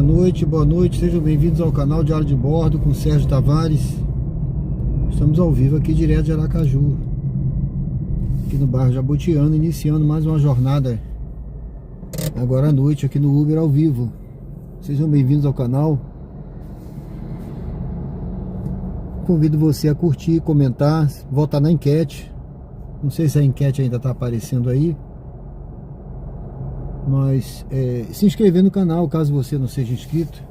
boa noite, sejam bem-vindos ao canal Diário de Bordo com Sérgio Tavares. Estamos ao vivo aqui direto de Aracaju, aqui no bairro Jabotiana, iniciando mais uma jornada agora à noite aqui no Uber ao vivo. Sejam bem-vindos ao canal. Convido você a curtir, comentar, votar na enquete. Não sei se a enquete ainda está aparecendo aí, mas se inscrever no canal, caso você não seja inscrito,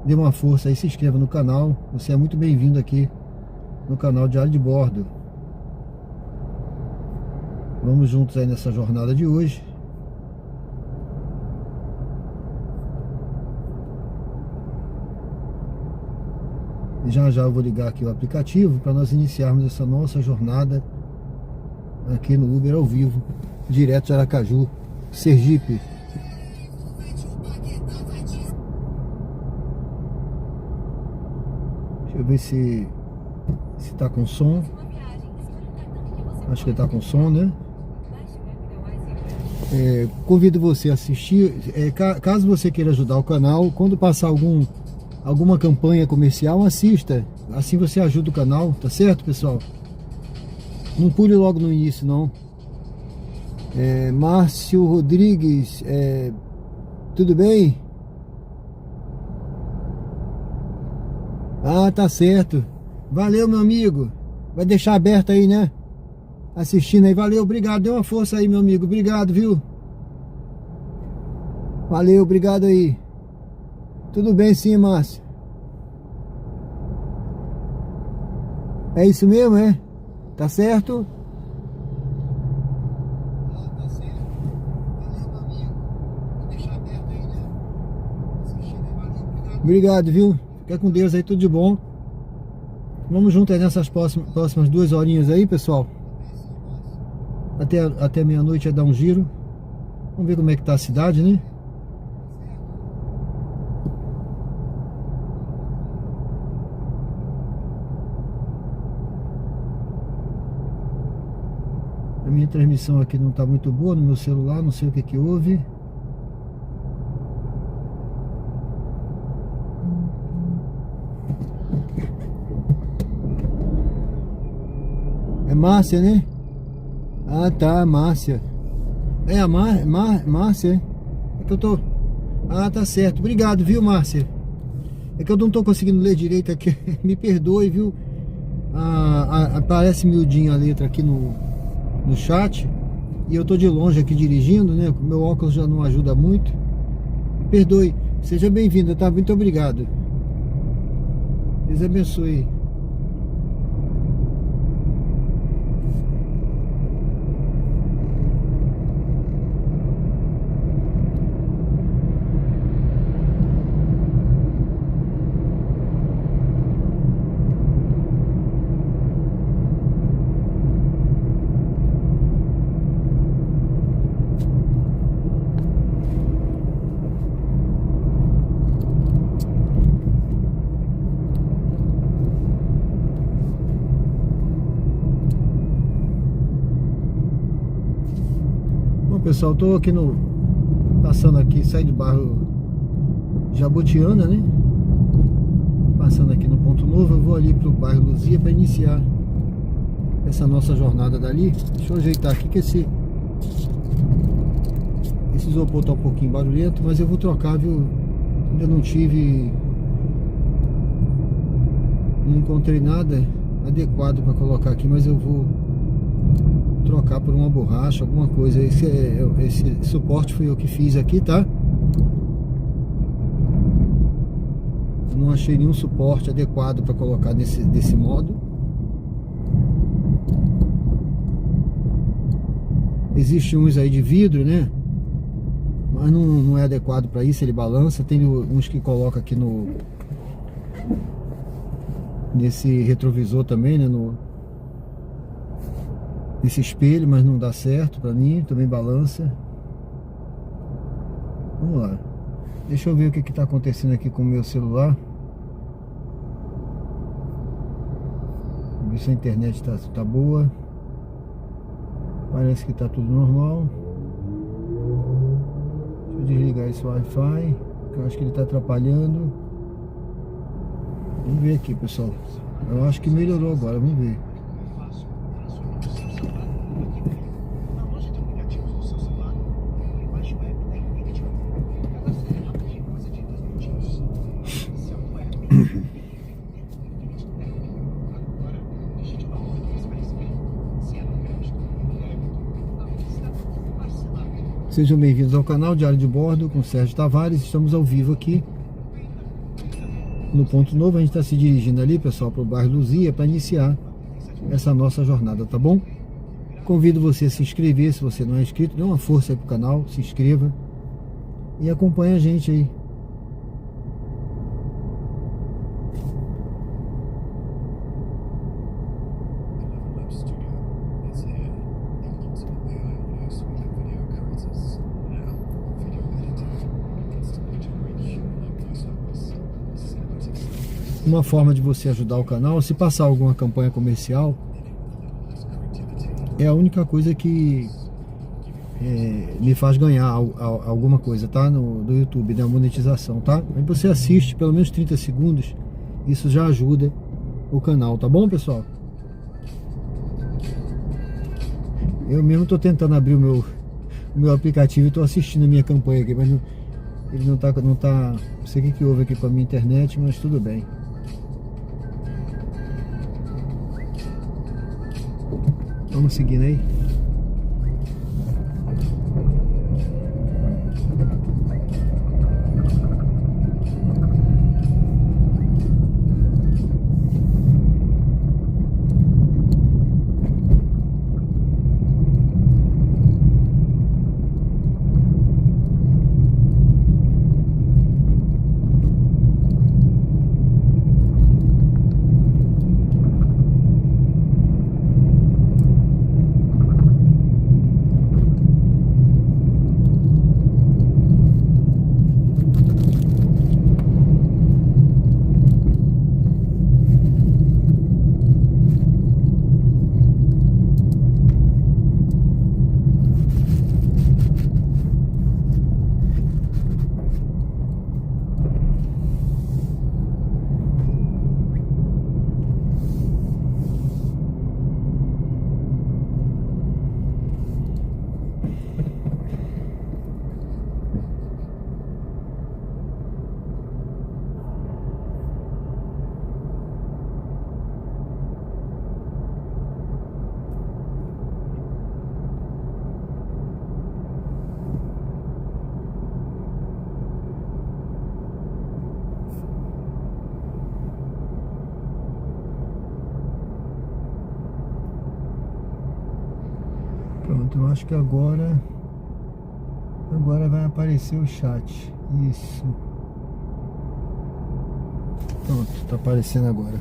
dê uma força aí, se inscreva no canal. Você é muito bem-vindo aqui no canal Diário de Bordo. Vamos juntos aí nessa jornada de hoje. Já já eu vou ligar aqui o aplicativo para nós iniciarmos essa nossa jornada aqui no Uber ao vivo, direto de Aracaju, Sergipe. Deixa eu ver se tá com som. Acho que tá com som, né? Convido você a assistir. Caso você queira ajudar o canal, quando passar alguma campanha comercial, assista. Assim você ajuda o canal, tá certo, pessoal? Não pule logo no início, não. Márcio Rodrigues, tudo bem? Ah, tá certo. Valeu, meu amigo. Vai deixar aberto aí, né? Assistindo aí, valeu, obrigado. Dê uma força aí, meu amigo. Obrigado, viu? Valeu, obrigado aí. Tudo bem sim, Márcio. É isso mesmo, é? Tá certo? Tá certo. Valeu, meu amigo. Vou deixar aberto aí, né? Assistindo aí, valeu, obrigado, viu? Fica com Deus aí, tudo de bom. Vamos junto aí nessas próximas 2 horinhas aí, pessoal. Até meia-noite é dar um giro. Vamos ver como é que tá a cidade, né? A minha transmissão aqui não tá muito boa no meu celular, não sei o que houve. É Márcia, né? Ah, tá, Márcia. É a Márcia, é que eu tô... Ah, tá certo. Obrigado, viu, Márcia? É que eu não tô conseguindo ler direito aqui. Me perdoe, viu? Aparece miudinho a letra aqui no chat. E eu tô de longe aqui dirigindo, né? Meu óculos já não ajuda muito. Me perdoe. Seja bem-vinda, tá? Muito obrigado. Deus abençoe. Pessoal, tô aqui passando aqui, saí do bairro Jabotiana, né? Passando aqui no Ponto Novo, eu vou ali pro bairro Luzia para iniciar essa nossa jornada dali. Deixa eu ajeitar aqui que esse isopor tá um pouquinho barulhento, mas eu vou trocar, viu? Ainda não encontrei nada adequado para colocar aqui, mas eu vou trocar por uma borracha, alguma coisa. Esse suporte foi eu que fiz aqui, tá? Não achei nenhum suporte adequado para colocar desse modo. Existem uns aí de vidro, né? Mas não é adequado para isso, ele balança. Tem uns que coloca aqui nesse retrovisor também, né? Esse espelho, mas não dá certo pra mim, também balança. Vamos lá. Deixa eu ver o que tá acontecendo aqui com o meu celular. Ver se a internet tá boa. Parece que tá tudo normal. Deixa eu desligar esse Wi-Fi. Eu acho que ele está atrapalhando. Vamos ver aqui, pessoal. Eu acho que melhorou agora, vamos ver. Sejam bem-vindos ao canal Diário de Bordo com Sérgio Tavares. Estamos ao vivo aqui no Ponto Novo. A gente está se dirigindo ali, pessoal, para o bairro Luzia para iniciar essa nossa jornada, tá bom? Convido você a se inscrever se você não é inscrito. Dê uma força aí pro canal, se inscreva e acompanhe a gente aí. Uma forma de você ajudar o canal, se passar alguma campanha comercial, é a única coisa que me faz ganhar alguma coisa, tá? Do YouTube, da monetização, tá? Aí você assiste pelo menos 30 segundos, isso já ajuda o canal, tá bom, pessoal? Eu mesmo tô tentando abrir o meu aplicativo e tô assistindo a minha campanha aqui, mas ele não tá, não sei o que houve aqui com a minha internet, mas tudo bem. Vamos seguindo aí. Pronto, eu acho que agora vai aparecer o chat. Isso. Pronto, tá aparecendo agora.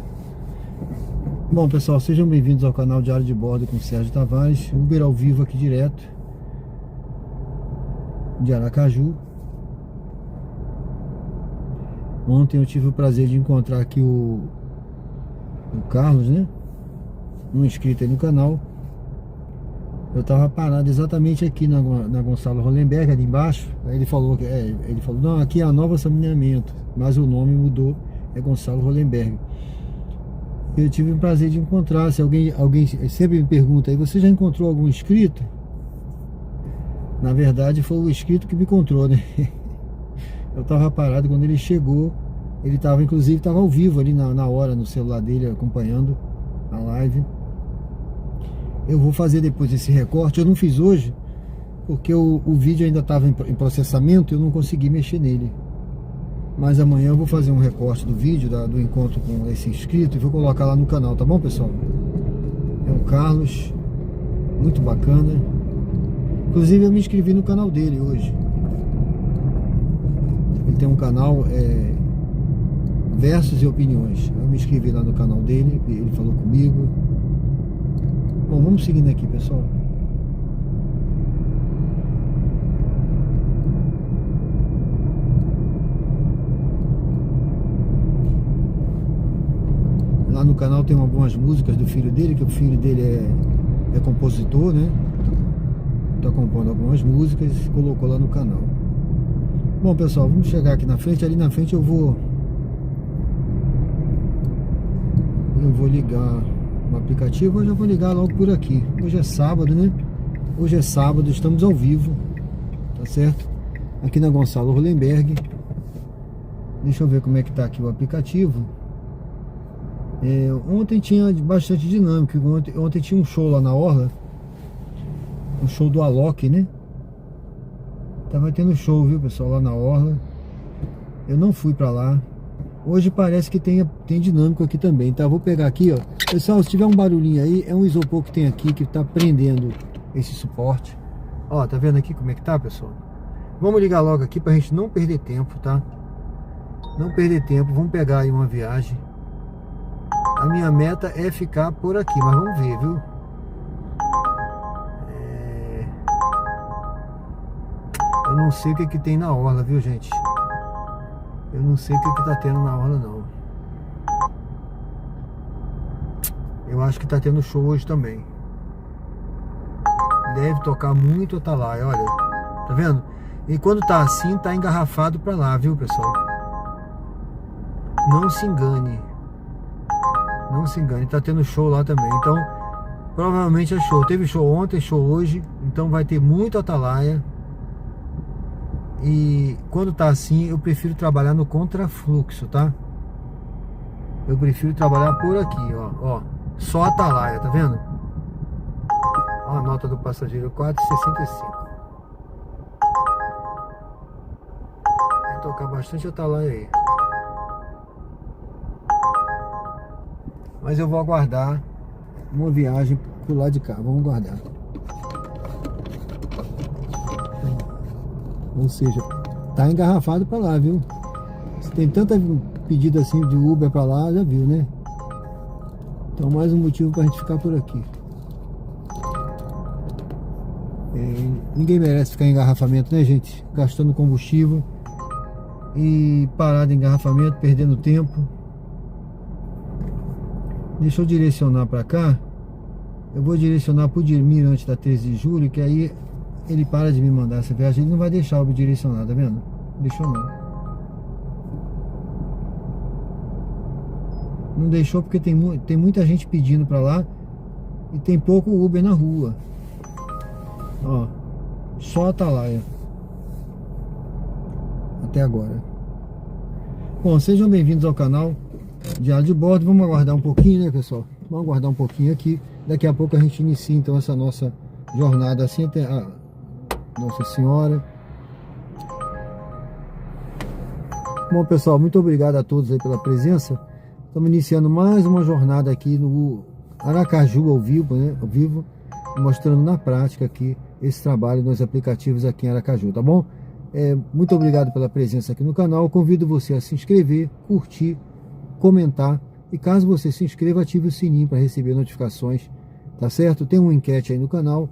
Bom, pessoal, sejam bem-vindos ao canal Diário de Bordo com Sérgio Tavares. Uber ao vivo aqui direto de Aracaju. Ontem eu tive o prazer de encontrar aqui o Carlos, né? Um inscrito aí no canal. Eu tava parado exatamente aqui na Gonçalo Hollenberg, ali embaixo. Aí ele falou não, aqui é a Nova Saneamento, mas o nome mudou, é Gonçalo Hollenberg. Eu tive o prazer de encontrar. Se alguém sempre me pergunta aí, você já encontrou algum inscrito? Na verdade foi o inscrito que me encontrou, né? Eu tava parado quando ele chegou. Ele tava, inclusive, tava ao vivo ali na hora no celular dele, acompanhando a live. Eu vou fazer depois esse recorte. Eu não fiz hoje porque o vídeo ainda estava em processamento e eu não consegui mexer nele. Mas amanhã eu vou fazer um recorte do vídeo do encontro com esse inscrito e vou colocar lá no canal, tá bom, pessoal? É o Carlos, muito bacana. Inclusive eu me inscrevi no canal dele hoje. Ele tem um canal Versos e Opiniões. Eu me inscrevi lá no canal dele, ele falou comigo. Bom, vamos seguindo aqui, pessoal. Lá no canal tem algumas músicas do filho dele, que o filho dele é compositor, né? Tá compondo algumas músicas e colocou lá no canal. Bom, pessoal, vamos chegar aqui na frente. Ali na frente eu vou ligar o aplicativo. Eu já vou ligar logo por aqui. Hoje é sábado, né? Hoje é sábado, estamos ao vivo, tá certo? Aqui na Gonçalo Hollenberg. Deixa eu ver como é que tá aqui o aplicativo. Ontem tinha bastante dinâmica. Ontem tinha um show lá na Orla. Um show do Alok, né? Tava tendo show, viu, pessoal, lá na Orla. Eu não fui pra lá. Hoje parece que tem dinâmico aqui também, tá? Vou pegar aqui, ó. Pessoal, se tiver um barulhinho aí, é um isopor que tem aqui que tá prendendo esse suporte. Ó, tá vendo aqui como é que tá, pessoal? Vamos ligar logo aqui pra gente não perder tempo, tá? Não perder tempo. Vamos pegar aí uma viagem. A minha meta é ficar por aqui, mas vamos ver, viu? Eu não sei o que tem na Orla, viu, gente? Eu não sei o que tá tendo na Orla, não. Eu acho que tá tendo show hoje também. Deve tocar muito Atalaia, olha. Tá vendo? E quando tá assim, tá engarrafado pra lá, viu, pessoal? Não se engane. Não se engane, tá tendo show lá também. Então, provavelmente é show. Teve show ontem, show hoje. Então vai ter muito Atalaia. E quando tá assim, eu prefiro trabalhar no contrafluxo, tá? Eu prefiro trabalhar por aqui, ó. Só Atalaia, tá vendo? Ó, a nota do passageiro 4,65. Vai tocar bastante Atalaia aí. Mas eu vou aguardar uma viagem pro lado de cá. Vamos aguardar. Ou seja, tá engarrafado pra lá, viu? Se tem tanta pedida assim de Uber pra lá, já viu, né? Então mais um motivo pra gente ficar por aqui. Ninguém merece ficar em engarrafamento, né, gente? Gastando combustível e parado em engarrafamento, perdendo tempo. Deixa eu direcionar pra cá. Eu vou direcionar pro Mirante da 13 de julho, que aí ele para de me mandar essa viagem. Ele não vai deixar eu me direcionar, tá vendo? Deixou não. Não deixou porque tem muita gente pedindo pra lá e tem pouco Uber na rua. Ó, só Atalaia até agora. Bom, sejam bem-vindos ao canal Diário de Bordo. Vamos aguardar um pouquinho, né, pessoal? Vamos aguardar um pouquinho aqui. Daqui a pouco a gente inicia então essa nossa jornada assim até a Nossa Senhora. Bom, pessoal, muito obrigado a todos aí pela presença. Estamos iniciando mais uma jornada aqui no Aracaju ao vivo, né? Ao vivo, mostrando na prática aqui esse trabalho nos aplicativos aqui em Aracaju, tá bom? Muito obrigado pela presença aqui no canal. Convido você a se inscrever, curtir, comentar. E caso você se inscreva, ative o sininho para receber notificações, tá certo? Tem uma enquete aí no canal,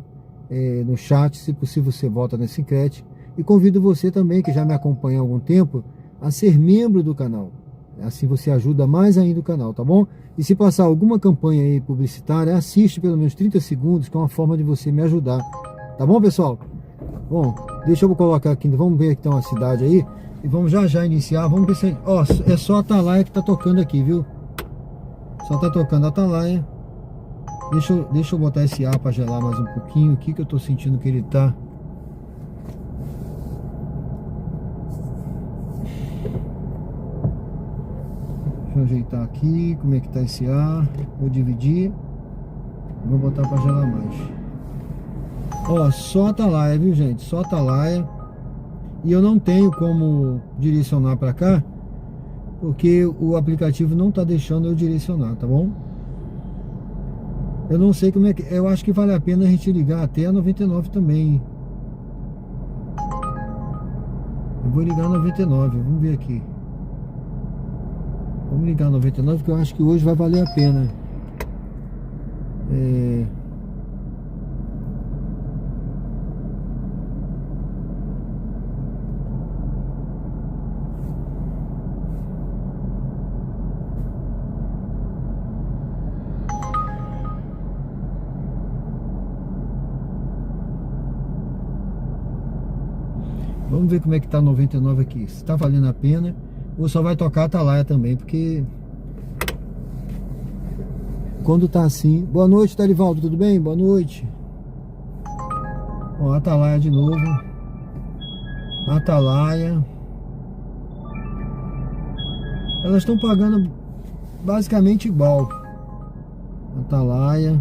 no chat, se possível você vota nessa enquete. E convido você também, que já me acompanha há algum tempo, a ser membro do canal. Assim você ajuda mais ainda o canal, tá bom? E se passar alguma campanha aí publicitária, assiste pelo menos 30 segundos, que é uma forma de você me ajudar. Tá bom, pessoal? Bom, deixa eu colocar aqui, vamos ver que tem uma cidade aí. E vamos já iniciar, vamos ver se... Ó, é só a Atalaia que tá tocando aqui, viu? Só tá tocando a Atalaia. Deixa eu botar esse ar pra gelar mais um pouquinho aqui, que eu tô sentindo que ele tá... Deixa eu ajeitar aqui, como é que tá esse ar. Vou dividir. Vou botar pra gelar mais. Ó, só Atalaia, viu, gente? Só Atalaia. E eu não tenho como direcionar pra cá, porque o aplicativo não tá deixando eu direcionar, tá bom? Eu não sei como é que... Eu acho que vale a pena a gente ligar até a 99 também. Eu vou ligar a 99, vamos ver aqui. Vamos ligar a 99, porque eu acho que hoje vai valer a pena. Vamos ver como é que tá 99 aqui. Se tá valendo a pena ou só vai tocar a Atalaia também, porque quando tá assim... Boa noite, Tarivaldo, tudo bem? Boa noite. Ó, Atalaia de novo. Atalaia. Elas estão pagando basicamente igual. Atalaia.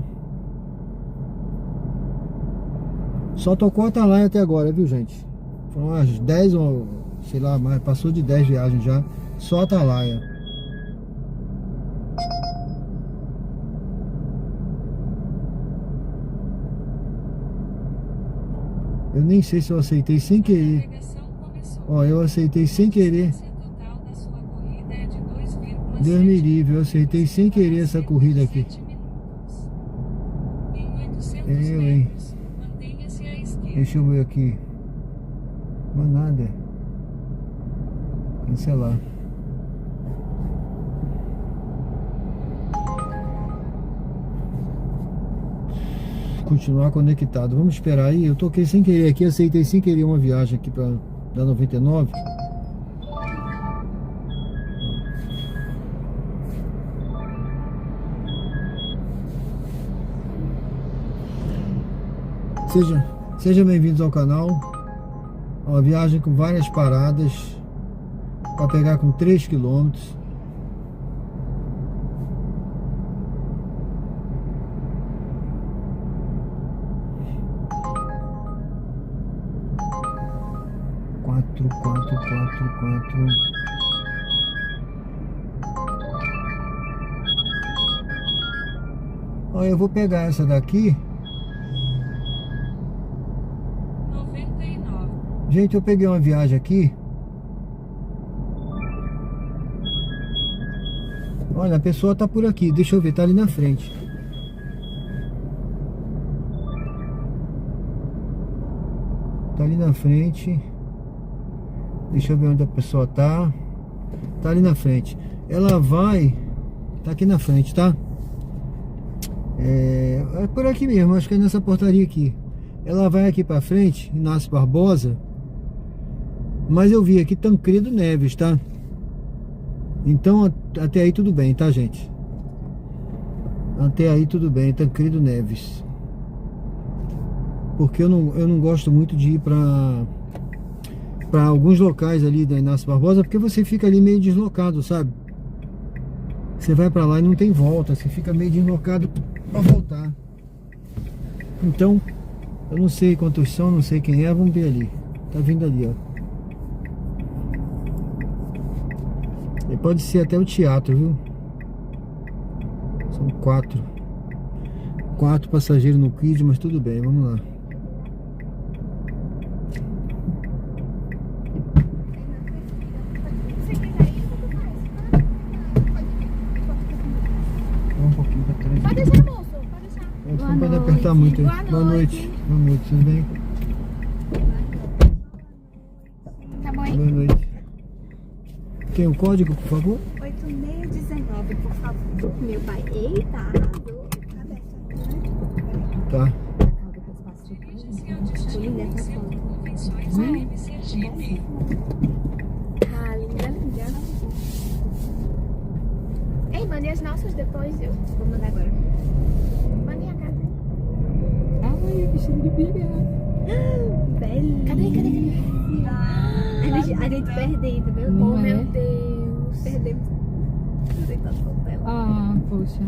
Só tocou a Atalaia até agora, viu, gente? Foram umas 10 ou sei lá, mas passou de 10 viagens já. Só a Atalaia. Eu nem sei se eu aceitei sem querer. Ó, eu aceitei sem querer. Deus me livre, eu aceitei sem querer essa corrida aqui. Eu, hein? Deixa eu ver aqui. Não é nada. Cancelar. Continuar conectado. Vamos esperar aí. Eu toquei sem querer aqui, aceitei sem querer uma viagem aqui para da 99. Sejam bem-vindos ao canal. Uma viagem com várias paradas para pegar com 3 km. Quatro. Ó, eu vou pegar essa daqui. 99. Gente, eu peguei uma viagem aqui. Olha, a pessoa tá por aqui. Deixa eu ver, tá ali na frente. Tá ali na frente. Deixa eu ver onde a pessoa tá. Tá ali na frente. Ela vai... Tá aqui na frente, tá? É por aqui mesmo, acho que é nessa portaria aqui. Ela vai aqui pra frente, Inácio Barbosa. Mas eu vi aqui Tancredo Neves, tá? Então até aí tudo bem, tá, gente? Até aí tudo bem, Tancredo Neves. Porque eu não gosto muito de ir pra alguns locais ali da Inácio Barbosa, porque você fica ali meio deslocado, sabe? Você vai pra lá e não tem volta, você fica meio deslocado pra voltar. Então, eu não sei quantos são, não sei quem é, vamos ver ali. Tá vindo ali, ó. E pode ser até o teatro, viu? São 4 passageiros no Quid, mas tudo bem, vamos lá. Pode deixar, moço, pode deixar. Não pode apertar muito aí. Boa noite. Boa noite, tudo bem? Tá bom, hein? Boa noite. Tem o código, por favor? 8619, por favor. Meu pai. Eita, arrasou. Tá aberto aqui, né? Tá. Linda essa foto. Ah, linda. Ei, mande as nossas depois, eu vou mandar agora. Mande a cara. Ai, vestido de pilha. Bela. Cadê? A gente perdendo, viu? Não Oh, é? meu Deus. Perdemos. Tentando voltar ela. Ah, poxa.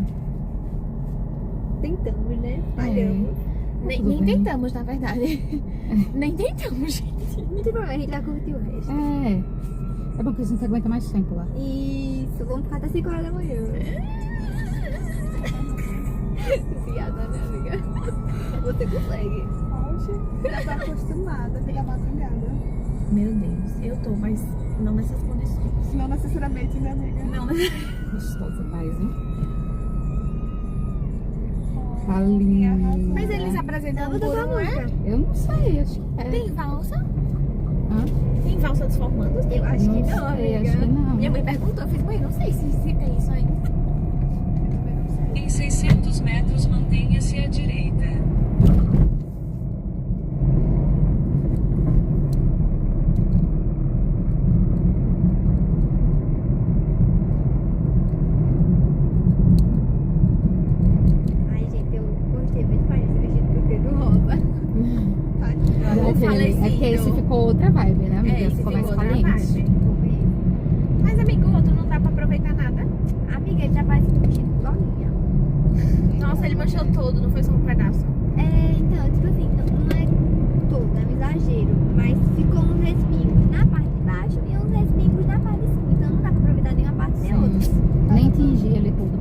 Tentamos, né? Falhamos. Nem Tudo bem. tentamos, na verdade. Nem tentamos, gente. Não tem problema, a gente vai curtir o resto. É bom que a gente aguenta mais tempo lá. Isso, vamos ficar até 5 horas da manhã. Piada, né, amiga? Você consegue. Oxe, já tá acostumada, tem a madrugada. Meu Deus, eu tô, mas não nessas condições. Não necessariamente, né, amiga? Não, Gostosa paz, hein? Tá lindo. mas eles apresentam por um, é? Eu não sei, acho que é. Tem valsa? Hã? Tem valsa dos formandos? Eu acho Não que não, sei, amiga. acho que não. Minha mãe perguntou, eu fiz, mãe, não sei se tem isso aí. Em 600 metros, mantenha-se à direita. dele. É que esse ficou outra vibe, né, amiga? esse Ficou mais ficou outra caliente. Mas, amigo, o outro não dá pra aproveitar nada. Amiga, ele já parece um vestido igualzinha. Nossa, ele manchou todo, não foi só um pedaço. Então, tipo assim, não é todo, é um exagero. Mas ficou uns respingos na parte de baixo e uns respingos na parte de cima. Então não dá pra aproveitar nenhuma parte nem outra. Nem tingi ele tudo.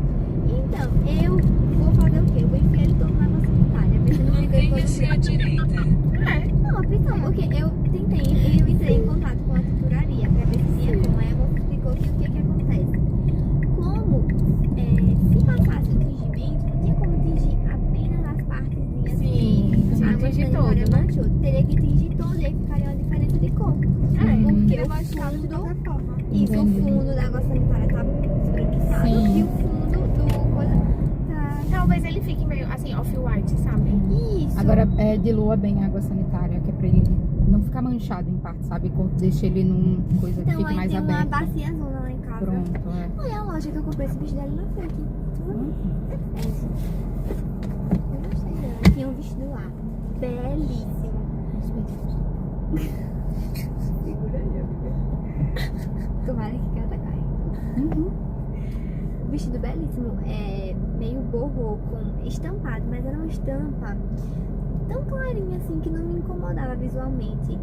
Então, eu vou fazer o quê? Eu vou enfiar ele todo na nossa montanha. Ver se não fica Mantenha-se à direita. Não, atenção, porque eu entrei em contato com a tinturaria pra ver se tinha como. Aí a moça explicou que o que acontece. Como se passasse o tingimento, não tinha como tingir apenas as partezinhas Sim, a tingir mancha todo, né? manchou. Teria que tingir todo e aí ficaria uma diferença de cor. Porque eu o acho que de fundo, qualquer forma. isso, o fundo da água sanitária tá esbranquiçado Sim. e o fundo do coisa tá... Talvez ele fique meio assim, off-white, sabe? Isso. Agora, dilua bem a água sanitária, que é pra ele não ficar manchado em parte, sabe? Deixa ele num coisa que então fique aí mais tem uma aberta. bacia zona lá em casa. Pronto, Olha a loja que eu comprei esse vestido ali na frente. Eu gostei dela. Tinha um vestido lá. Belíssimo. Segura aí, amiga. Tomara que cada caia. O vestido belíssimo. É meio borrô com estampado, mas era uma estampa tão clarinha assim que não me incomodava visualmente.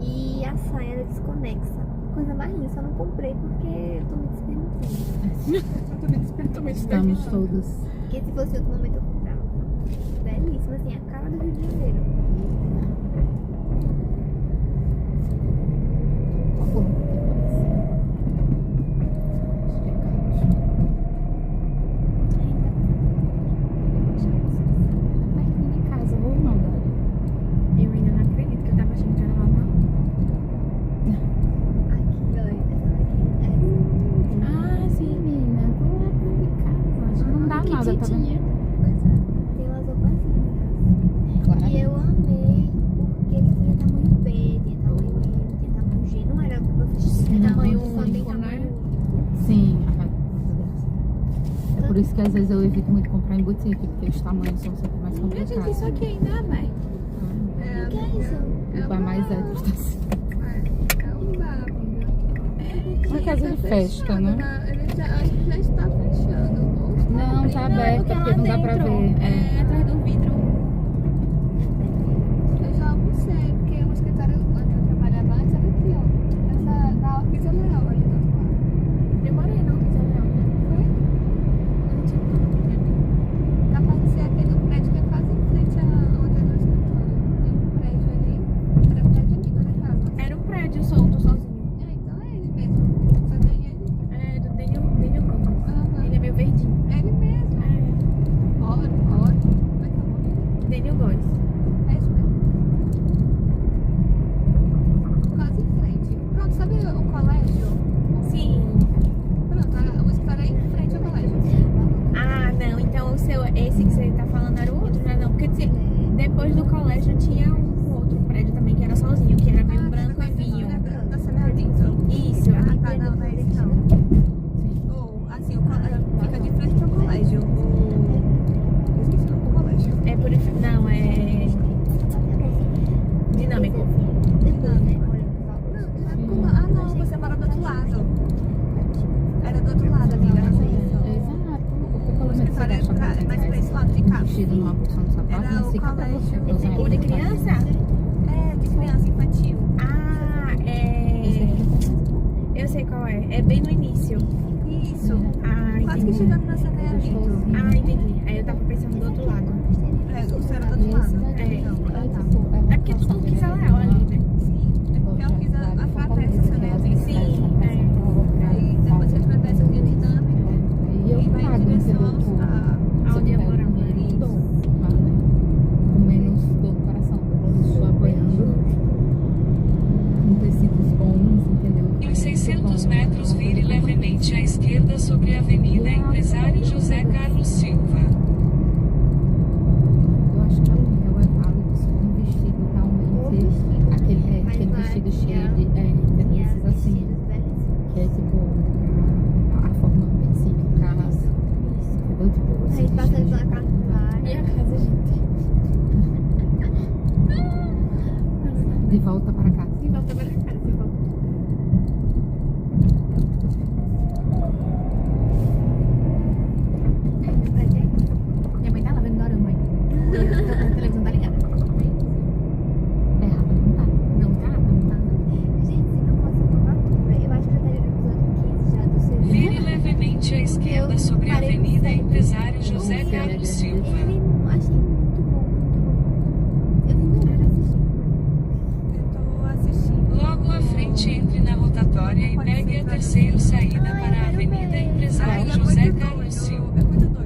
E a saia era desconexa. Coisa mais linda, só não comprei porque eu tô me desperdendo. Estamos todos. Porque se fosse outro momento eu comprava. Belíssimo, assim, a cara do Rio de Janeiro. Eu ainda não acredito que eu tava achando que era lá, não. Aqui, olha, essa daqui. Ah, sim, menina. Tô lá de casa. Acho que não dá nada, tá vendo? Tem umas roupas lindas. Claro. E eu amei porque tinha tamanho B, tinha tamanho M, tinha tamanho G. Não era o que vocês tinham Não, tamanho sim. só tem único, tamanho né? único. Sim. É por isso que às vezes eu evito muito comprar em boutique, porque os tamanhos são sempre mais Minha gente, complicados. isso aqui ainda é bem. O que é isso? Vai mais hétero, tá assim. É um bar, amiga. Uma casa de festa, né? Ele já, acho que já está fechando. Ou está Não, abrindo. tá aberto, é porque não dá pra dentro. ver. É atrás do vidro. Eu já almocei, porque o escritório onde eu trabalhava antes era aqui, ó. Na Orquiza Leal, ali do outro lado. Eu morei na Orquiza Leal. Foi? Não tinha como. Capaz de ser aquele do prédio que é quase em frente a onde era o escritório. Tem um prédio ali. Era um prédio amigo da casa. Era um prédio solto, sozinho. Então é ele mesmo. Só tem ele. É, do Daniel Gomes. Ele é meio verdinho. Ele mesmo. Olha. Como é que é o nome? Daniel Góes. É isso mesmo. Quase em frente. Pronto, sabe o colégio? Sim. Pronto, o escritório é em frente ao colégio. Ah, não. Então o seu, esse que você tá falando era o outro, né? Não, porque depois do colégio tinha um outro prédio também que era sozinho, que era meio branco e vinho. Da Semeadito? Isso. Ah, tá, não é esse não. Ou, assim, o colégio fica de frente pro colégio. Eu esqueci o nome do colégio. É por... Não, é... Dinâmico. Depois, né? Ah, não, você mora do outro lado. Era do outro lado, amiga. Exato. Porque pelo O menos você escritório gasta pra é mais pra esse lado de cá. vestido numa porção do sapato, Era mas o fica pra você. colégio. usar O de ele. criança? É, de criança infantil. Ah, eu sei qual é. É bem no início. Isso. Ah, Quase que chegando na Saneamento. Ah, entendi. Aí eu tava pensando do outro lado. É, o céu era do outro lado. É porque tudo quis ela é ali, né? Sim. É porque eu fiz a travessa Saneamento. Sim, Aí depois que atravessa o Rio Dinâmico E eu e vai em pago, direção entendeu? Aonde eu morava. Com menos dor no coração, quando eu estou apoiando com tecidos bons, entendeu? Em 600 metros, vire levemente à esquerda sobre a Avenida Empresário José Carlos Silva. volta para casa. De volta pra casa, de volta. Minha mãe tá lá vendo dorama aí. A televisão tá ligada. Errada, não tá. Não tá, não tá. Gente, se não fosse formatura, eu acho que eu estaria no episódio 15 já do segundo. Vire levemente à esquerda sobre a Avenida Empresário José Carlos Silva. Eu achei muito bom, muito bom. Eu vim do nada assistir. Eu tô assistindo. Logo à frente, entre na rotatória e pegue a terceira saída para a Avenida Empresário José Carlos Silva. É muito doido.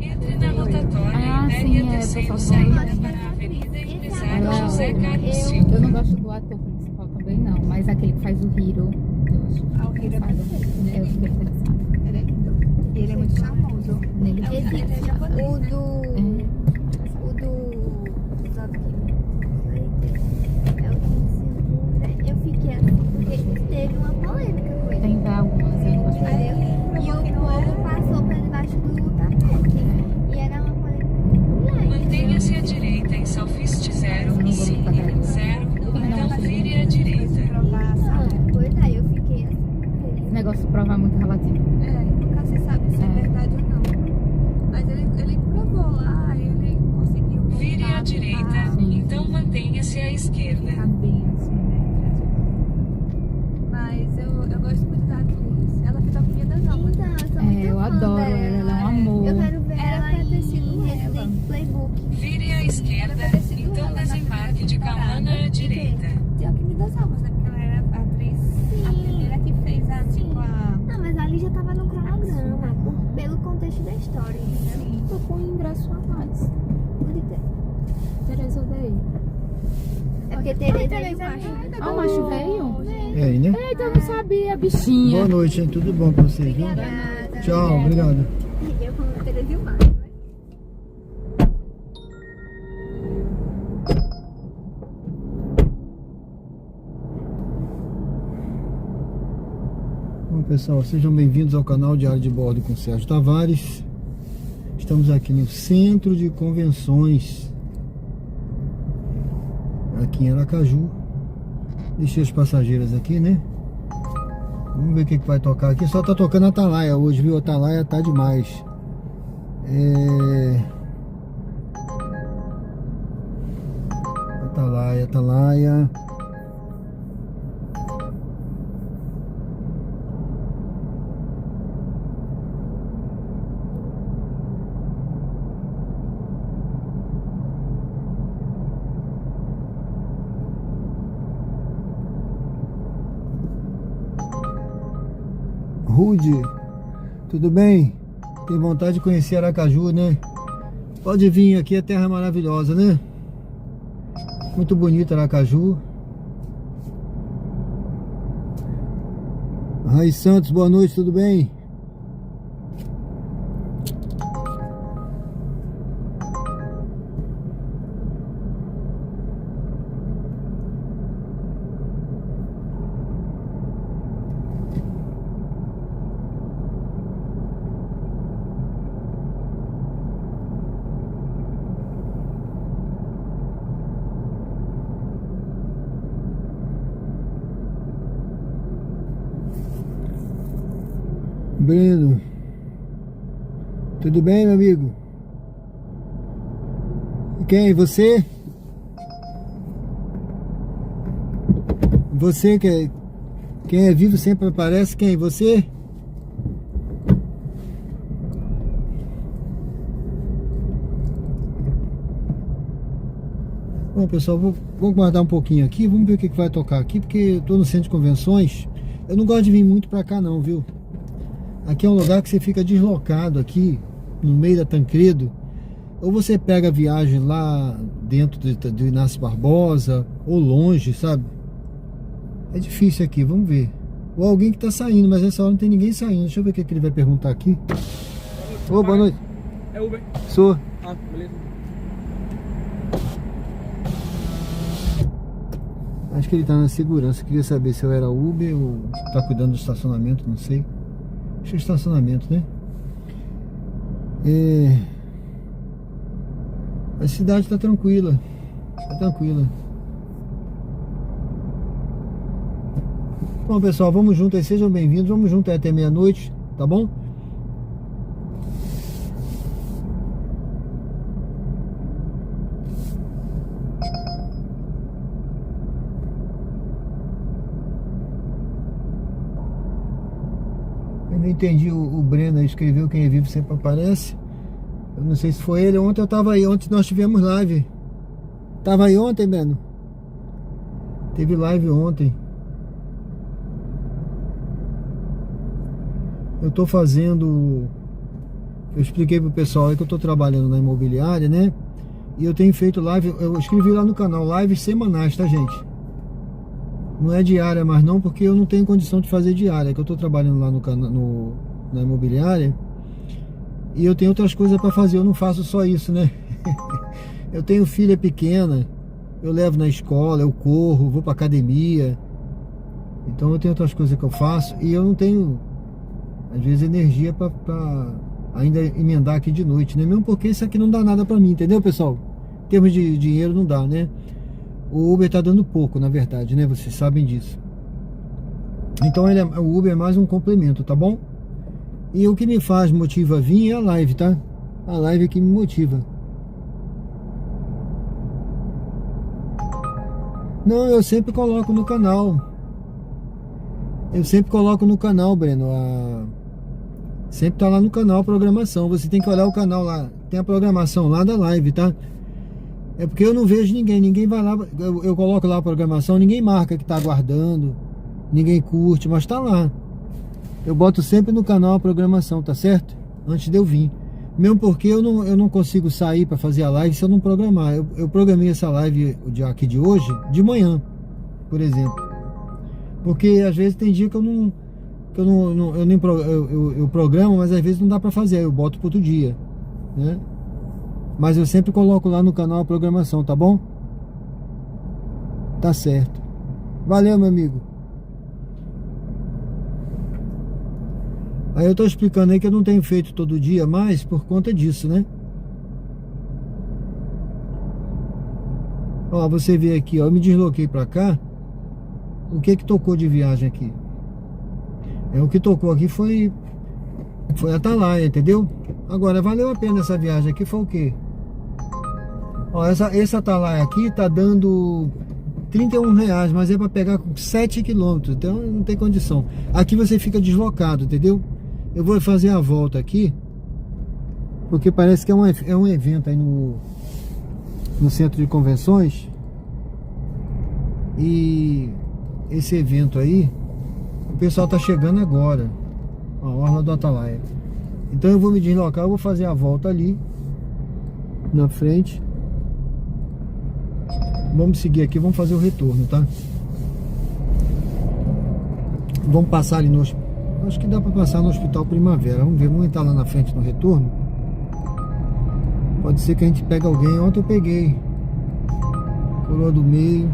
Entre na rotatória Ah, e pegue sim, a é, terceira pessoal, saída sim. para a Avenida Empresário Ela- José Carlos Silva. Eu não gosto do ator principal também, não. Mas aquele que faz o Hiro, eu acho. Ah, o Hiro é faz, perfeito. é, eu fiquei interessada. Ele é lindo. E ele é muito charmoso. Nele. Esse, Ele é japonês, o né? do... O do... Dos é o que segura. Eu fiquei assim, porque teve uma polêmica com ele. Tem algumas, eu não gosto. Entendeu? E o povo passou pra debaixo do tapete. E era uma polêmica muito grande. Mantenha-se à direita em Salfiste 0 e Cine 0, então vire à direita. Provar, sabe? Pois é, eu fiquei assim com ele. Esse negócio de provar muito relativo. É, nunca se sabe se é verdade ou não. Mas ele provou lá, ele conseguiu. Vire voltar à direita, a Sim. então mantenha-se à esquerda. ficar bem assim, né? Mas eu gosto muito da atriz. Ela fez a Comida das Almas. Então, eu sou muito Eu fã adoro dela. ela é um amor. Eu quero ver Era ela pra ter em sido Resident ela. Playbook. Vire à esquerda, então desembarque de Cauana à direita. Tem a Comida das Almas, né? Porque ela era a atriz, a primeira que fez a, tipo, a... Não, mas ali já tava no cronograma, pelo contexto da história, entendeu? Tô com um ingresso a mais. Tereza veio. É porque Tereza é macho. Ah, o macho veio? É aí, né? Eita, eu não sabia, bichinha. Boa noite, hein? Tudo bom com vocês, viu? Obrigada. Tchau, obrigado. Eu como a Tereza e o macho. Bom, pessoal, sejam bem-vindos ao canal Diário de Bordo com Sérgio Tavares. Estamos aqui no Centro de Convenções, aqui em Aracaju. Deixei as passageiras aqui, né? Vamos ver o que vai tocar aqui. Só tá tocando Atalaia hoje, viu? Atalaia tá demais. Atalaia. Rude, tudo bem? Tem vontade de conhecer Aracaju, né? Pode vir aqui, é terra maravilhosa, né? Muito bonito Aracaju. Raiz Santos, boa noite, tudo bem? Breno, tudo bem, meu amigo? Quem? Você? Você que quem é vivo sempre aparece? Quem? Você? Bom, pessoal, vou guardar um pouquinho aqui. Vamos ver o que vai tocar aqui, porque eu tô no centro de convenções. Eu não gosto de vir muito pra cá não, viu? Aqui é um lugar que você fica deslocado aqui, no meio da Tancredo. Ou você pega a viagem lá dentro do Inácio Barbosa, ou longe, sabe? É difícil aqui, vamos ver. Ou alguém que tá saindo, mas nessa hora não tem ninguém saindo. Deixa eu ver o que ele vai perguntar aqui. Ô, boa noite. É Uber? Sou. Ah, beleza. Acho que ele tá na segurança. Queria saber se eu era Uber ou tá cuidando do estacionamento, não sei. Acho que é estacionamento, né? A cidade tá tranquila. Tá tranquila. Bom, pessoal, vamos junto aí, sejam bem-vindos, vamos junto aí até meia-noite, tá bom? Eu não entendi, o Breno escreveu quem é vivo sempre aparece. Eu não sei se foi ele, ontem eu tava aí, ontem nós tivemos live. Tava aí ontem, Breno? Teve live ontem. Eu tô fazendo... Eu expliquei pro pessoal aí que eu tô trabalhando na imobiliária, né? E eu tenho feito live, eu escrevi lá no canal, lives semanais, tá, gente? Não é diária mais não, porque eu não tenho condição de fazer diária, que eu tô trabalhando lá na imobiliária. E eu tenho outras coisas para fazer, eu não faço só isso, né? Eu tenho filha pequena, eu levo na escola, eu corro, vou pra academia. Então eu tenho outras coisas que eu faço e eu não tenho, às vezes, energia pra ainda emendar aqui de noite, né? Mesmo porque isso aqui não dá nada pra mim, entendeu, pessoal? Em termos de dinheiro não dá, né? O Uber tá dando pouco, na verdade, né? Vocês sabem disso. Então o Uber é mais um complemento, tá bom? E o que me motiva a vir é a live, tá? A live é que me motiva. Não, eu sempre coloco no canal. Eu sempre coloco no canal, Breno. Sempre tá lá no canal a programação. Você tem que olhar o canal lá. Tem a programação lá da live, tá? É porque eu não vejo ninguém. Ninguém vai lá. Eu coloco lá a programação. Ninguém marca que tá aguardando. Ninguém curte, mas tá lá. Eu boto sempre no canal a programação, tá certo? Antes de eu vir. Mesmo porque eu não consigo sair para fazer a live se eu não programar. Eu programei essa live aqui de hoje de manhã, por exemplo. Porque às vezes tem dia que eu programo, mas às vezes não dá para fazer. Eu boto para outro dia, né? Mas eu sempre coloco lá no canal a programação, tá bom? Tá certo. Valeu, meu amigo. Aí eu tô explicando aí que eu não tenho feito todo dia mais por conta disso, né? Ó, você vê aqui, ó, eu me desloquei pra cá. O que tocou de viagem aqui? O que tocou aqui foi a Atalaia, entendeu? Agora, valeu a pena essa viagem aqui, foi o quê? Ó, essa Atalaia aqui tá dando R$31, mas é pra pegar com 7 km, então não tem condição. Aqui você fica deslocado, entendeu? Eu vou fazer a volta aqui, porque parece que é um evento aí no centro de convenções. E esse evento aí, o pessoal tá chegando agora. A orla do Atalaia. Então eu vou me deslocar, eu vou fazer a volta ali na frente. Vamos seguir aqui, vamos fazer o retorno, tá? Vamos passar ali no hospital. Acho que dá pra passar no Hospital Primavera. Vamos ver, vamos entrar lá na frente no retorno. Pode ser que a gente pegue alguém. Ontem eu peguei Coroa do Meio.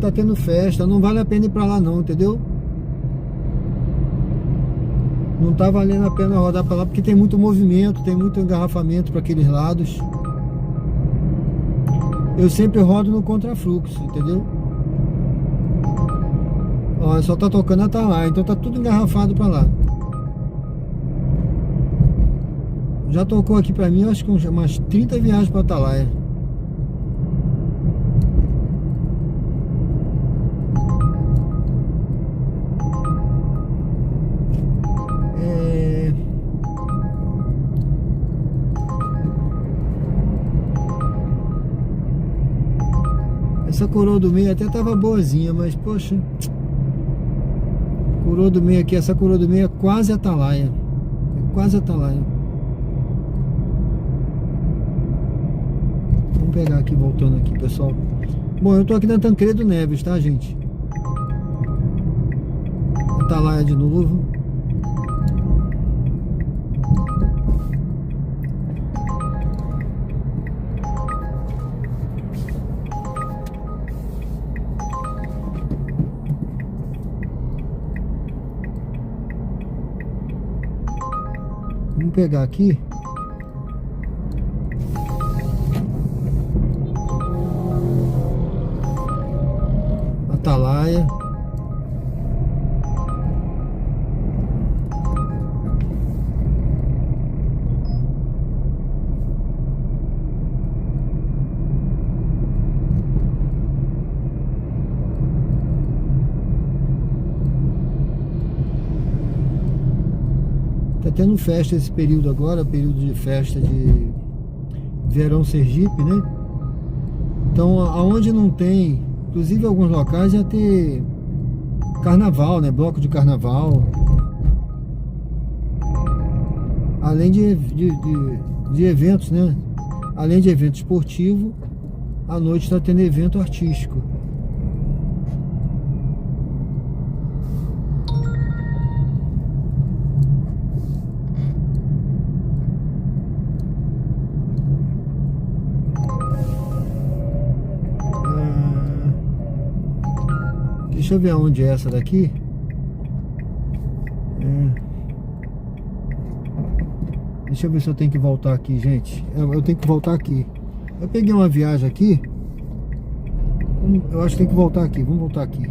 Tá tendo festa, não vale a pena ir pra lá não, entendeu? Não tá valendo a pena rodar pra lá porque tem muito movimento, tem muito engarrafamento pra aqueles lados. Eu sempre rodo no contrafluxo, entendeu? Ó, só tá tocando a Atalaia, então tá tudo engarrafado pra lá. Já tocou aqui pra mim, acho que umas 30 viagens pra Atalaia. Essa Coroa do Meio até tava boazinha, mas poxa, Coroa do Meio aqui, essa Coroa do Meio é quase Atalaia. É quase Atalaia. Vamos pegar aqui, voltando aqui, pessoal. Bom, eu tô aqui na Tancredo Neves, tá, gente? Atalaia de novo. pegar aqui. Atalaia. Tá tendo festa esse período agora, período de festa de verão Sergipe, né? Então, aonde não tem, inclusive alguns locais já tem carnaval, né? Bloco de carnaval. Além de eventos, né? Além de evento esportivo, à noite está tendo evento artístico. Deixa eu ver aonde é essa daqui. Deixa eu ver se eu tenho que voltar aqui, gente. Eu tenho que voltar aqui. Eu peguei uma viagem aqui. Eu acho que tem que voltar aqui. Vamos voltar aqui.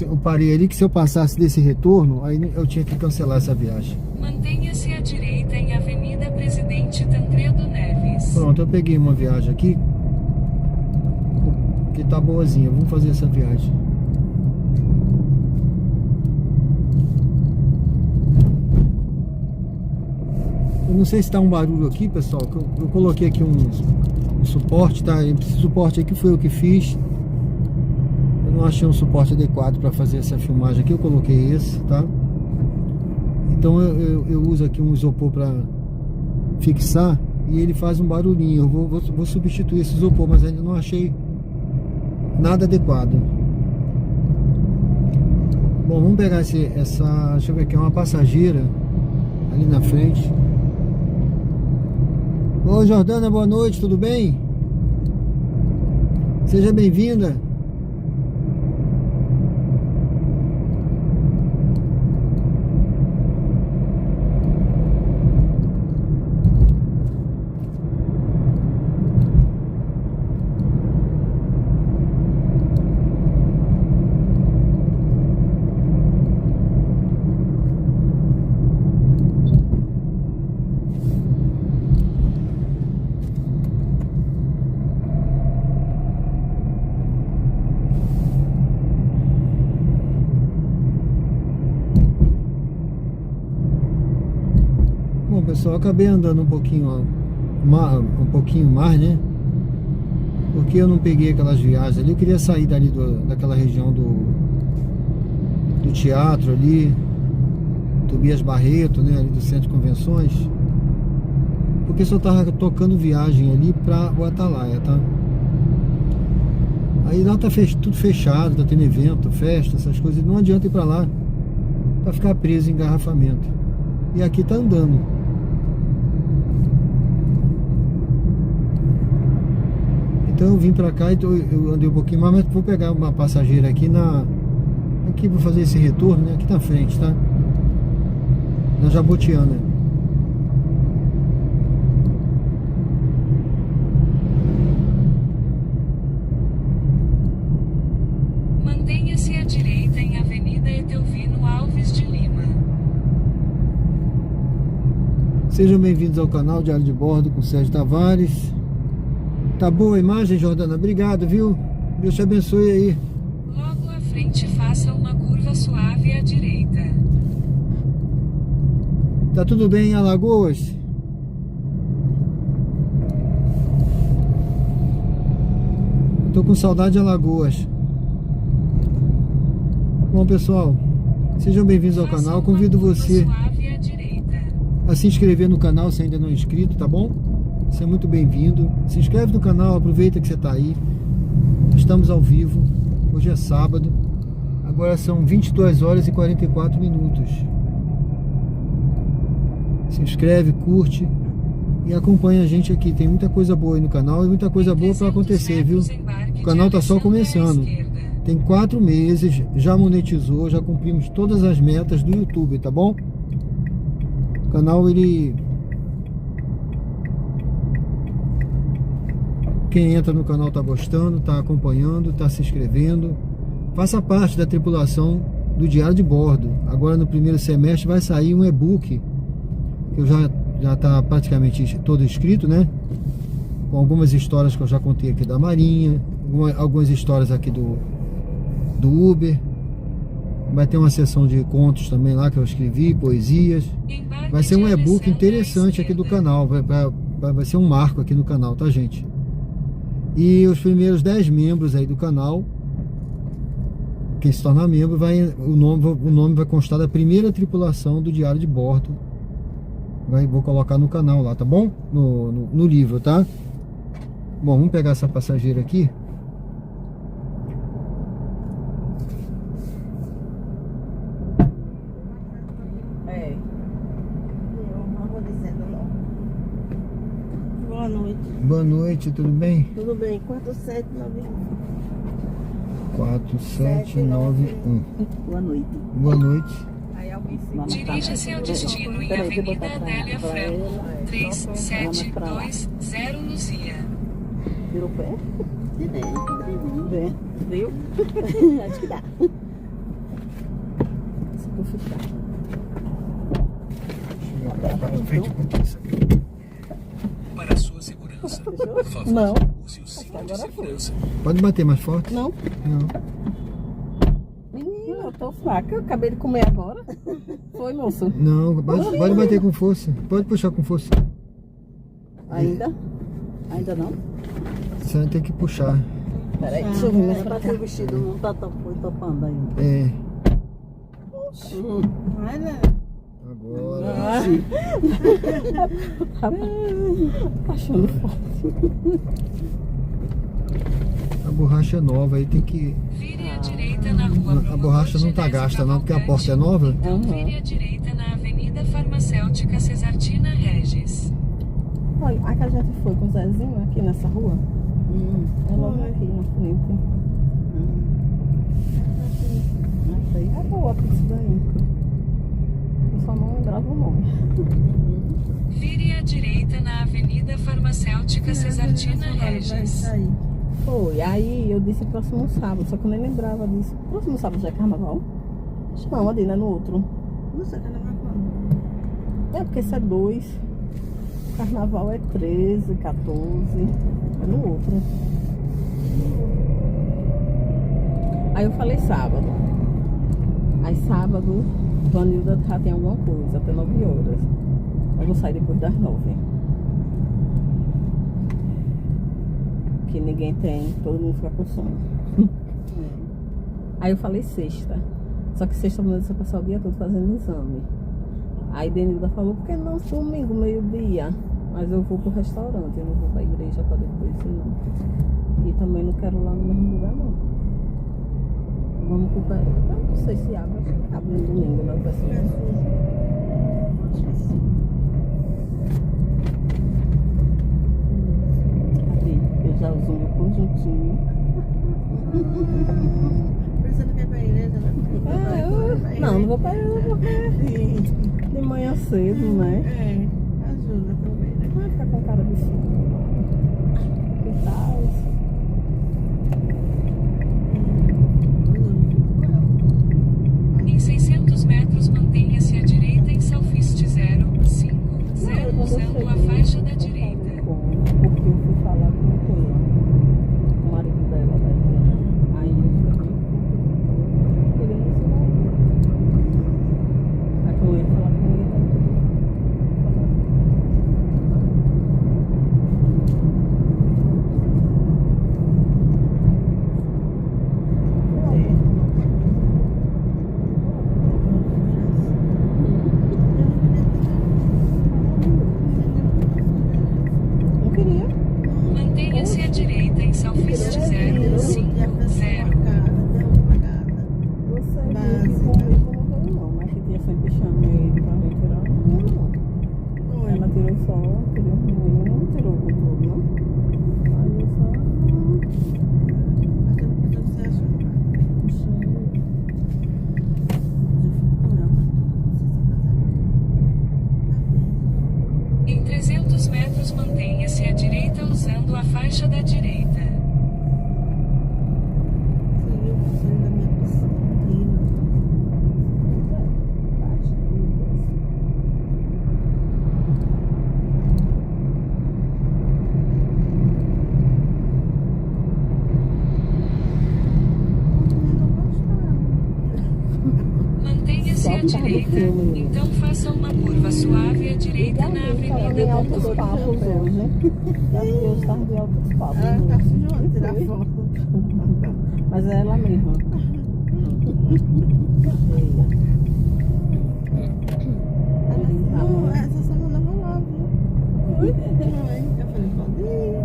Eu parei ali que se eu passasse desse retorno, aí eu tinha que cancelar essa viagem. Mantenha-se à direita em Avenida Presidente Tancredo Neves. Pronto, eu peguei uma viagem aqui que tá boazinha. Vamos fazer essa viagem. Eu não sei se tá um barulho aqui, pessoal. Eu coloquei aqui um suporte, tá? Esse suporte aqui foi eu que fiz. Eu não achei um suporte adequado para fazer essa filmagem aqui. Eu coloquei esse, tá? Então eu uso aqui um isopor para fixar e ele faz um barulhinho. Eu vou substituir esse isopor, mas ainda não achei nada adequado. Bom, vamos pegar essa, deixa eu ver aqui, é uma passageira ali na frente. Ô Jordana, boa noite, tudo bem? Seja bem-vinda. Pessoal, acabei andando um pouquinho mais, né? Porque eu não peguei aquelas viagens ali. Eu queria sair dali daquela região do teatro ali, Tobias Barreto, né? Ali do centro de convenções. Porque só tava tocando viagem ali pra o Atalaia, tá? Aí lá tá tudo fechado, tá tendo evento, festa, essas coisas. Não adianta ir pra lá pra ficar preso em engarrafamento. E aqui tá andando. Então eu vim pra cá e eu andei um pouquinho mais, mas vou pegar uma passageira aqui aqui vou fazer esse retorno, né? Aqui na frente, tá? Na Jabotiana. Mantenha-se à direita em Avenida Etelvino Alves de Lima. Sejam bem-vindos ao canal Diário de Bordo com Sérgio Tavares. Tá boa a imagem, Jordana? Obrigado, viu? Deus te abençoe aí. Logo à frente, faça uma curva suave à direita. Tá tudo bem em Alagoas? Tô com saudade de Alagoas. Bom, pessoal, sejam bem-vindos ao canal. Convido você a se inscrever no canal se ainda não é inscrito, tá bom? Você é muito bem-vindo. Se inscreve no canal, aproveita que você está aí. Estamos ao vivo. Hoje é sábado. Agora são 22 horas e 44 minutos. Se inscreve, curte e acompanha a gente aqui. Tem muita coisa boa aí no canal e muita coisa boa para acontecer, viu? O canal tá só começando. Tem 4 meses, já monetizou, já cumprimos todas as metas do YouTube, tá bom? O canal, quem entra no canal tá gostando, tá acompanhando, tá se inscrevendo. Faça parte da tripulação do Diário de Bordo. Agora no primeiro semestre vai sair um e-book, que eu já tá praticamente todo escrito, né? Com algumas histórias que eu já contei aqui da Marinha, algumas histórias aqui do Uber. Vai ter uma seção de contos também lá que eu escrevi, poesias. Vai ser um e-book interessante aqui do canal, vai ser um marco aqui no canal, tá, gente? E os primeiros 10 membros aí do canal, quem se tornar membro, o nome vai constar da primeira tripulação do Diário de Bordo. Vou colocar no canal lá, tá bom? No livro, tá? Bom, vamos pegar essa passageira aqui. Boa noite. Boa noite, tudo bem? Tudo bem? 4791. 4791. Boa noite. Boa noite. Dirija-se ao destino em Avenida Adélia Franco, 3720 Luzia. Virou o pé? Bem. Viu? Acho que dá. Se for ficar. Para a sua segurança, por favor, Não. use o cinto de Agora foi. segurança. Pode bater mais forte? Não. Não. Menina, eu tô fraca. Eu acabei de comer agora. Foi, moço? Não, pode bater com força. Pode puxar com força. Ainda? Ainda não? Você vai ter que puxar. Peraí, deixa eu ver mais pra cá. O vestido não tá topando ainda. É. Olha. Agora. Tá achando forte. A borracha é nova, aí tem que. Vire à direita na rua. A borracha não tá gasta não, porque a porta é nova. Então vire à direita na Avenida Farmacêutica Cesartina Regis. Olha, a que a gente foi com o Zezinho aqui nessa rua. É logo aqui na frente. É boa isso daí. Eu só não lembrava o nome. Vire à direita na Avenida Farmacêutica Cesartina Regis. Foi, aí eu disse próximo sábado, só que eu nem lembrava disso. Próximo sábado já é carnaval? Acho que não, ali, né? No outro. Não sei, carnaval quando? É porque esse é 2. O carnaval é 13, 14. É no outro. Aí eu falei sábado. Aí sábado, Vanilda já tem alguma coisa, até 9 horas. Eu vou sair depois das 9. Que ninguém tem, todo mundo fica com sono. Aí eu falei sexta. Só que sexta eu vou passar o dia todo fazendo exame. Aí Denilda falou, por que não domingo, meio-dia? Mas eu vou pro restaurante, eu não vou pra igreja pra depois, não. E também não quero lá no mesmo lugar, não. Vamos pro pé. Eu não sei se abre, acho que abre no domingo, né? Vai ser. Acho que sim. Eu já uso meu conjuntinho. Pensando que é pra igreja, né? Não vou pra igreja. De manhã cedo, né? É, ajuda também, né? Vai ficar com cara de cima. Que tal? Em 600 metros, mantenha-se à direita em Selfiste 050, usando a faixa da direita. Porque eu fui falar com o marido dela, né? Aí eu fiquei querendo ensinar ele. Aí quando eu ia falar com ele, não queria. Mantenha-se à direita em Selfiste 050. Você que comigo não veio não, mas que tinha sempre chamado ele pra me tirar, não veio não. Ela tirou só, tirou o menino, não tirou com tudo, não. Aí eu só... metros, mantenha-se à direita usando a faixa da direita. Você viu o sonho da minha piscina? Mantenha-se à direita, então faça uma curva suave à direita na Avenida de altos Doutor. papos hoje. Eu estava de altos papos. Ela tá se junto, tirar foto. Mas é ela mesma. Ela falou, essa semana eu vou lá, viu? Eu falei, pode ir.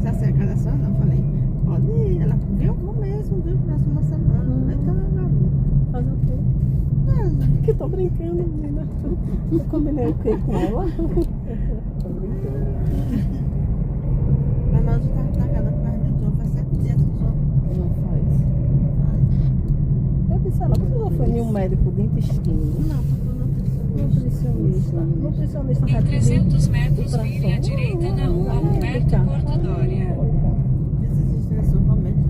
Se acerca da sua, não. Eu falei, pode ir. Ela viu, vou mesmo, viu? Próxima semana. Eu falei, então eu vou. Fazer o quê? Que tô brincando, menina. Eu combinei o quê com ela? Tô brincando. Mas nós estávamos na casa com a de João, faz 7 dias que o João Não faz. Eu disse, ela, você já foi em um médico de intestino? não, foi nutricionista. Nutricionista Em rapidinho. 300 metros, vire à direita na rua Humberto Porto Dória. Esses estressou com a médica.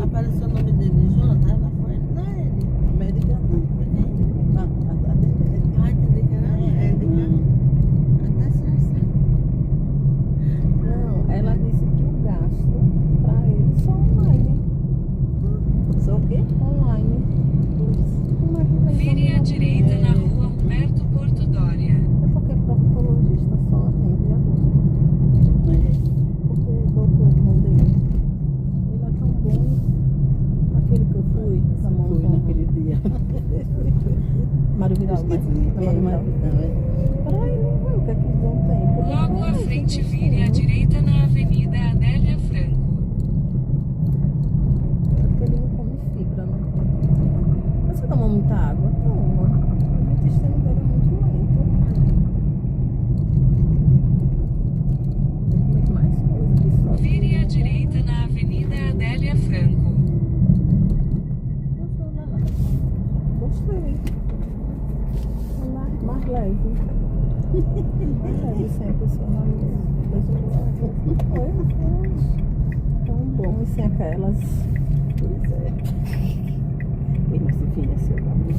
Apareceu o nome dele, Jonathan, ela foi. Não é ele. Médica não. Ah, entendi que era médica. Até estressado. Não, ela disse que o gasto pra ele só online. Só o quê? Online. Como é que vai Vire à direita na rua Humberto Porto Dória. É porque proctologista só atende adulto. Porque o doutor Mondeiro, ele é tão bom. Aquele que eu fui, essa mãozão naquele dia. Mário Vidal, né? Mário Vidal. Peraí, não vai o que é que não tem. Porque Logo à frente, vire à direita na Avenida Adélia Franco. Porque ele não come fibra, né? Mas você toma muita água? Toma. O intestino dele é muito lento. Tem que comer mais coisa que só. Vire à direita na Avenida Adélia Franco. Gostei. Mais leve. Mais leve sem a pessoa na mesa. Tão bom e sem aquelas. Pois é. E nossa filha, seu nome.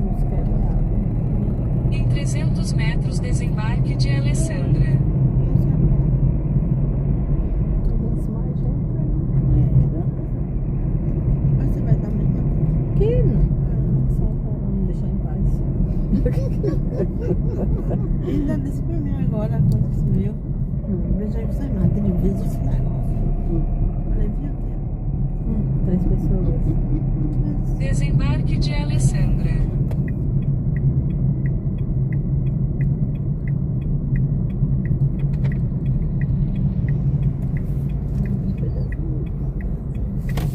Nos quebra nada. Em 300 metros, desembarque de Alessandra. Mais junto. Mas você vai dar mesmo aqui? Que não? Só para me deixar em paz. Ele ainda disse pra mim agora, quando subiu. Veja aí você mata, ele vê esse negócio. Falei, viu? 3 pessoas. Desembarque de Alessandra.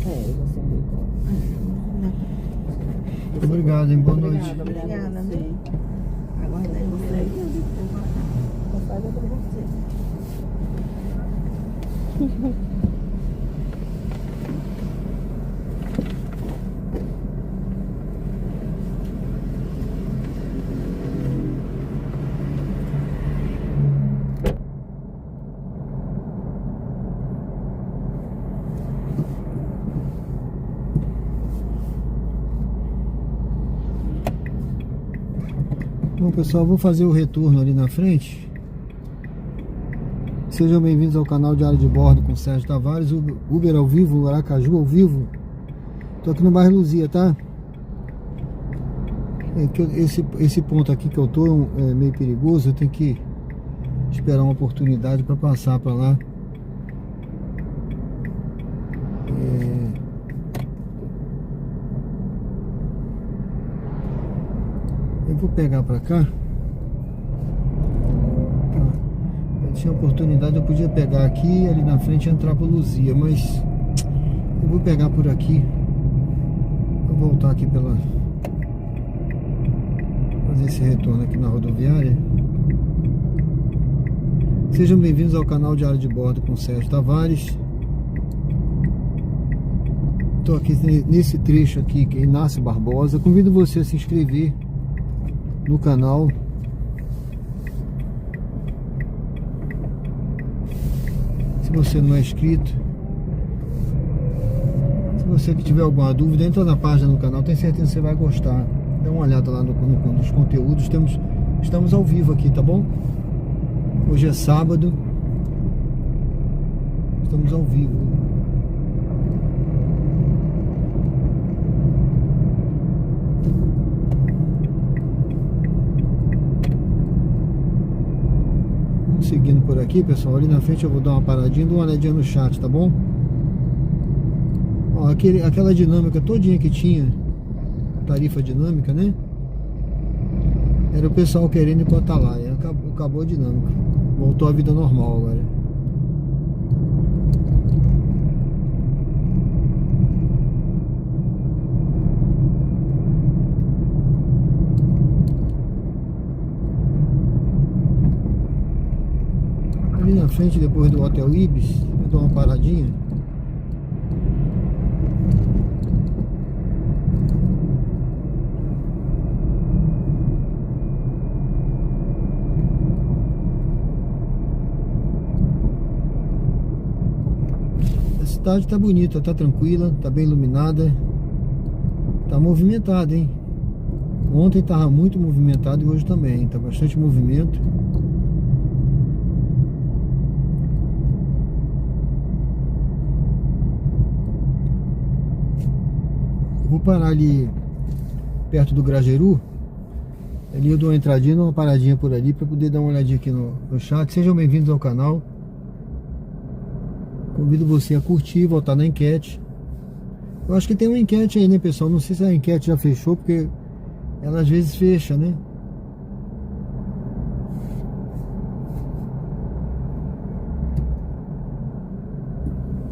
Você deitou. Obrigado, hein? Boa noite. Obrigada, né? Sim. Aguardei você. Papai vai pra você. Bom, pessoal, vou fazer o retorno ali na frente. Sejam bem-vindos ao canal Diário de Bordo com Sérgio Tavares, Uber ao vivo, Aracaju ao vivo. Tô aqui no bairro Luzia, tá? É que esse ponto aqui que eu tô é meio perigoso, eu tenho que esperar uma oportunidade para passar para lá. Eu vou pegar para cá. Eu tinha oportunidade, eu podia pegar aqui, ali na frente e entrar para Luzia, mas eu vou pegar por aqui. Vou voltar aqui pela... fazer esse retorno aqui na rodoviária. Sejam bem-vindos ao canal Diário de Bordo com Sérgio Tavares. Estou aqui nesse trecho aqui, que é Inácio Barbosa. Convido você a se inscrever no canal. Se você não é inscrito, se você que tiver alguma dúvida, entra na página do canal, tenho certeza que você vai gostar. Dá uma olhada lá nos conteúdos. Estamos ao vivo aqui, tá bom? Hoje é sábado. Estamos ao vivo. Vamos seguindo por aqui, pessoal. Ali na frente eu vou dar uma paradinha, dou uma olhadinha no chat, tá bom? Ó, aquela dinâmica todinha que tinha, tarifa dinâmica, né? Era o pessoal querendo ir pra Atalaia. Acabou a dinâmica. Voltou à vida normal agora. Ali na frente, depois do Hotel Ibis, eu dou uma paradinha. A cidade tá bonita, tá tranquila, tá bem iluminada, tá movimentada, hein? Ontem tava muito movimentado e hoje também, tá bastante movimento. Vou parar ali perto do Grajaú. Ali eu dou uma entradinha, uma paradinha por ali para poder dar uma olhadinha aqui no chat. Sejam bem-vindos ao canal. Convido você a curtir, votar na enquete. Eu acho que tem uma enquete aí, né, pessoal? Não sei se a enquete já fechou, porque ela às vezes fecha, né?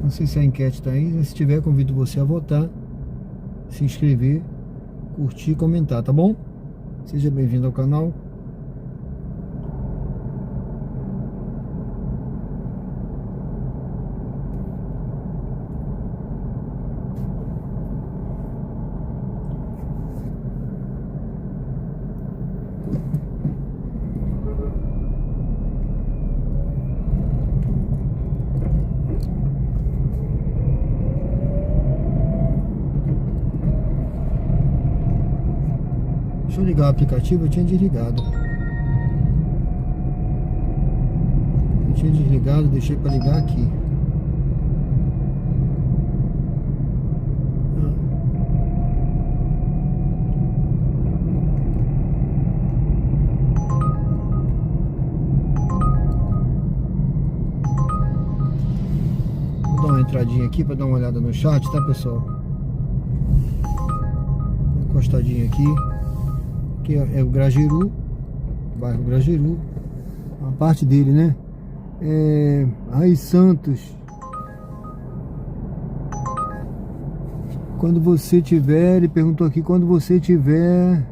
Não sei se a enquete tá aí. Se tiver, convido você a votar, se inscrever, curtir e comentar, tá bom? Seja bem-vindo ao canal. Deixa eu ligar o aplicativo, eu tinha desligado. Eu tinha desligado, deixei para ligar aqui. Vou dar uma entradinha aqui para dar uma olhada no chat, tá, pessoal? Encostadinha aqui. Que é o Grajaú, bairro Grajaú, a parte dele, né? Aí Santos. Quando você tiver, ele perguntou aqui, quando você tiver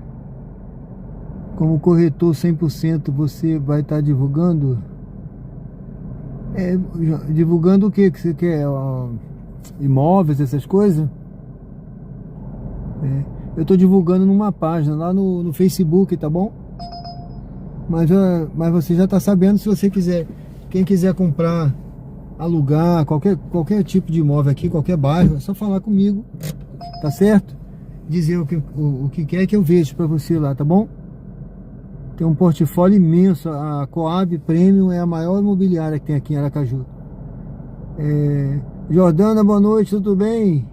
como corretor 100%, você vai estar divulgando? Divulgando o que você quer? Imóveis, essas coisas? Eu tô divulgando numa página lá no Facebook, tá bom? Mas você já tá sabendo. Se você quiser, quem quiser comprar, alugar, qualquer tipo de imóvel aqui, qualquer bairro, é só falar comigo, tá certo? Dizer o que quer que eu vejo pra você lá, tá bom? Tem um portfólio imenso. A Coab Premium é a maior imobiliária que tem aqui em Aracaju. Jordana, boa noite, tudo bem?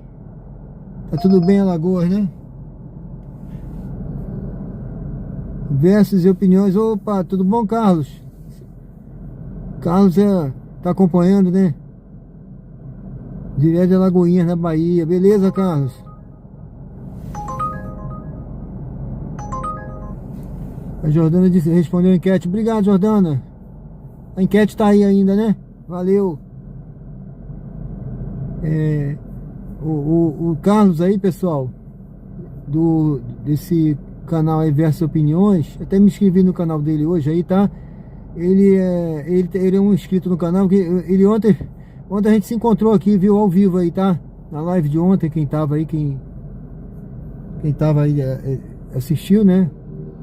Tá tudo bem, Alagoas, né? Versos e opiniões. Opa, tudo bom, Carlos? Carlos tá acompanhando, né? Direto de Alagoinhas, na Bahia. Beleza, Carlos? A Jordana respondeu a enquete. Obrigado, Jordana. A enquete tá aí ainda, né? Valeu. O Carlos aí, pessoal, desse canal aí Versus Opiniões, até me inscrevi no canal dele hoje aí, tá? Ele é um inscrito no canal, que ele ontem a gente se encontrou aqui, viu, ao vivo aí, tá? Na live de ontem, quem tava aí, quem tava aí assistiu, né?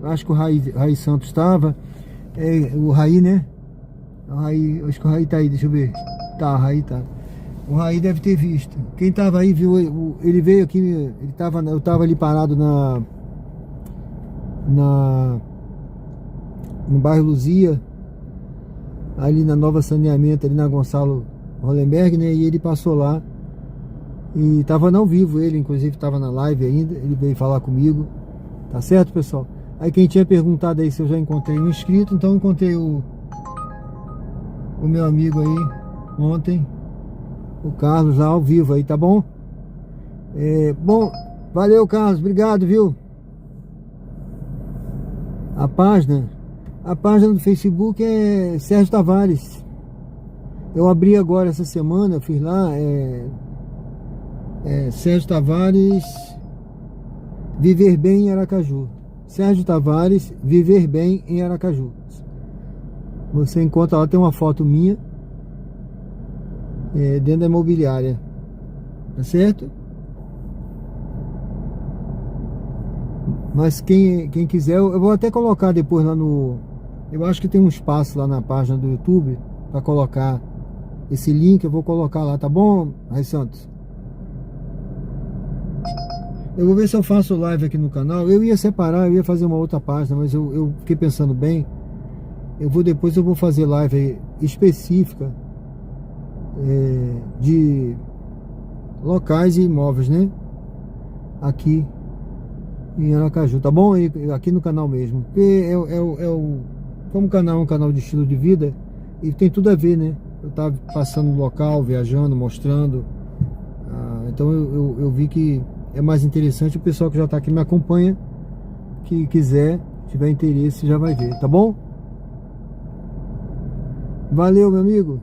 Acho que o Raí Santos estava. O Raí, né? Acho que o Raí tá aí, deixa eu ver. Tá, o Raí tá. O Raí deve ter visto. Quem tava aí viu, ele veio aqui, eu tava ali parado no bairro Luzia, ali na Nova Saneamento, ali na Gonçalo Hollenberg, né? E ele passou lá e tava ao vivo, ele inclusive tava na live ainda, ele veio falar comigo, tá certo, pessoal? Aí quem tinha perguntado aí se eu já encontrei um inscrito, então eu encontrei o meu amigo aí ontem, o Carlos lá ao vivo aí, tá bom? Bom, valeu, Carlos, obrigado, viu? A página do Facebook é Sérgio Tavares. Eu abri agora essa semana, eu fiz lá, Sérgio Tavares Viver Bem em Aracaju. Sérgio Tavares Viver Bem em Aracaju. Você encontra lá, tem uma foto minha dentro da imobiliária, tá certo? Mas quem quiser, eu vou até colocar depois lá no... Eu acho que tem um espaço lá na página do YouTube para colocar esse link, eu vou colocar lá, tá bom, Raí Santos? Eu vou ver se eu faço live aqui no canal. Eu ia separar, eu ia fazer uma outra página, mas eu fiquei pensando bem. Depois eu vou fazer live específica de locais e imóveis, né? Aqui em Aracaju, tá bom? Aqui no canal mesmo. Porque como o canal é um canal de estilo de vida, e tem tudo a ver, né? Eu tava passando no local, viajando, mostrando. Então eu vi que é mais interessante. O pessoal que já tá aqui me acompanha, que quiser, tiver interesse, já vai ver, tá bom? Valeu, meu amigo.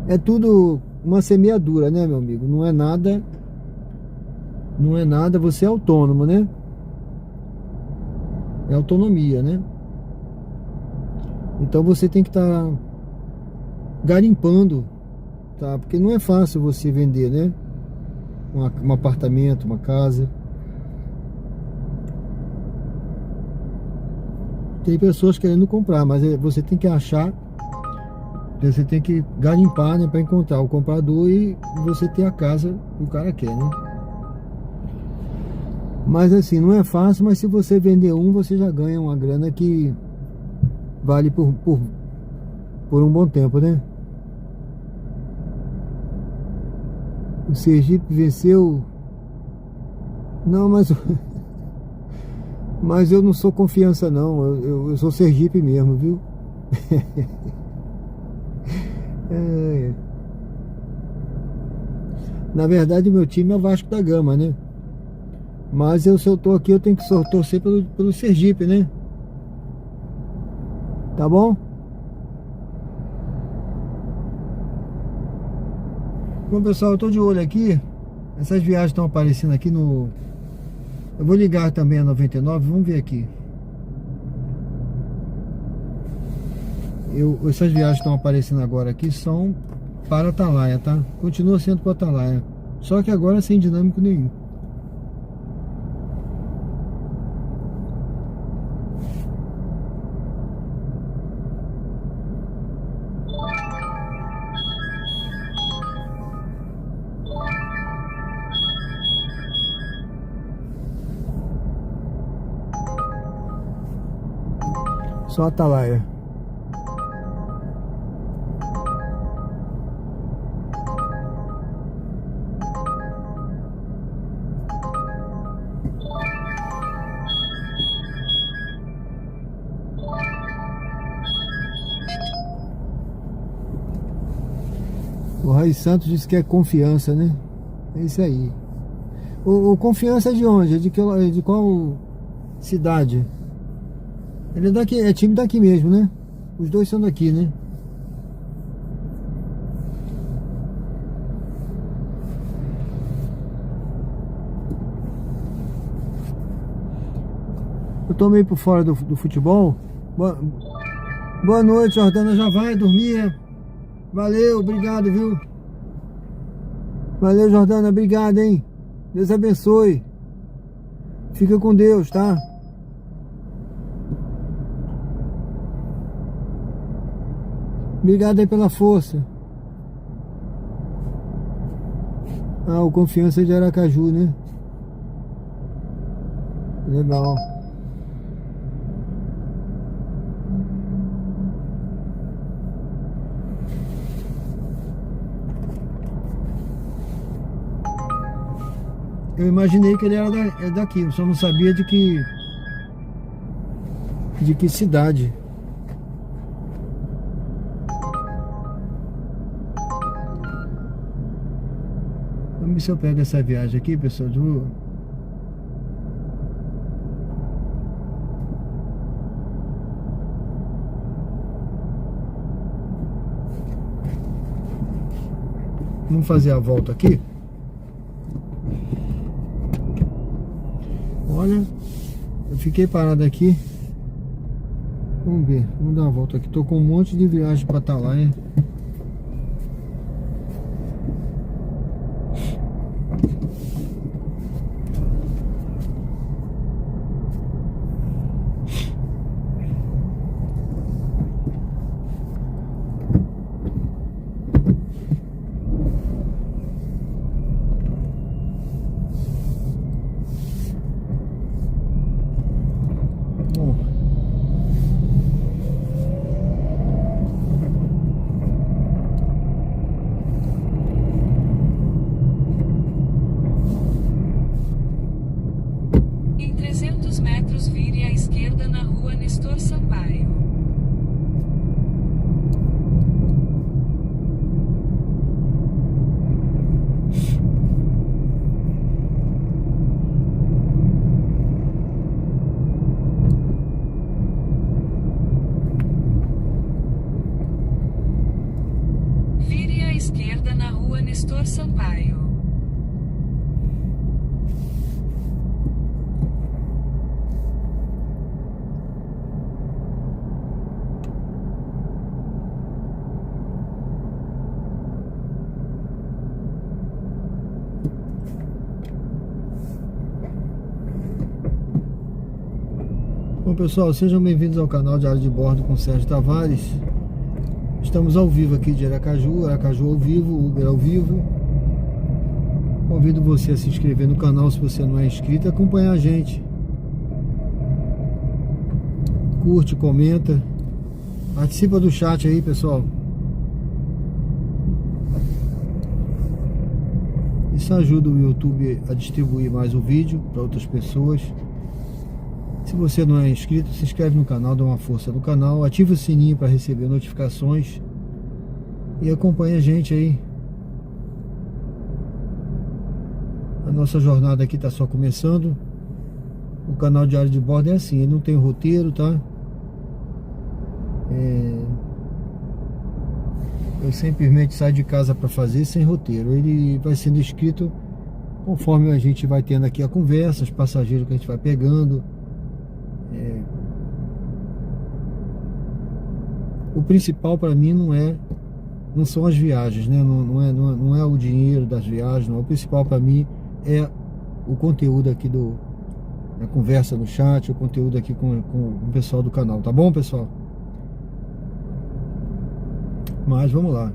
É tudo uma semeadura, né, meu amigo? Não é nada, você é autônomo, né? É autonomia, né? Então você tem que estar garimpando, tá? Porque não é fácil você vender, né? Um apartamento, uma casa. Tem pessoas querendo comprar, mas você tem que achar, você tem que garimpar, né, para encontrar o comprador e você ter a casa que o cara quer, né? Mas assim, não é fácil, mas se você vender você já ganha uma grana que vale por um bom tempo, né? O Sergipe venceu. Não, mas eu não sou confiança não, eu sou Sergipe mesmo, viu? Na verdade o meu time é o Vasco da Gama, né? Mas se eu tô aqui, eu tenho que torcer pelo Sergipe, né? Tá bom? Bom, pessoal, eu tô de olho aqui. Essas viagens estão aparecendo aqui no... Eu vou ligar também a 99, vamos ver aqui. Essas viagens estão aparecendo agora aqui são para Atalaia, tá? Continua sendo para Atalaia. Só que agora sem dinâmico nenhum. Só Atalaia. O Raí Santos disse que é confiança, né? É isso aí. O confiança é de onde? De qual cidade? Ele é daqui, é time daqui mesmo, né? Os dois são daqui, né? Eu tô meio por fora do futebol. Boa noite, Jordana. Já vai dormir? Valeu, obrigado, viu? Valeu, Jordana, obrigado, hein? Deus abençoe. Fica com Deus, tá? Obrigado aí pela força. Ah, o Confiança de Aracaju, né? Legal. Eu imaginei que ele era daqui, eu só não sabia de que cidade. Vamos ver se eu pego essa viagem aqui, pessoal. Vamos fazer a volta aqui. Olha, eu fiquei parado aqui. Vamos ver, vamos dar uma volta aqui. Tô com um monte de viagem para estar lá, hein? Em 300 metros, vire à esquerda na rua Nestor Sampaio. Vire à esquerda na rua Nestor Sampaio. Bom, pessoal, sejam bem-vindos ao canal Diário de Bordo com Sérgio Tavares. Estamos ao vivo aqui de Aracaju, Aracaju ao vivo, Uber ao vivo. Convido você a se inscrever no canal se você não é inscrito e acompanhar a gente. Curte, comenta, participa do chat aí, pessoal. Isso ajuda o YouTube a distribuir mais o vídeo para outras pessoas. Se você não é inscrito, se inscreve no canal, dá uma força no canal, ativa o sininho para receber notificações e acompanha a gente aí. A nossa jornada aqui está só começando. O canal Diário de Bordo é assim, ele não tem roteiro, tá? Eu simplesmente saio de casa para fazer sem roteiro. Ele vai sendo escrito conforme a gente vai tendo aqui a conversa, os passageiros que a gente vai pegando. O principal para mim não são as viagens, né? Não é o dinheiro das viagens, não. O principal para mim é o conteúdo aqui da conversa no chat, o conteúdo aqui com o pessoal do canal, tá bom, pessoal? Mas vamos lá.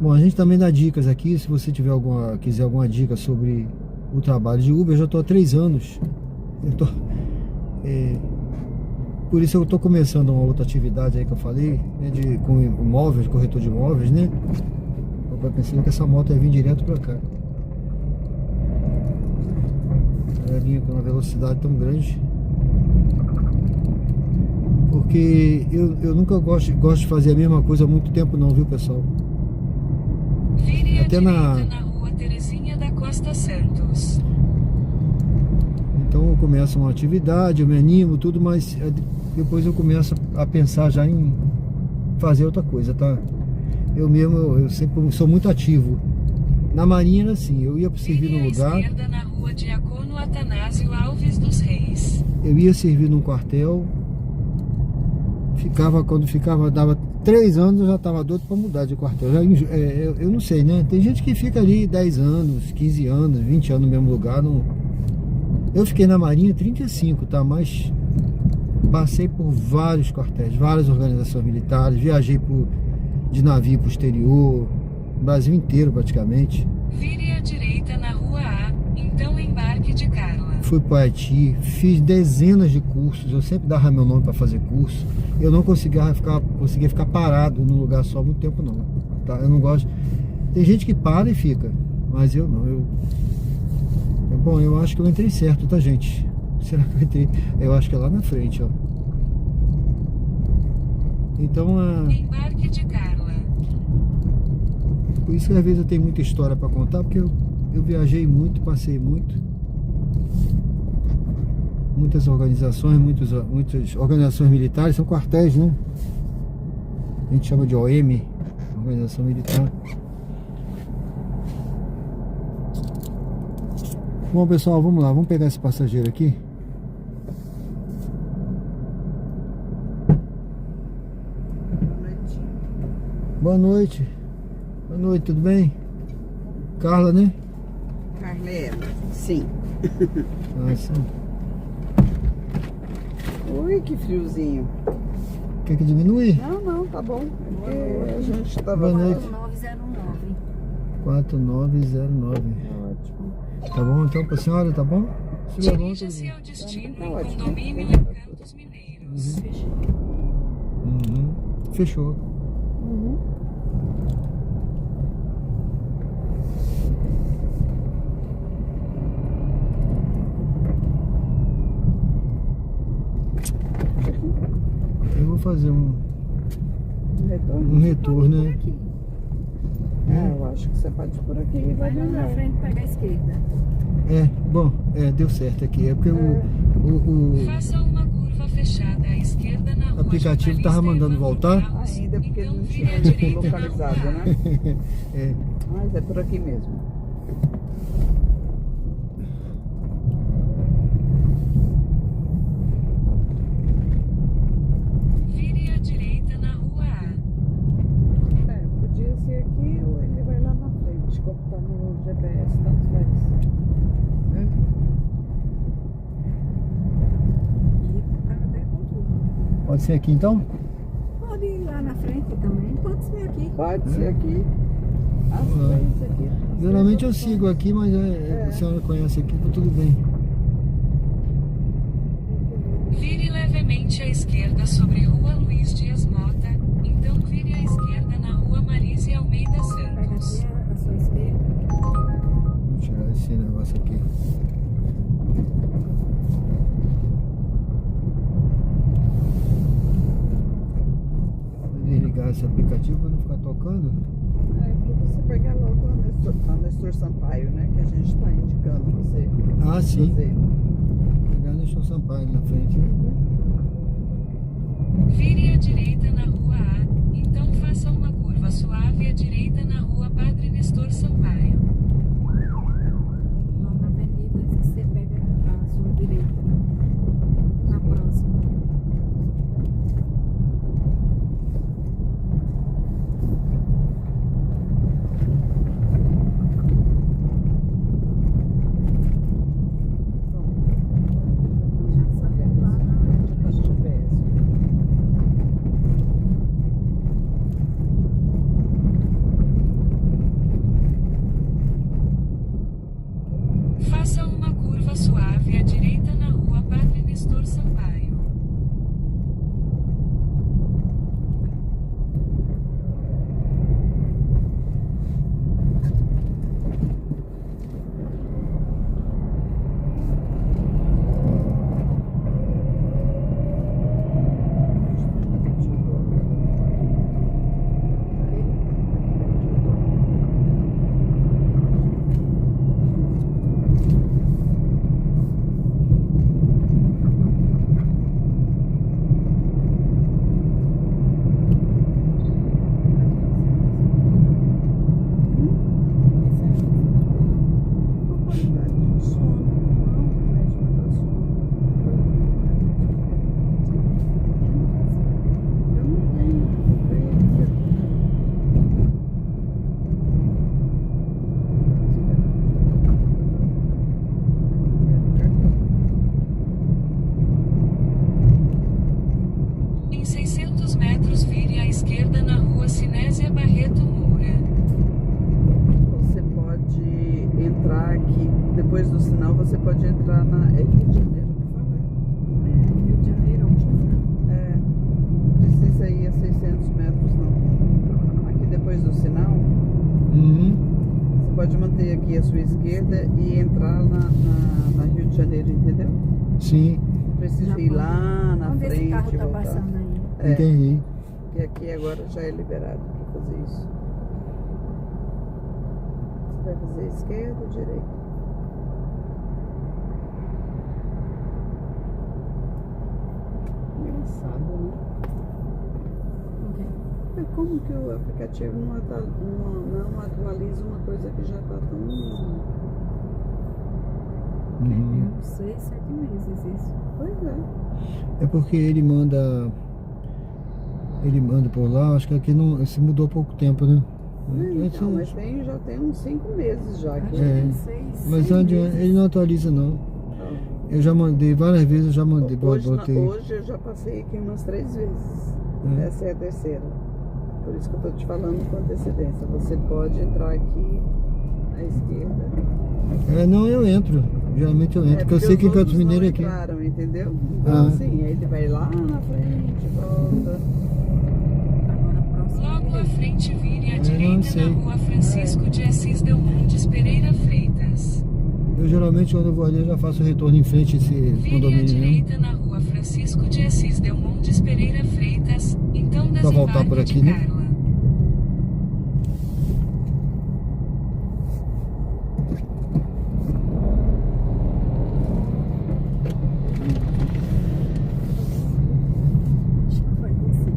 Bom, a gente também dá dicas aqui. Se você quiser alguma dica sobre o trabalho de Uber, eu já estou há 3 anos. Por isso eu estou começando uma outra atividade aí que eu falei, né, com imóveis, corretor de imóveis, né? Eu pensei que essa moto ia vir direto para cá. Ela vinha com uma velocidade tão grande. Porque eu nunca gosto de fazer a mesma coisa há muito tempo não, viu, pessoal? Vire à direita na rua Terezinha da Costa Santos. Então eu começo uma atividade, eu me animo, tudo, mas depois eu começo a pensar já em fazer outra coisa, tá? Eu sempre sou muito ativo. Na Marinha era assim, eu ia servir no lugar. Esquerda na rua Diácono Atanásio Alves dos Reis. Eu ia servir num quartel. Quando ficava, dava 3 anos eu já estava doido para mudar de quartel. Eu não sei, né? Tem gente que fica ali 10 anos, 15 anos, 20 anos no mesmo lugar. Não... Eu fiquei na Marinha 35, tá? Mas passei por vários quartéis, várias organizações militares, viajei de navio pro exterior, Brasil inteiro praticamente. Vire à direita na rua A, então embarque de Carla. Fui para Haiti, fiz dezenas de cursos, eu sempre dava meu nome para fazer curso. Eu não conseguia ficar parado num lugar só muito tempo não, tá? Eu não gosto. Tem gente que para e fica, mas eu não. Bom, eu acho que eu entrei certo, tá, gente? Será que eu entrei? Eu acho que é lá na frente, ó. Então, embarque de Carla. Por isso que às vezes eu tenho muita história para contar, porque eu viajei muito, passei muito. Muitas organizações, muitas organizações militares, são quartéis, né? A gente chama de OM, Organização Militar. Bom, pessoal, vamos lá, vamos pegar esse passageiro aqui. Boa noite. Boa noite, tudo bem? Carla, né? Carlena, sim. Nossa. Ui, que friozinho. Quer que diminui? Não, tá bom. Porque a gente tava... Boa noite. 4909. Ótimo. Tá bom então pra senhora, tá bom? Dirija-se ao destino Tá em ótimo. condomínio Encantos Mineiros. Uhum. Fechou. Eu vou fazer um retorno, né? Eu acho que você pode ir por aqui e vai Vai lá na melhor. frente e pega a esquerda. Bom, deu certo aqui. É porque o Faça uma curva fechada à esquerda na rua. aplicativo tava mandando voltar. Ainda porque ele não Então, tinha vire à direita na localizado, rua né? É, Mas é por aqui mesmo. Vire à direita na rua A. Podia ser aqui ou ele vai lá na frente, como tá no GPS, tanto faz. pode ser aqui então? Pode ir lá na frente também. Pode ser aqui. Pode ser aqui. Às vezes aqui. Geralmente eu sigo aqui, mas a senhora conhece aqui, tá tudo bem. Vire levemente à esquerda sobre Rua Luiz Dias Mota. Então vire à esquerda na Rua Marise Almeida Pega Santos. aqui a sua esquerda. Vou tirar esse negócio aqui. Vou desligar esse aplicativo para não ficar tocando. Pra você pegar logo a Nestor Sampaio, né? Que a gente tá indicando você. Ah, sim. fazer. Pegar Nestor Sampaio na frente. Vire à direita na Rua A. Então faça uma curva suave à direita na Rua Padre Nestor Sampaio. Lá na avenida você pega a sua direita. Na próxima. Já saiu lá na Tá no GPS. Faça uma curva suave à direita na Rua Padre Nestor Sampaio. entrar aqui, depois do sinal, você pode entrar na... É Rio de Janeiro que fala, Rio de Janeiro, onde que é? Não precisa ir a 600 metros, não. Aqui depois do sinal, você pode manter aqui a sua esquerda e entrar na Rio de Janeiro, entendeu? Sim, Não precisa ir lá na Onde frente esse carro e tá voltar. passando aí? entendi. E aqui agora já é liberado para fazer isso. Você vai fazer esquerda ou direita? Engraçado, né? É como que o aplicativo não atualiza uma coisa que já está tão... Uhum. uns 6, 7 meses isso. Pois é. É porque ele manda por lá, acho que aqui não, se mudou há pouco tempo, né? Então, mas já tem uns 5 meses já. Que É, mas não adianta, ele não atualiza não. Eu já mandei, várias vezes eu já mandei, botei. Hoje eu já passei aqui umas 3 vezes. Essa é a terceira. Por isso que eu tô te falando com antecedência. Você pode entrar aqui à esquerda. Não, eu entro. Geralmente eu entro, porque eu sei que em Campos Mineiro é aqui. Entraram, entendeu? Então assim, aí ele vai lá na frente, volta. Agora a próxima. Logo à frente, vire à não direita sei. na rua Francisco de Assis Delmontes Pereira Freitas. Eu geralmente quando eu vou ali eu já faço o retorno em frente a esse Vire à condomínio mesmo. direita na rua Francisco de Assis Delmontes Pereira Freitas, então Pra voltar por desembarque aqui, de né? Carla. Acho que vai descer.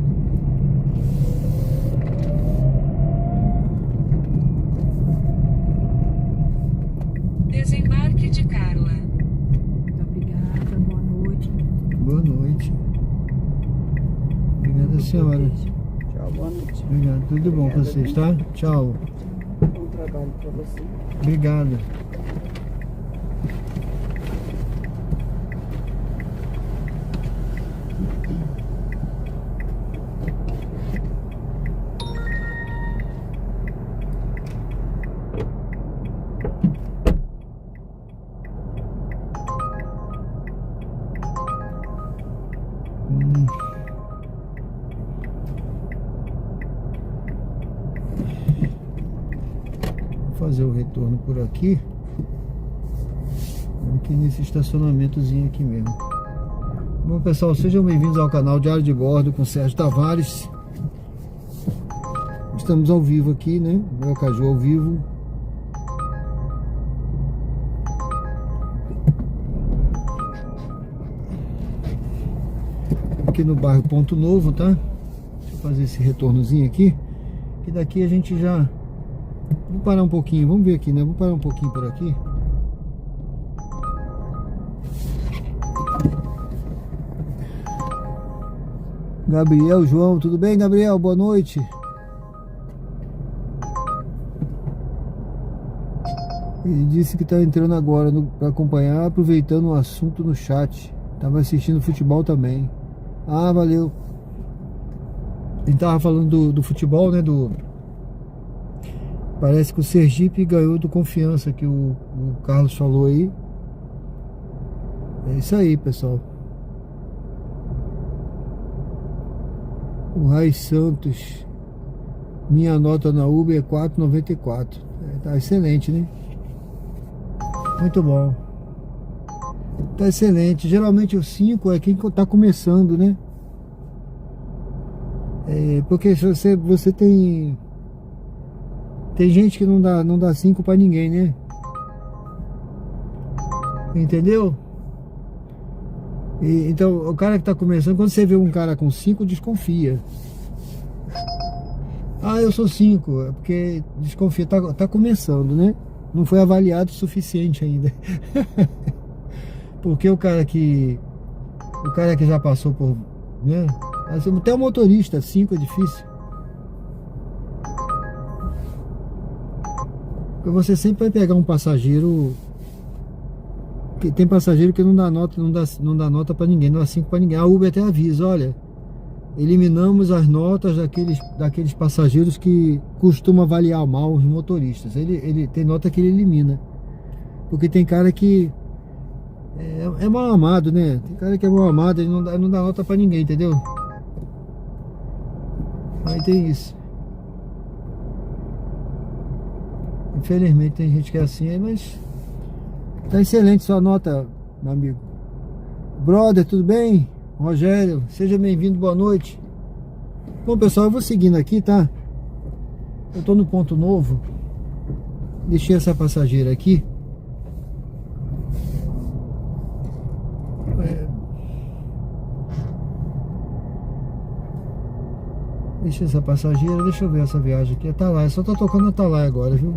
Desembarque de Carla. Muito obrigada, boa noite. Boa noite. Obrigada, senhora. Tchau, boa noite. Obrigado. Tudo bom com Obrigada, vocês, tá? Tchau. Bom trabalho pra você. Obrigado. Vou fazer o retorno por aqui. Aqui nesse estacionamentozinho aqui mesmo. Bom, pessoal, sejam bem-vindos ao canal Diário de Bordo com Sérgio Tavares. Estamos ao vivo aqui, né? Aracaju ao vivo. Aqui no bairro Ponto Novo, tá? Deixa eu fazer esse retornozinho aqui. E daqui a gente já... Vou parar um pouquinho, vamos ver aqui, né? Vou parar um pouquinho por aqui. Gabriel, João, tudo bem, Gabriel? Boa noite. Ele disse que está entrando agora para acompanhar, aproveitando o assunto no chat. Tava assistindo futebol também. Ah, valeu. Ele tava falando do futebol, né? Parece que o Sergipe ganhou do Confiança, que o Carlos falou aí. É isso aí, pessoal. O Rai Santos. Minha nota na Uber é 4,94. Tá excelente, né? Muito bom. Tá excelente. Geralmente o 5 é quem tá começando, né? Porque se você tem gente que não dá 5 pra ninguém, né? Entendeu? Então o cara que tá começando, quando você vê um cara com 5, desconfia. Ah, eu sou 5, é porque desconfia, tá começando, né? Não foi avaliado o suficiente ainda. Porque o cara que já passou por, né? Até o motorista, 5 é difícil. Porque você sempre vai pegar um passageiro. Tem passageiro que não dá nota para ninguém, não dá 5 para ninguém. A Uber até avisa, olha, eliminamos as notas daqueles passageiros que costumam avaliar mal os motoristas. Ele tem nota que ele elimina. Porque tem cara que é mal amado, né? Tem cara que é mal amado, ele não dá nota pra ninguém, entendeu? Aí tem isso. Infelizmente tem gente que é assim, mas tá excelente sua nota, meu amigo. Brother, tudo bem? Rogério, seja bem-vindo, boa noite. Bom, pessoal, eu vou seguindo aqui, tá? Eu tô no ponto novo. Deixei essa passageira aqui. Deixa essa passageira, deixa eu ver essa viagem aqui. Atalaia, só tá tocando Atalaia agora, viu?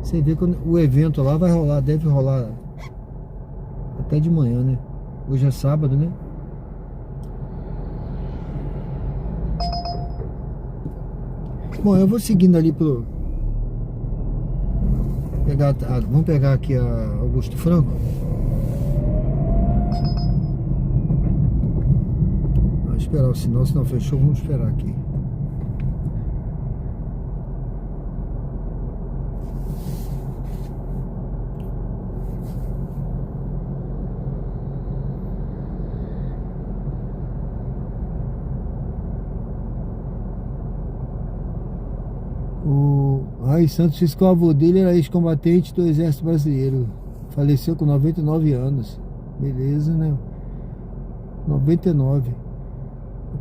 Você vê que o evento lá vai rolar, deve rolar até de manhã, né? Hoje é sábado, né? Bom, eu vou seguindo ali pro... vamos pegar aqui a Augusto Franco. Vamos esperar o sinal, se não fechou, vamos esperar aqui. Santos disse que o avô dele era ex-combatente do Exército Brasileiro. Faleceu com 99 anos. Beleza, né? 99.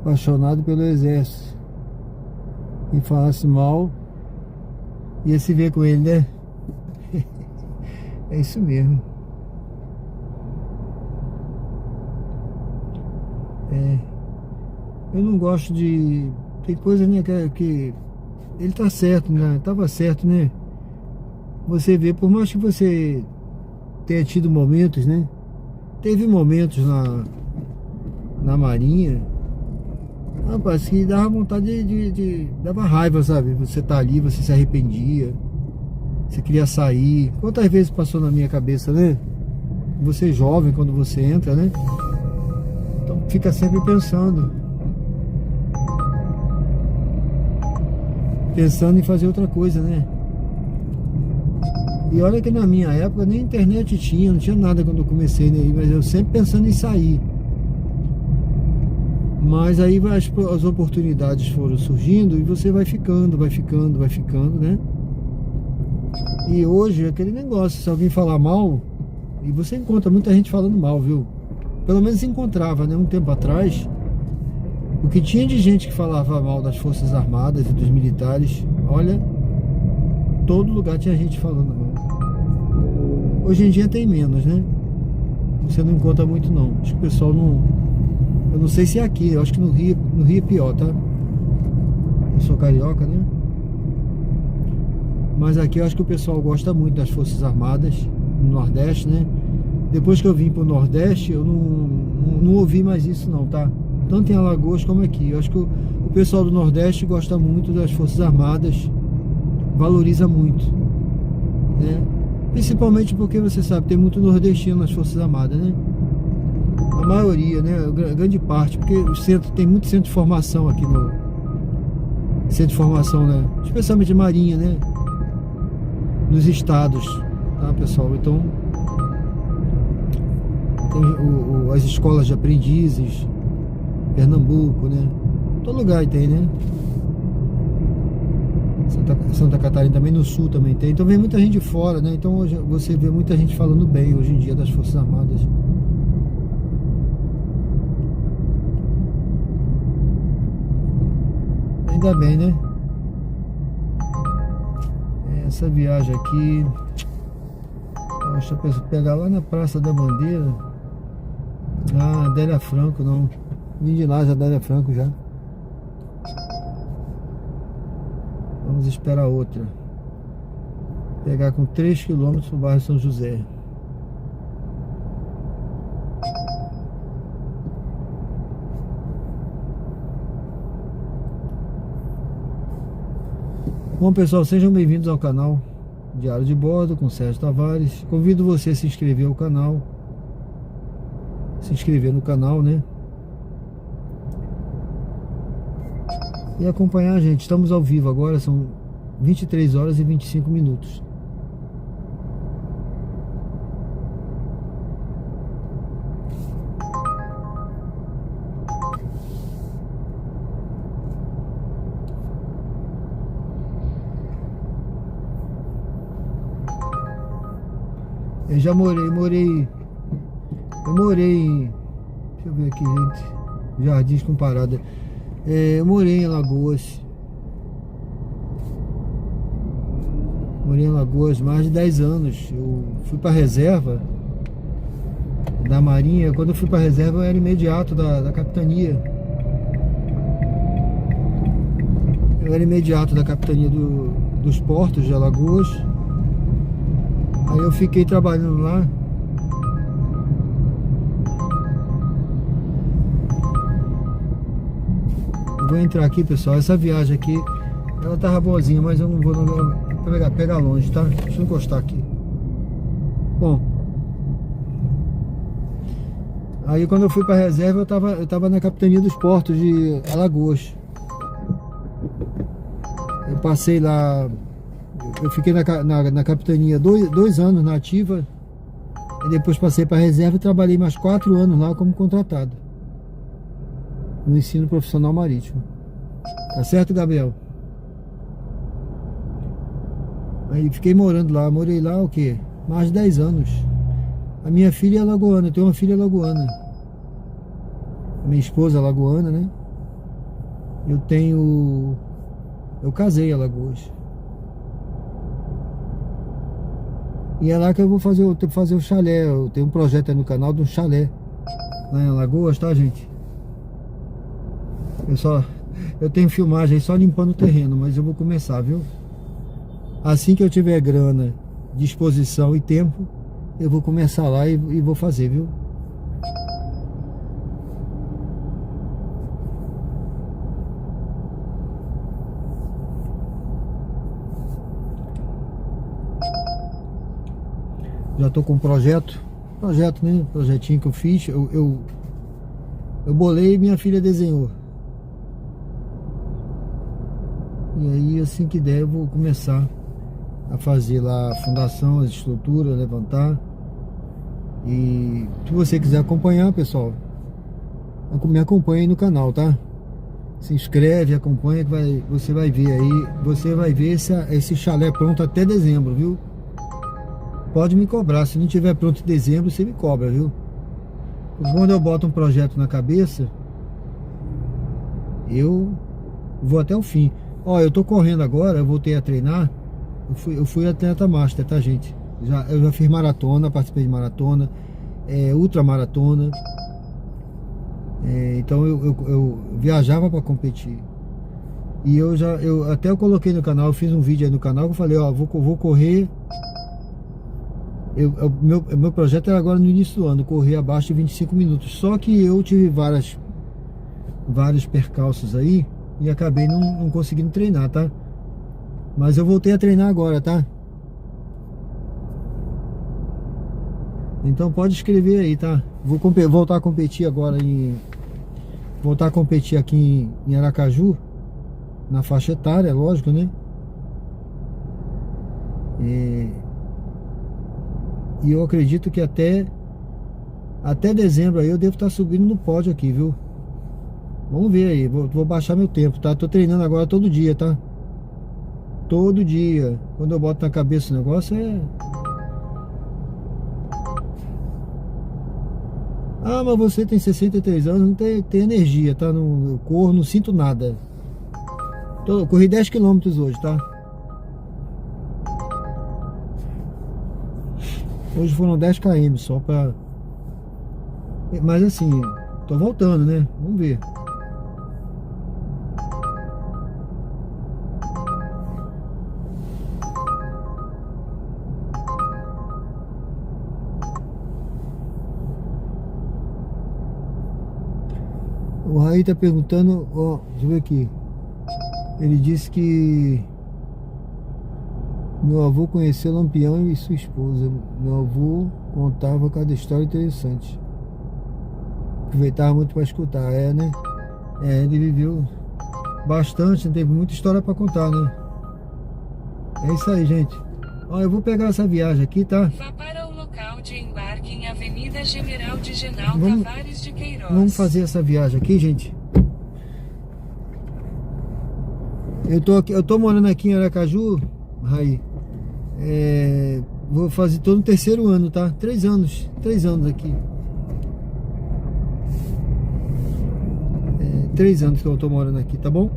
Apaixonado pelo Exército. Quem falasse mal ia se ver com ele, né? É isso mesmo. Eu não gosto de... Tem coisa, né, que ele tá certo, né? Tava certo, né? Você vê, por mais que você tenha tido momentos, né? Teve momentos na Marinha, rapaz, que dava vontade dava raiva, sabe? Você tá ali, você se arrependia, você queria sair. Quantas vezes passou na minha cabeça, né? Você jovem, quando você entra, né? Então fica sempre pensando em fazer outra coisa, né? E olha que na minha época nem internet tinha, não tinha nada quando eu comecei, né? Mas eu sempre pensando em sair. Mas aí as oportunidades foram surgindo e você vai ficando, né? E hoje é aquele negócio, se alguém falar mal, e você encontra muita gente falando mal, viu? Pelo menos encontrava, né? Um tempo atrás, o que tinha de gente que falava mal das Forças Armadas e dos militares, olha, todo lugar tinha gente falando mal. Hoje em dia tem menos, né? Você não encontra muito não. Acho que o pessoal não... Eu não sei se é aqui, eu acho que no Rio é pior, tá? Eu sou carioca, né? Mas aqui eu acho que o pessoal gosta muito das Forças Armadas, no Nordeste, né? Depois que eu vim pro Nordeste, eu não ouvi mais isso não, tá? Tanto em Alagoas como aqui. Eu acho que o pessoal do Nordeste gosta muito das Forças Armadas, valoriza muito, né? Principalmente porque você sabe, tem muito nordestino nas Forças Armadas, né? A maioria, né? Grande parte, porque o centro, tem muito centro de formação aqui no... Centro de formação, né? Especialmente Marinha, né? Nos estados, tá, pessoal? Então, tem as escolas de aprendizes, Pernambuco, né? Todo lugar tem, né? Santa Catarina também, no sul também tem. Então vem muita gente de fora, né? Então hoje você vê muita gente falando bem hoje em dia das Forças Armadas. Ainda bem, né? Essa viagem aqui, deixa eu pegar lá na Praça da Bandeira. Ah, Adélia Franco, não. Vim de lá, já Adélia Franco já. Vamos esperar outra. Pegar com 3 km pro bairro São José. Bom, pessoal, sejam bem-vindos ao canal Diário de Bordo com Sérgio Tavares. Convido você a se inscrever ao canal. Se inscrever no canal, né? E acompanhar a gente. Estamos ao vivo agora, são 23 horas e 25 minutos. Eu já morei. Eu morei em. Deixa eu ver aqui, gente. Jardins com parada. Eu morei em Alagoas. Morei em Alagoas mais de 10 anos. Eu fui pra reserva da Marinha. Quando eu fui pra reserva, eu era imediato da capitania. Eu era imediato da capitania dos portos de Alagoas. Aí eu fiquei trabalhando lá. Eu vou entrar aqui, pessoal. Essa viagem aqui, ela tava boazinha, mas eu não vou pegar longe, tá? Deixa eu encostar aqui. Bom, aí quando eu fui pra reserva, eu tava na capitania dos portos de Alagoas. Eu passei lá, eu fiquei na capitania 2 anos na ativa, e depois passei para reserva e trabalhei mais 4 anos lá como contratado no ensino profissional marítimo. Tá certo, Gabriel? Aí fiquei morando lá, morei lá o quê? Mais de 10 anos. A minha filha é alagoana, eu tenho uma filha alagoana. Minha esposa é alagoana, né? Eu casei em Alagoas. E é lá que eu vou fazer o chalé. Eu tenho um projeto aí no canal de um chalé lá em Alagoas, tá, gente? Eu tenho filmagem aí só limpando o terreno, mas eu vou começar, viu? Assim que eu tiver grana, disposição e tempo, eu vou começar lá e vou fazer, viu? Já tô com um projeto, né? Projetinho que eu fiz, eu bolei e minha filha desenhou. E aí, assim que der, eu vou começar a fazer lá a fundação, as estruturas, levantar. E se você quiser acompanhar, pessoal, me acompanhe aí no canal, tá? Se inscreve, acompanha, que você vai ver aí, você vai ver esse chalé pronto até dezembro, viu? Pode me cobrar, se não tiver pronto em dezembro, você me cobra, viu? Porque quando eu boto um projeto na cabeça, eu vou até o fim. Ó, eu tô correndo agora, eu voltei a treinar. Eu fui atleta master, tá, gente? Eu já fiz maratona, participei de maratona, ultramaratona. Então eu viajava para competir. E eu coloquei no canal, eu fiz um vídeo aí no canal que eu falei, ó, vou correr. Meu projeto era agora no início do ano, correr abaixo de 25 minutos. Só que eu tive vários percalços aí e acabei não conseguindo treinar, tá? Mas eu voltei a treinar agora, tá? Então pode escrever aí, tá? Vou voltar a competir agora voltar a competir aqui em Aracaju, na faixa etária, lógico, né? E eu acredito que até dezembro aí eu devo estar subindo no pódio aqui, viu? Vamos ver aí, vou baixar meu tempo, tá? Tô treinando agora todo dia, tá? Todo dia. Quando eu boto na cabeça o negócio Ah, mas você tem 63 anos, não tem energia, tá? Eu corro, não sinto nada. Eu corri 10 km hoje, tá? Hoje foram 10 km só pra... Mas assim, tô voltando, né? Vamos ver. O Raí tá perguntando, ó, deixa eu ver aqui. Ele disse que meu avô conheceu Lampião e sua esposa. Meu avô contava cada história interessante. Aproveitava muito para escutar, né? Ele viveu bastante, teve muita história para contar, né? É isso aí, gente. Ó, eu vou pegar essa viagem aqui, tá? Vá para o local de embarque em Avenida General de Genal Tavares de Queiroz. Vamos fazer essa viagem aqui, gente. Eu tô morando aqui em Aracaju, Raí. Vou fazer todo o terceiro ano, tá? 3 anos aqui. 3 anos que eu tô morando aqui, tá bom?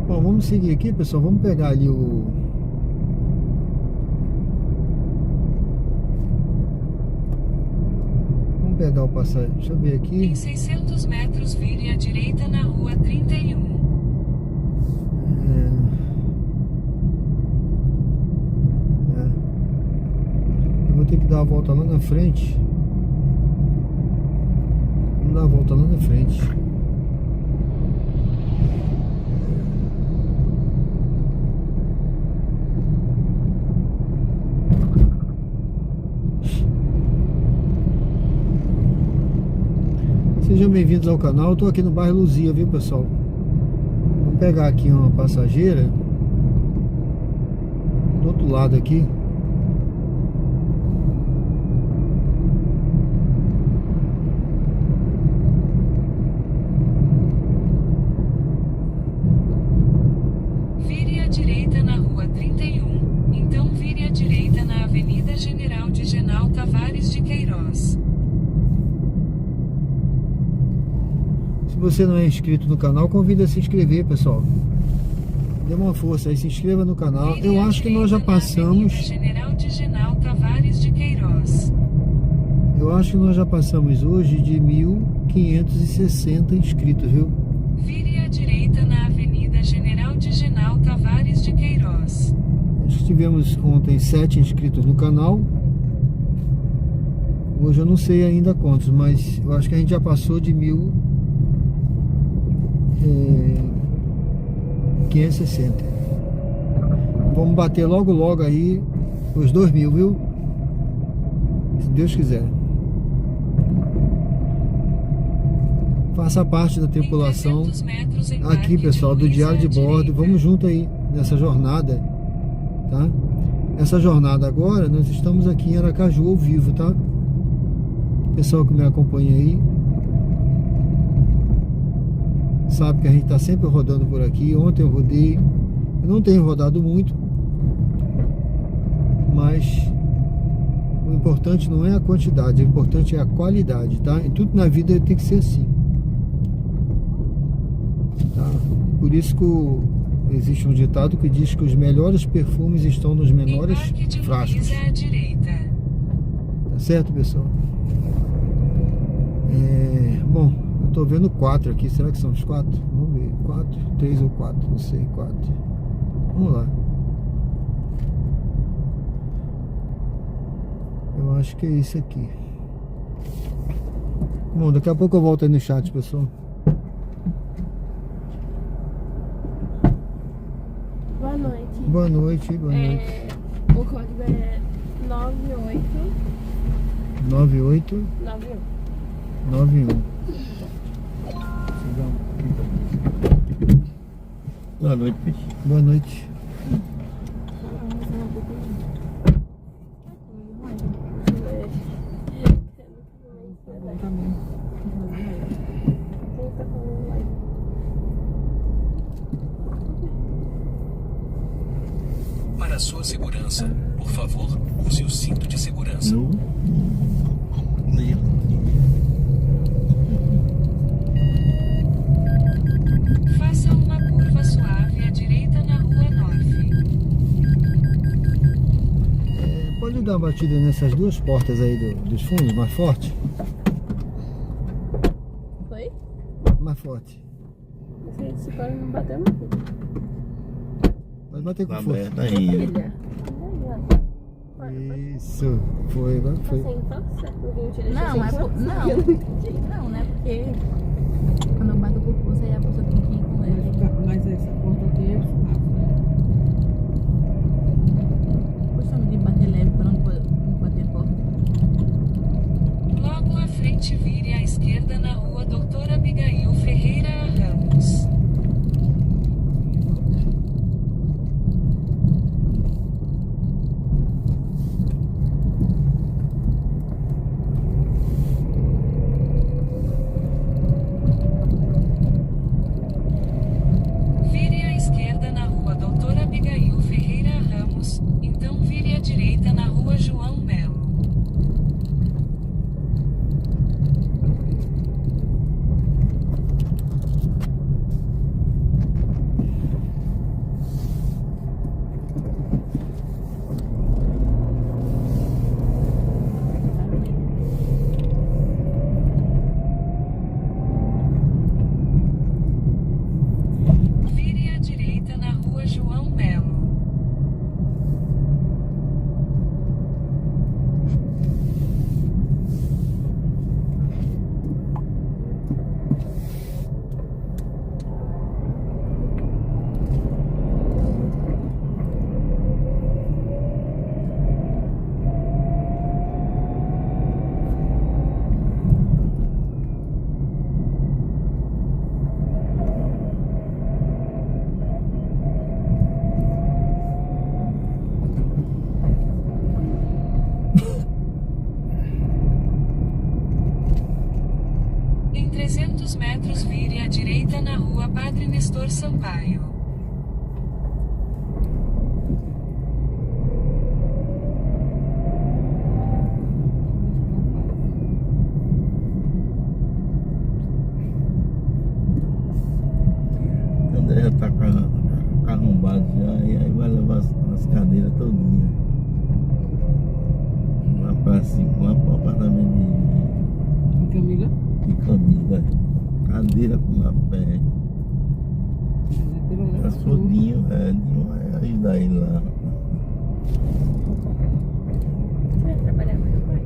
Bom, vamos seguir aqui, pessoal. Vamos pegar ali o... Vamos pegar o passagem. Deixa eu ver aqui. Em 600 metros, vire à direita na rua 31. Eu vou ter que dar a volta lá na frente. Vamos dar a volta lá na frente. Sejam bem-vindos ao canal. Eu tô aqui no bairro Luzia, viu, pessoal? Vamos pegar aqui uma passageira do outro lado aqui. Vire à direita na rua 31. Então vire à direita na Avenida General de Genal Tavares de Queiroz. Se você não é inscrito no canal, convido a se inscrever, pessoal. Dê uma força aí, se inscreva no canal. Eu acho que nós já passamos. General de Genal Tavares de Queiroz. Eu acho que nós já passamos hoje de 1.560 inscritos, viu? Vire à direita na Avenida General de Genal Tavares de Queiroz. Acho que tivemos ontem 7 inscritos no canal. Hoje eu não sei ainda quantos, mas eu acho que a gente já passou de 1.560. Vamos bater logo aí os 2.000, viu? Se Deus quiser. Faça parte da tripulação aqui, pessoal, do Diário de Bordo. Vamos junto aí nessa jornada, tá? Essa jornada agora, nós estamos aqui em Aracaju ao vivo, tá? Pessoal que me acompanha aí sabe que a gente está sempre rodando por aqui. Ontem eu rodei, eu não tenho rodado muito, mas o importante não é a quantidade, o importante é a qualidade, tá? E tudo na vida tem que ser assim, tá? Por isso que existe um ditado que diz que os melhores perfumes estão nos menores frascos. Tá certo, pessoal? Bom, eu tô vendo 4 aqui. Será que são os 4? Vamos ver. 4, 3 ou 4, não sei. 4. Vamos lá. Eu acho que é esse aqui. Bom, daqui a pouco eu volto aí no chat, pessoal. Boa noite. Boa noite, boa noite. O código é 9891. Boa noite. Boa noite. Para a sua segurança, por favor, use o cinto de segurança. Faça uma curva suave à direita na rua 9. Pode dar uma batida nessas duas portas aí dos fundos, mais forte? Foi? Mais forte. Não sei se pode não bater muito. Pode bater com Tá força. aberto aí. Filha. Isso, foi, agora foi. Sem força? O vinho te deixa Não, sem é por... força? Não, não, né? Porque quando eu bato com força, aí a pessoa tem que ir com ele. Mas essa porta aqui é suave. Costume de bater leve para não bater forte. Logo frente, vire à esquerda na rua Doutora Abigail Ferreira Ramos. Vire à esquerda na rua Doutora Abigail Ferreira Ramos, então vire à direita na rua João Melo. Vire à direita na rua João Melo. Em 300 metros, vire à direita na rua Padre Nestor Sampaio. André já tá arrombado já, e aí vai levar as cadeiras todinhas lá pra cima, lá pro apartamento Camila? de Camila. Cadeira com a pé. Tá sodinho, Dinho vai ajudar ele lá. Vai trabalhar com meu pai.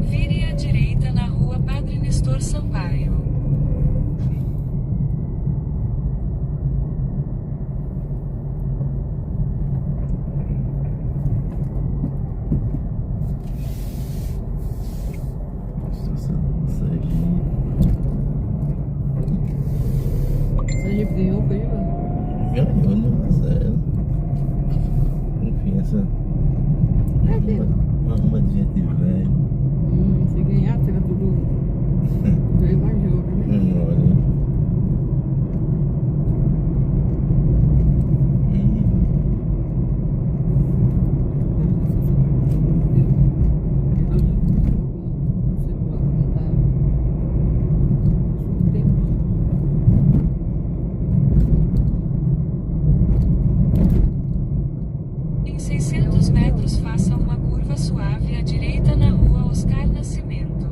Vire à direita na rua Padre Nestor Sampaio. Sergipe ganhou, foi Ivan? Ganhou, né? Marcelo. Confiança. Uma ruma de gente velha. Se ganhar, será tudo bem mais jovem, né? Memória. Em 600 metros, faça uma curva suave à direita na rua Oscar Nascimento.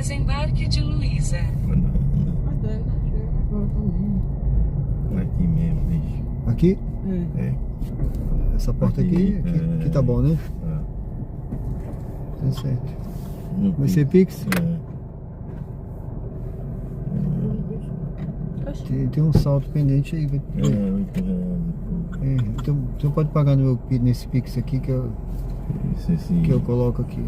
Desembarque de Luísa. Aqui mesmo, deixa. Aqui? É. Essa porta aqui tá bom, né? Tá certo. Vai ser Pix? Tem um salto pendente aí. Então pode pagar no meu, nesse Pix aqui que eu coloco aqui.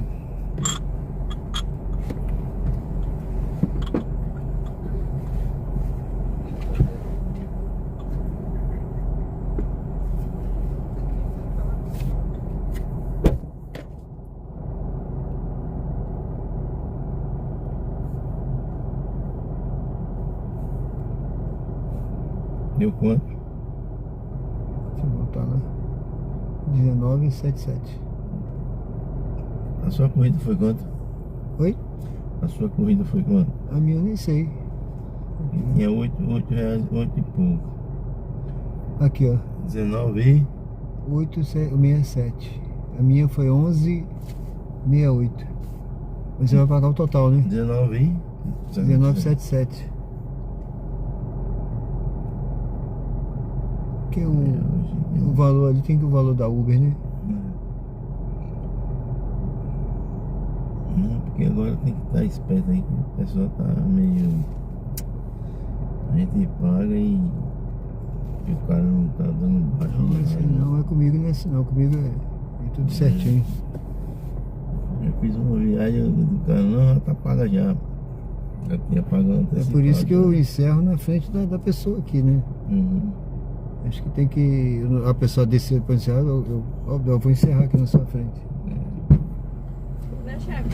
Deu quanto? Deixa eu botar lá. 19,77. A sua corrida foi quanto? Oi? A sua corrida foi quanto? A minha eu nem sei. Tinha 8 reais, 8 e pouco. Aqui, ó. 19 8,67. A minha foi 11,68. Mas você vai pagar o total, né? 19,77. Porque o valor ali tem que o valor da Uber, né? Não, porque agora tem que estar esperto aí, que o pessoal tá meio... A gente paga e o cara não tá dando baixo. Não, é assim, não é comigo, não é assim não. Comigo é tudo certinho. Eu fiz uma viagem do cara, não, tá paga já. Já tinha pagado antecipado. É por isso que eu encerro na frente da pessoa aqui, né? Acho que tem que... A pessoa descer para encerrar, eu vou encerrar aqui na sua frente. Na chave.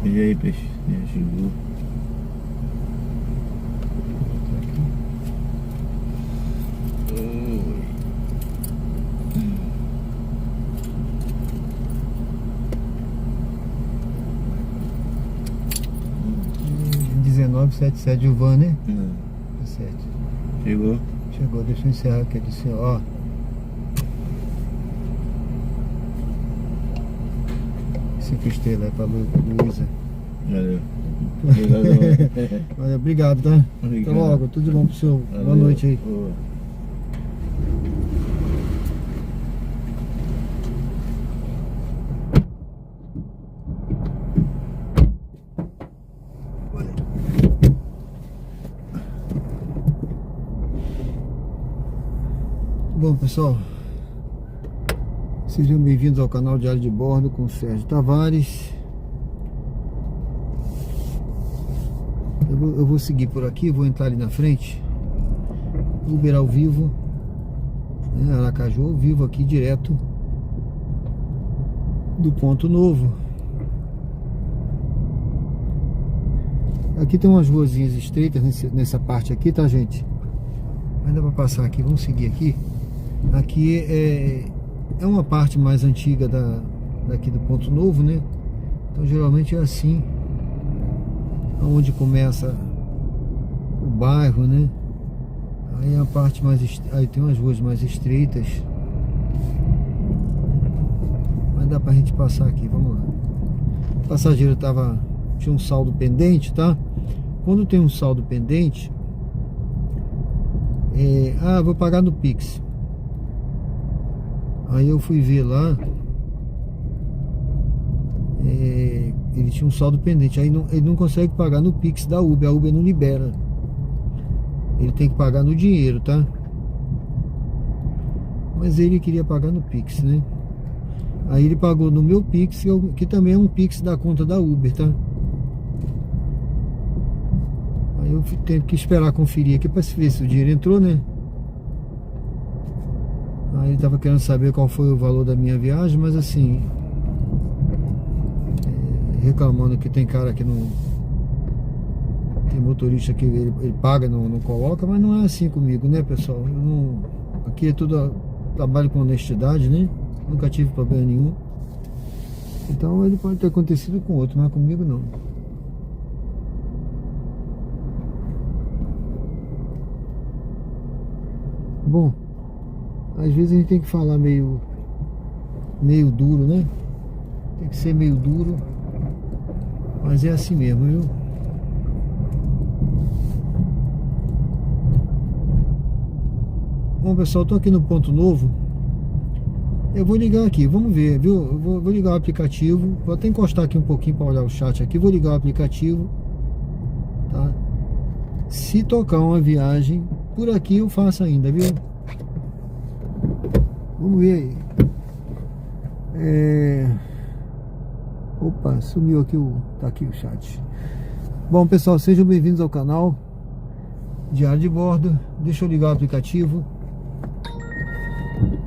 E aí, peixe? Já chegou? Oi. 19,77 o van, né? Tá certo. Chegou? Chegou, deixa eu encerrar aqui do senhor, ó. Cinco estrelas pra Luísa. Valeu. Valeu, obrigado, tá? Obrigado. Até logo, tudo de bom pro senhor. Valeu. Boa noite aí. Boa. Bom, pessoal, sejam bem-vindos ao canal Diário de Bordo com o Sérgio Tavares. Eu vou seguir por aqui, vou entrar ali na frente. Uber ao vivo, né? Aracaju ao vivo aqui direto do Ponto Novo. Aqui tem umas ruazinhas estreitas nessa parte aqui, tá, gente? Mas dá pra passar aqui, vamos seguir aqui. Aqui é uma parte mais antiga daqui do Ponto Novo, né? Então geralmente é assim, onde começa o bairro, né? Aí a parte mais aí tem umas ruas mais estreitas, mas dá pra gente passar aqui, vamos lá. O passageiro tinha um saldo pendente, tá? Quando tem um saldo pendente, vou pagar no Pix. Aí eu fui ver lá, ele tinha um saldo pendente. Aí ele não consegue pagar no Pix da Uber, a Uber não libera. Ele tem que pagar no dinheiro, tá? Mas ele queria pagar no Pix, né? Aí ele pagou no meu Pix, que também é um Pix da conta da Uber, tá? Aí eu tenho que esperar conferir aqui para ver se o dinheiro entrou, né? Aí ele tava querendo saber qual foi o valor da minha viagem, mas assim, reclamando que tem cara que não... Tem motorista que ele paga, não coloca, mas não é assim comigo, né, pessoal? Aqui é tudo trabalho com honestidade, né? Nunca tive problema nenhum. Então ele pode ter acontecido com outro, mas comigo não. Bom, às vezes a gente tem que falar meio duro, né? Tem que ser meio duro, mas é assim mesmo, viu? Bom, pessoal, tô aqui no Ponto Novo. Eu vou ligar aqui, vamos ver, viu? Eu vou ligar o aplicativo. Vou até encostar aqui um pouquinho para olhar o chat aqui. Vou ligar o aplicativo, tá? Se tocar uma viagem por aqui, eu faço ainda, viu? Vamos ver aí. Opa, sumiu aqui tá aqui o chat. Bom, pessoal, sejam bem-vindos ao canal Diário de Bordo. Deixa eu ligar o aplicativo.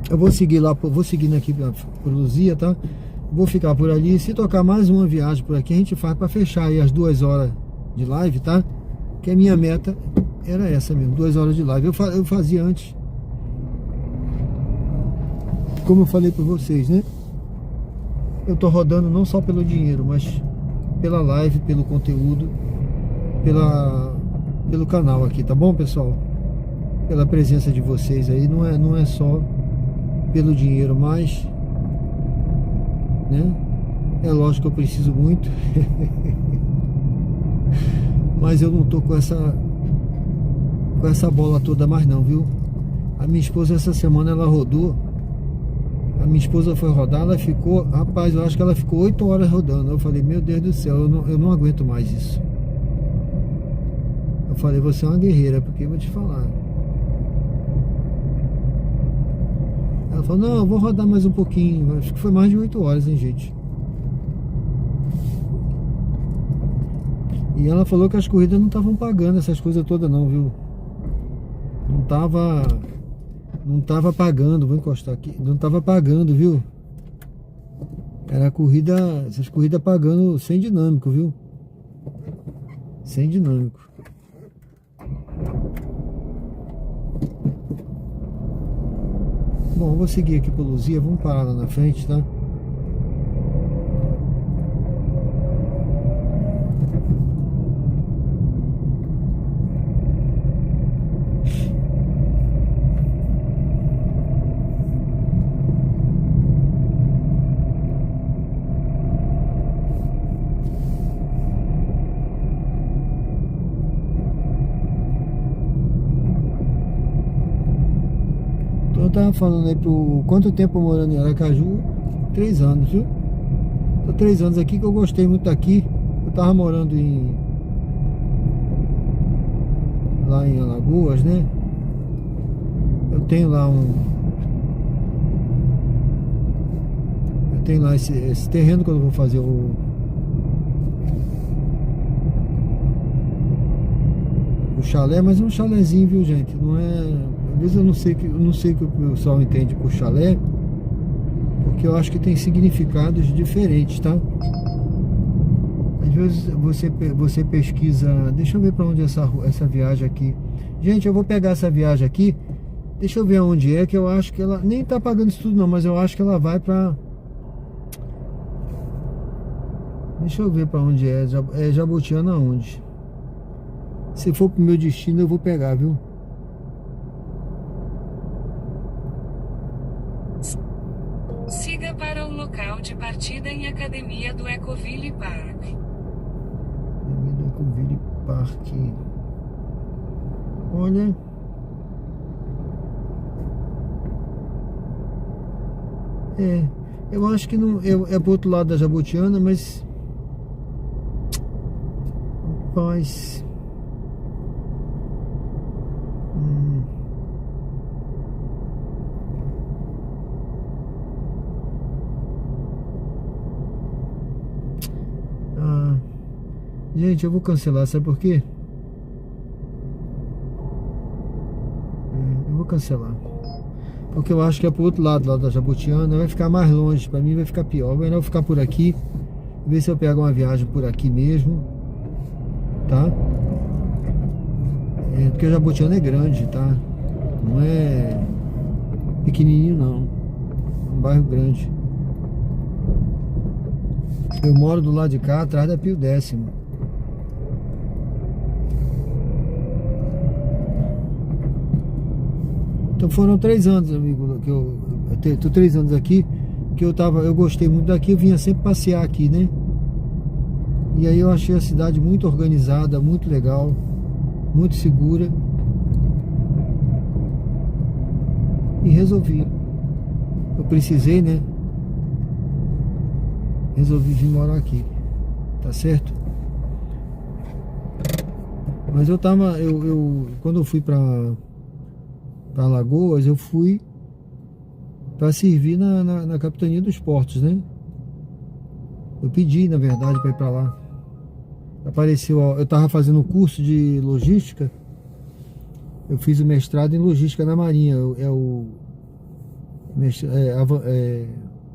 Eu vou seguir lá, vou seguindo aqui por Luzia, tá? Vou ficar por ali. Se tocar mais uma viagem por aqui, a gente faz para fechar aí as 2 horas de live, tá? Que a minha meta era essa mesmo, 2 horas de live. Eu fazia antes, como eu falei para vocês, né? Eu tô rodando não só pelo dinheiro, mas pela live, pelo conteúdo, pelo canal aqui, tá bom, pessoal? Pela presença de vocês aí, não é só pelo dinheiro, mas, né? É lógico que eu preciso muito, mas eu não tô com essa bola toda mais não, viu? A minha esposa essa semana ela rodou. A minha esposa foi rodar, ela ficou, rapaz, eu acho que ela ficou 8 horas rodando. Eu falei, meu Deus do céu, eu não aguento mais isso. Eu falei, você é uma guerreira, porque eu vou te falar. Ela falou, não, eu vou rodar mais um pouquinho. Acho que foi mais de 8 horas, hein, gente. E ela falou que as corridas não estavam pagando essas coisas todas não, viu? Não tava pagando, vou encostar aqui. Não tava pagando, viu? Era corrida, essas corridas pagando sem dinâmico, viu? Sem dinâmico. Bom, eu vou seguir aqui por Luzia, vamos parar lá na frente, tá? Eu tava falando aí por quanto tempo morando em Aracaju? 3 anos, viu? Tô 3 anos aqui que eu gostei muito daqui. Eu tava morando lá em Alagoas, né? Eu tenho lá esse terreno que eu vou fazer o chalé, mas é um chalézinho, viu, gente? Não é... Às vezes eu não sei o que o pessoal entende por chalé, porque eu acho que tem significados diferentes, tá? Às vezes você pesquisa, deixa eu ver para onde é essa viagem aqui. Gente, eu vou pegar essa viagem aqui, deixa eu ver onde é, que eu acho que ela nem tá pagando isso tudo não, mas eu acho que ela vai para... Deixa eu ver para onde é Jabotiana onde? Se for pro meu destino eu vou pegar, viu? Siga para o local de partida em Academia do Ecoville Park. Academia do Ecoville Park. Olha. Eu acho que não é pro outro lado da Jabotiana, mas... Rapaz... Gente, eu vou cancelar, sabe por quê? Eu vou cancelar. Porque eu acho que é pro outro lado lá da Jabotiana, vai ficar mais longe, pra mim vai ficar pior. Melhor eu ficar por aqui, ver se eu pego uma viagem por aqui mesmo, tá? Porque a Jabotiana é grande, tá? Não é pequenininho não, é um bairro grande. Eu moro do lado de cá, atrás da Pio 10º. Então foram 3 anos, amigo, que eu tô 3 anos aqui, que eu gostei muito daqui, eu vinha sempre passear aqui, né? E aí eu achei a cidade muito organizada, muito legal, muito segura. E resolvi. Eu precisei, né? Resolvi vir morar aqui. Tá certo? Mas eu tava... quando eu fui pra Alagoas, eu fui pra servir na Capitania dos Portos, né? Eu pedi, na verdade, pra ir pra lá. Apareceu, ó, eu tava fazendo um curso de logística. Eu fiz o mestrado em logística na Marinha.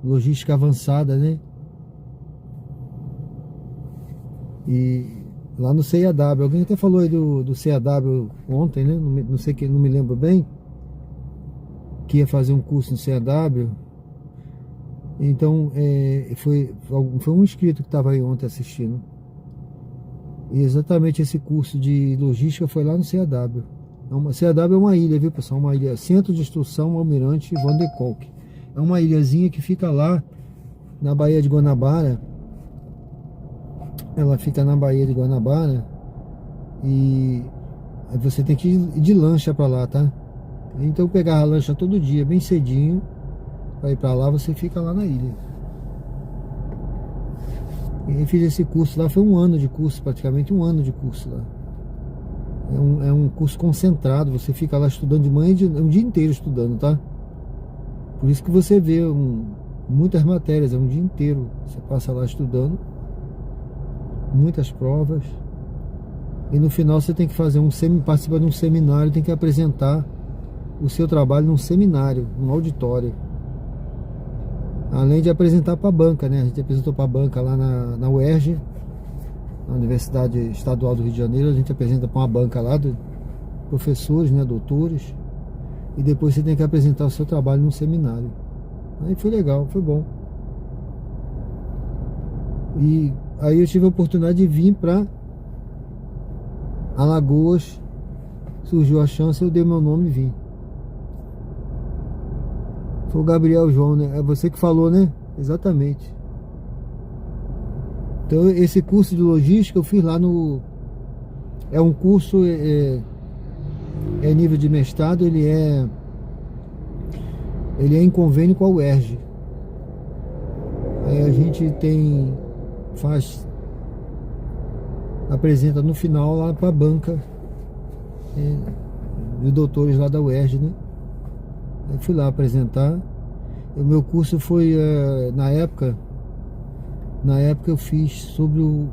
Logística avançada, né? E lá no CAW, alguém até falou aí do CAW ontem, né? Não sei, não me lembro bem, que ia fazer um curso no CAW. Então foi um inscrito que estava aí ontem assistindo. E exatamente esse curso de logística foi lá no CAW. CAW é uma ilha, viu, pessoal? Uma ilha, Centro de Instrução Almirante Van de Kolk. É uma ilhazinha que fica lá na Baía de Guanabara. Ela fica na Baía de Guanabara. E você tem que ir de lancha pra lá, tá? Então pegar a lancha todo dia, bem cedinho, pra ir pra lá, você fica lá na ilha. E eu fiz esse curso lá, foi um ano de curso, praticamente um ano de curso lá. É um curso concentrado, você fica lá estudando de manhã e um dia inteiro estudando, tá? Por isso que você vê muitas matérias, é um dia inteiro. Você passa lá estudando, muitas provas. E no final você tem que fazer participar de um seminário, tem que apresentar o seu trabalho num seminário, num auditório. Além de apresentar para a banca, né? A gente apresentou para a banca lá na UERJ, na Universidade Estadual do Rio de Janeiro. A gente apresenta para uma banca lá, de professores, né? Doutores. E depois você tem que apresentar o seu trabalho num seminário. Aí foi legal, foi bom. E aí eu tive a oportunidade de vir para Alagoas. Surgiu a chance, eu dei meu nome e vim. Foi o Gabriel João, né? É você que falou, né? Exatamente. Então esse curso de logística eu fiz lá no... É um curso, nível de mestrado, ele é em convênio com a UERJ. Aí a gente apresenta no final lá para a banca de doutores lá da UERJ, né? Eu fui lá apresentar. O meu curso foi na época eu fiz sobre o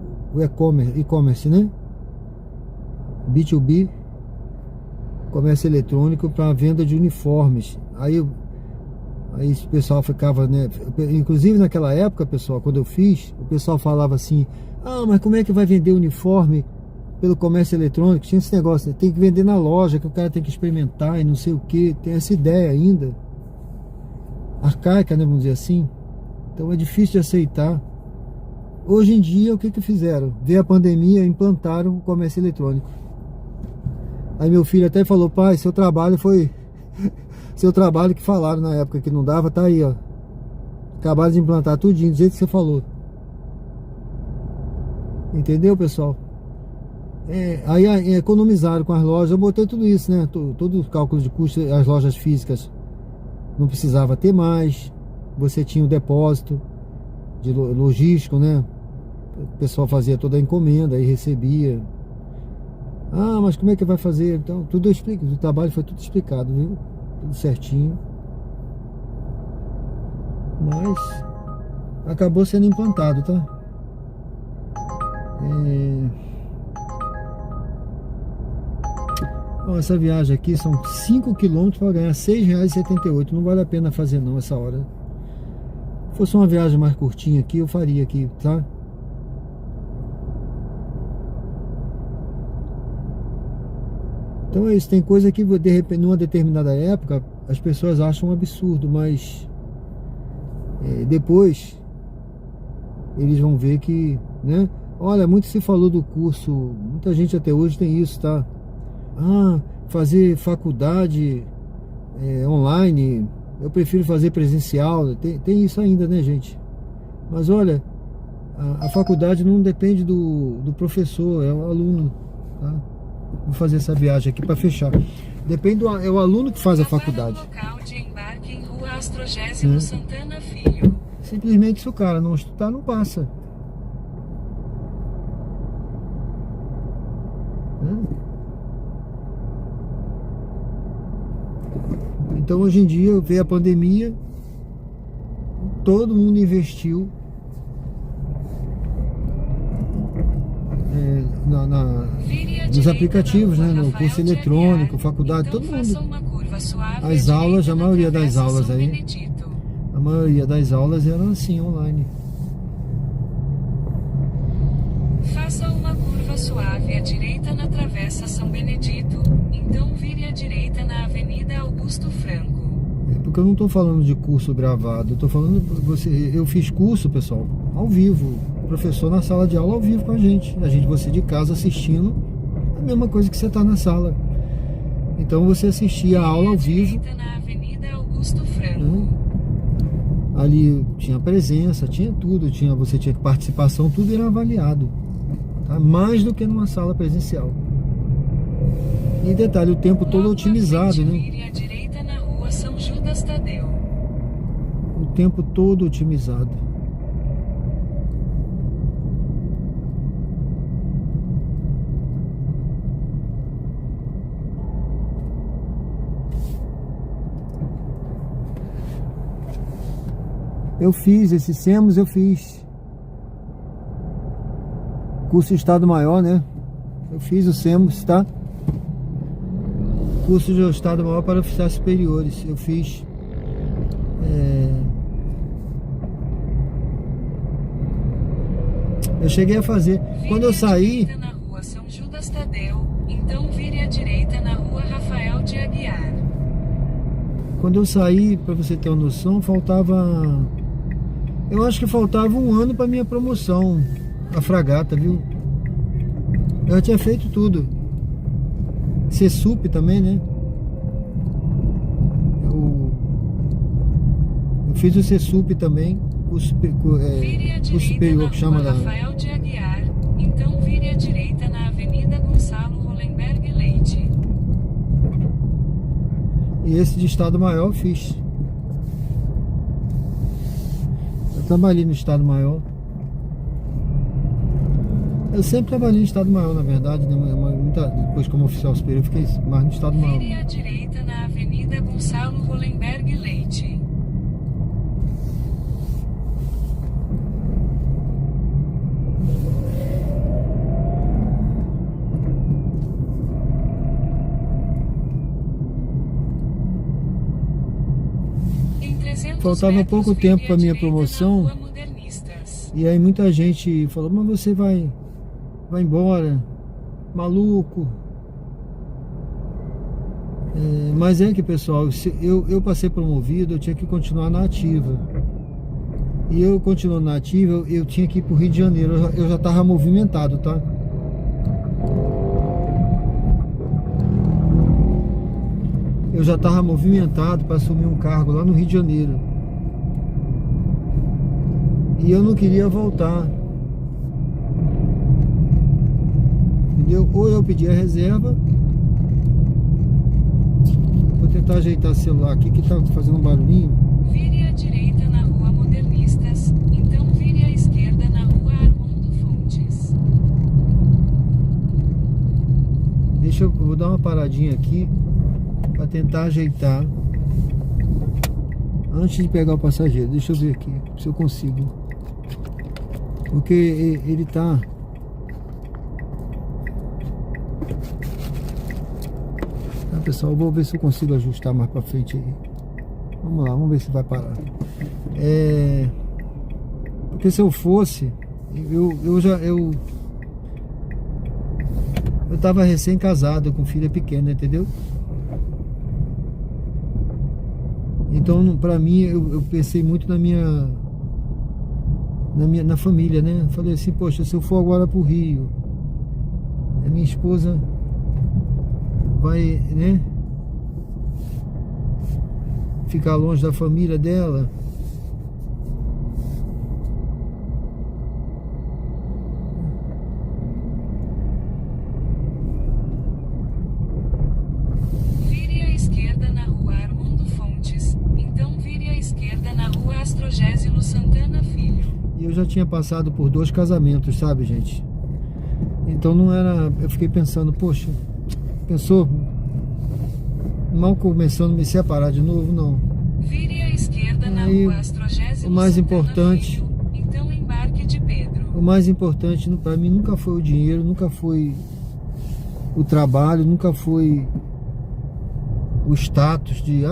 e-commerce, né? B2B, comércio eletrônico para venda de uniformes. Aí o pessoal ficava, né? Inclusive naquela época, pessoal, quando eu fiz, o pessoal falava assim: ah, mas como é que vai vender uniforme pelo comércio eletrônico? Tinha esse negócio, né? Tem que vender na loja, que o cara tem que experimentar e não sei o que. Tem essa ideia ainda arcaica, né, vamos dizer assim. Então é difícil de aceitar. Hoje em dia, o que fizeram? Veio a pandemia, implantaram o comércio eletrônico. Aí meu filho até falou: pai, seu trabalho foi seu trabalho que falaram na época que não dava, tá aí, ó. Acabaram de implantar tudinho, do jeito que você falou. Entendeu, pessoal? Aí economizaram com as lojas. Eu botei tudo isso, né? Todo o cálculo de custo. As lojas físicas não precisava ter mais. Você tinha o depósito de logístico, né? O pessoal fazia toda a encomenda e recebia. Ah, mas como é que vai fazer? Então, tudo eu explico. O trabalho foi tudo explicado, viu? Tudo certinho. Mas acabou sendo implantado, tá? Essa viagem aqui são 5 km para ganhar R$ 6,78. Não vale a pena fazer não essa hora. Se fosse uma viagem mais curtinha aqui, eu faria aqui, tá? Então é isso, tem coisa que de repente, numa determinada época, as pessoas acham um absurdo, mas depois eles vão ver que, né? Olha, muito se falou do curso, muita gente até hoje tem isso, tá? Ah, fazer faculdade online eu prefiro fazer presencial. Tem isso ainda, né, gente? Mas olha, a faculdade não depende do professor, é o aluno, tá? Vou fazer essa viagem aqui para fechar. Depende é o aluno que faz a faculdade. Local de embarque em Rua Astrogésimo Santana Filho. Simplesmente se o cara não estudar, não passa. Então hoje em dia veio a pandemia, todo mundo investiu nos aplicativos, né? No curso eletrônico, faculdade, todo mundo. As aulas, a maioria das aulas aí, a maioria das aulas eram assim, online. Faça uma curva suave à direita na Travessa São Benedito, então vire à direita na Avenida Augusto Franco. Porque eu não estou falando de curso gravado, eu estou falando, eu fiz curso, pessoal, ao vivo, professor na sala de aula ao vivo com a gente, você de casa assistindo, a mesma coisa que você está na sala. Então você assistia a aula ao vivo. Na Avenida Augusto Franco. Ali tinha presença, tinha tudo, você tinha participação, tudo era avaliado, tá? Mais do que numa sala presencial. E detalhe, o tempo todo otimizado, né? Vire à direita na Rua São Judas Tadeu. O tempo todo otimizado. Eu fiz esse SEMOS, eu fiz curso Estado Maior, né? Eu fiz o SEMOS, tá? Curso de Estado Maior para oficiais superiores. Eu fiz. Eu cheguei a fazer. Quando eu saí. Na Rua São Judas Tadeu, então vire à direita na Rua Rafael de Aguiar. Quando eu saí, para você ter uma noção, faltava. Eu acho que faltava um ano para minha promoção, a fragata, viu? Eu já tinha feito tudo. CSUP também, né? Eu fiz o CSUP também, curso superior que chama da... Rafael de Aguiar, então vire à direita na Avenida Gonçalo Hollenberg Leite. E esse de Estado Maior eu fiz. Eu trabalhei no Estado Maior. Eu sempre trabalhei no Estado Maior, na verdade, né? Depois como oficial superior eu fiquei mais no Estado Maior. Vire à direita na Avenida Gonçalo Hollenberg Leite. Faltava pouco tempo para minha promoção. E aí muita gente falou, mas você vai embora, maluco. Mas é que, pessoal, eu passei promovido, eu tinha que continuar na ativa. E eu continuando na ativa, eu tinha que ir pro Rio de Janeiro, eu já estava movimentado, tá? Eu já estava movimentado para assumir um cargo lá no Rio de Janeiro. E eu não queria voltar. Entendeu? Ou eu pedi a reserva. Vou tentar ajeitar o celular aqui que tá fazendo um barulhinho. Vire à direita na Rua Modernistas, então vire à esquerda na Rua Armando Fontes. Eu vou dar uma paradinha aqui para tentar ajeitar antes de pegar o passageiro. Deixa eu ver aqui se eu consigo. Porque ele tá... Tá, pessoal, eu vou ver se eu consigo ajustar mais pra frente aí. Vamos lá, vamos ver se vai parar. Porque se eu fosse, eu tava recém-casado com filha pequena, entendeu? Então, pra mim, eu pensei muito na família, né? Falei assim, poxa, se eu for agora pro Rio, a minha esposa vai, né? ficar longe da família dela. Vire à esquerda na rua Armando Fontes, então vire à esquerda na rua Astrogésilo Santana Filho. E eu já tinha passado por 2 casamentos, sabe, gente? Então não era... Eu fiquei pensando, poxa, pensou... Mal começando a me separar de novo, não. Vire à esquerda na Aí, rua Astrogésilo o mais Santana importante... Filho, então embarque de Pedro. O mais importante para mim nunca foi o dinheiro, nunca foi o trabalho, nunca foi o status de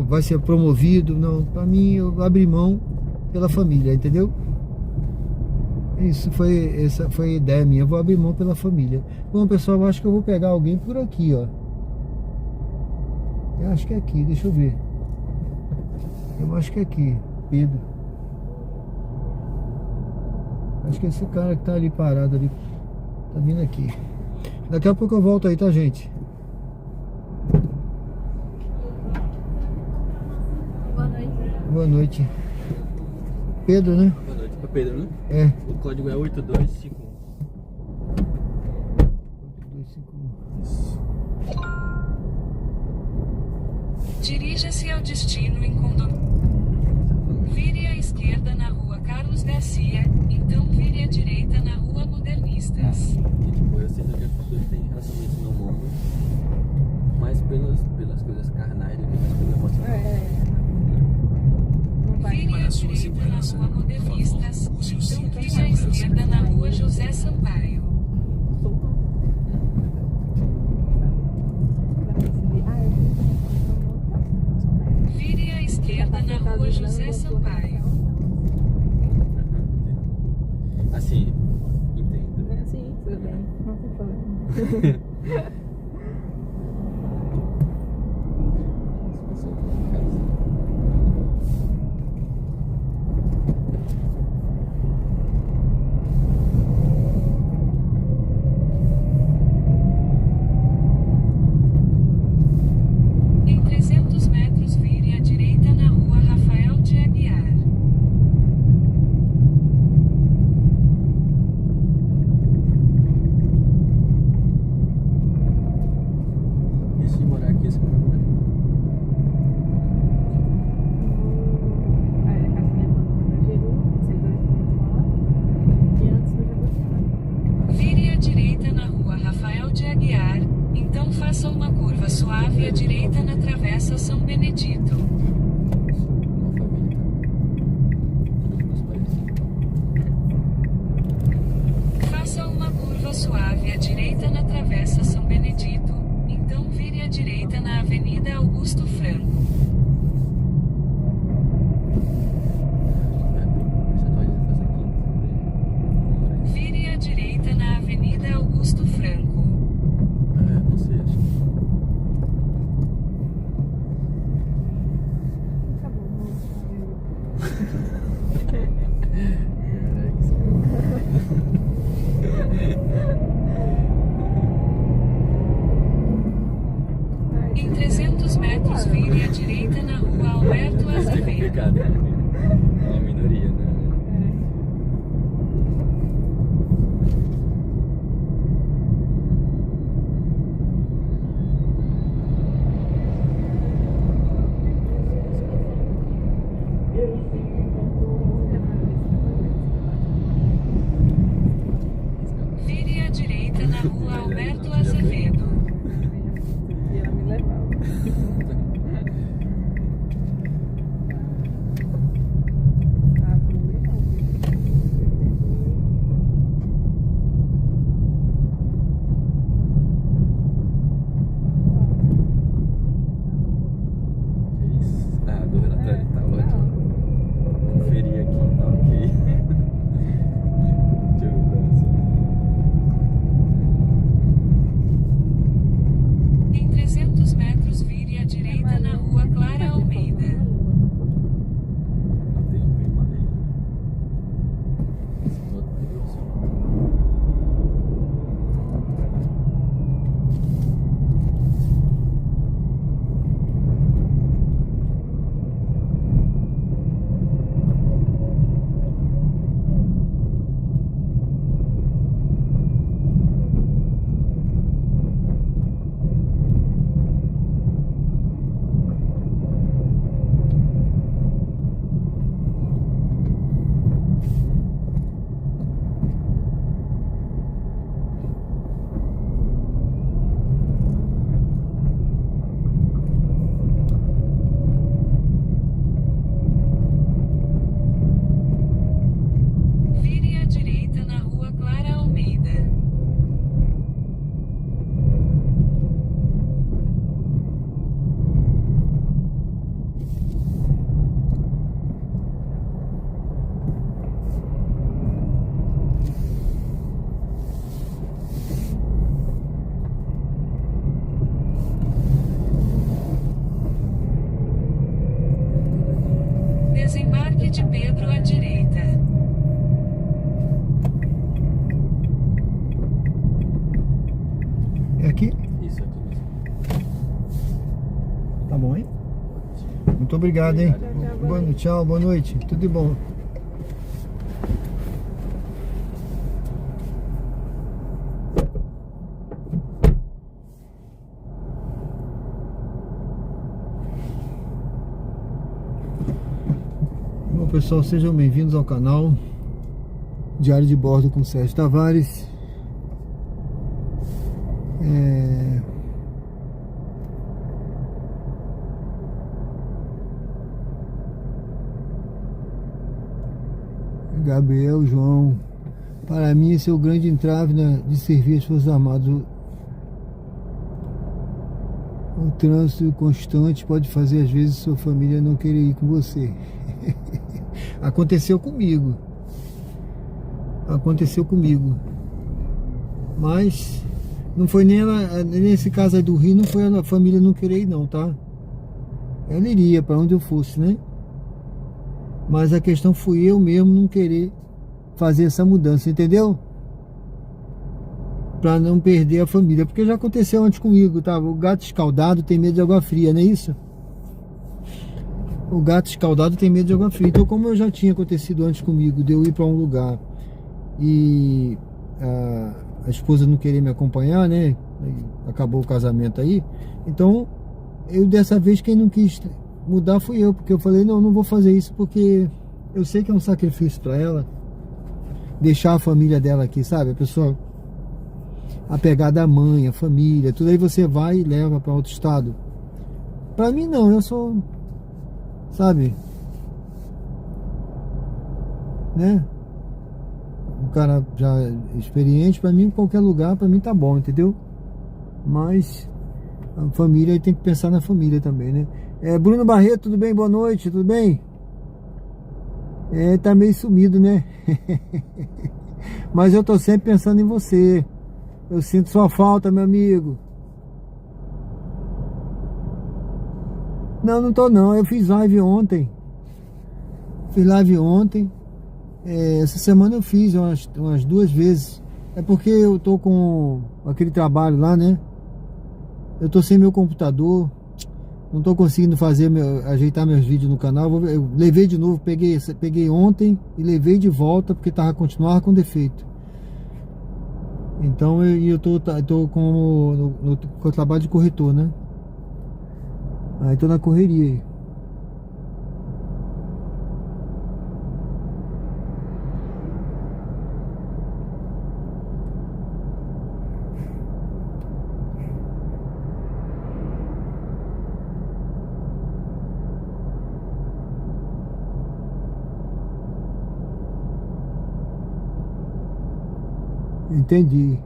vai ser promovido. Não, para mim eu abri mão pela família, entendeu? Essa foi a ideia minha, eu vou abrir mão pela família. Bom, pessoal, eu acho que eu vou pegar alguém por aqui, ó. Eu acho que é aqui, deixa eu ver. Eu acho que é aqui, Pedro. Acho que esse cara que tá ali parado ali, tá vindo aqui. Daqui a pouco eu volto aí, tá, gente? Boa noite. Boa noite. Pedro, né? Boa noite, é Pedro, né? É. O código é 8251. 8251. Dirija-se ao destino em condomínio. Vire à esquerda na rua Carlos Garcia, então vire à direita na rua Modernistas. E tipo, eu sinto que as pessoas têm relacionamentos no mundo mais pelas coisas carnais do que mais pelo emocional. Vire à direita na rua Modernistas, então vire à esquerda na rua José Sampaio. Vire à esquerda na rua José Sampaio. Assim, entendo. Sim, tudo bem. Não tem problema. Em 300 metros, vire à direita na rua Rafael de Aguiar. E se morar aqui, você mora com ele? Aí a casa da minha irmã na Jeru, vocês dois estão lá. E antes eu já gostava. Vire à direita na rua Rafael de Aguiar, então faça uma curva suave à direita na Travessa São Benedito. Uma família também. Meus pais. Faça uma curva suave à direita na Travessa São Benedito, então vire à direita na Avenida Augusto Franco. Vire à direita na Avenida Augusto Franco. Não sei, acho que. Em 300 metros, vire à direita na rua Alberto É Azevedo. complicado, né? É uma minoria, né? Vire à direita na rua Alberto Azevedo. E ela me levava. Ah, de Pedro à direita. É aqui? Isso aqui mesmo. Tá bom, hein? Muito obrigado, hein? Tchau, boa noite. Tudo de bom. Bom, pessoal, sejam bem-vindos ao canal Diário de Bordo com Sérgio Tavares. Gabriel, João, para mim esse é o grande entrave de servir as Forças Armadas. O trânsito constante pode fazer às vezes sua família não querer ir com você. Aconteceu comigo. Mas não foi nem ela, nesse caso aí do Rio, não foi a família não querer ir não, tá? Ela iria para onde eu fosse, né? Mas a questão fui eu mesmo não querer fazer essa mudança, entendeu? Para não perder a família, porque já aconteceu antes comigo, tá? O gato escaldado tem medo de água fria, não é isso? O gato escaldado tem medo de água fria. Então, como eu já tinha acontecido antes comigo, de eu ir para um lugar e a esposa não querer me acompanhar, né? Acabou o casamento aí. Então, eu dessa vez quem não quis mudar fui eu, porque eu falei, não vou fazer isso, porque eu sei que é um sacrifício para ela deixar a família dela aqui, sabe? A pessoa apegada à mãe, à família, tudo aí você vai e leva para outro estado. Para mim não, eu sou, sabe, né? Um cara já experiente, para mim qualquer lugar para mim tá bom, entendeu? Mas a família tem que pensar na família também, né? Bruno Barreto, tudo bem? Boa noite, tudo bem? Tá meio sumido, né? Mas eu tô sempre pensando em você. Eu sinto sua falta, meu amigo. Não tô não. Eu fiz live ontem. Essa semana eu fiz umas 2 vezes. É porque eu tô com aquele trabalho lá, né? Eu tô sem meu computador. Não tô conseguindo ajeitar meus vídeos no canal. Eu levei de novo, peguei ontem e levei de volta porque continuava com defeito. Então eu tô com o trabalho de corretor, né? Aí tô na correria aí. Entendi.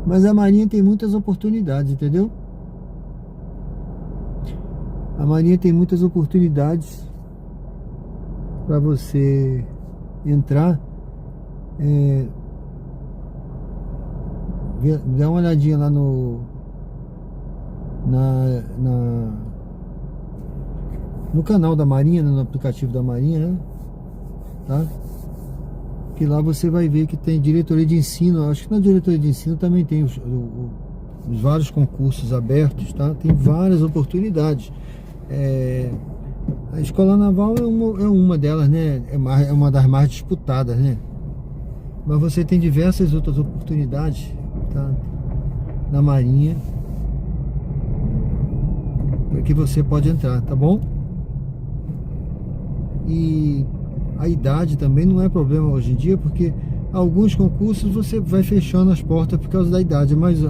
Mas a Marinha tem muitas oportunidades, entendeu? A Marinha tem muitas oportunidades para você entrar. Dá uma olhadinha lá no canal da Marinha, no aplicativo da Marinha, né? Tá? Que lá você vai ver que tem diretoria de ensino. Acho que na diretoria de ensino também tem os vários concursos abertos, tá? Tem várias oportunidades. A escola naval é uma delas, né? É uma das mais disputadas, né? Mas você tem diversas outras oportunidades, tá? Na Marinha, que você pode entrar, tá bom? E a idade também não é problema hoje em dia, porque alguns concursos você vai fechando as portas por causa da idade, mas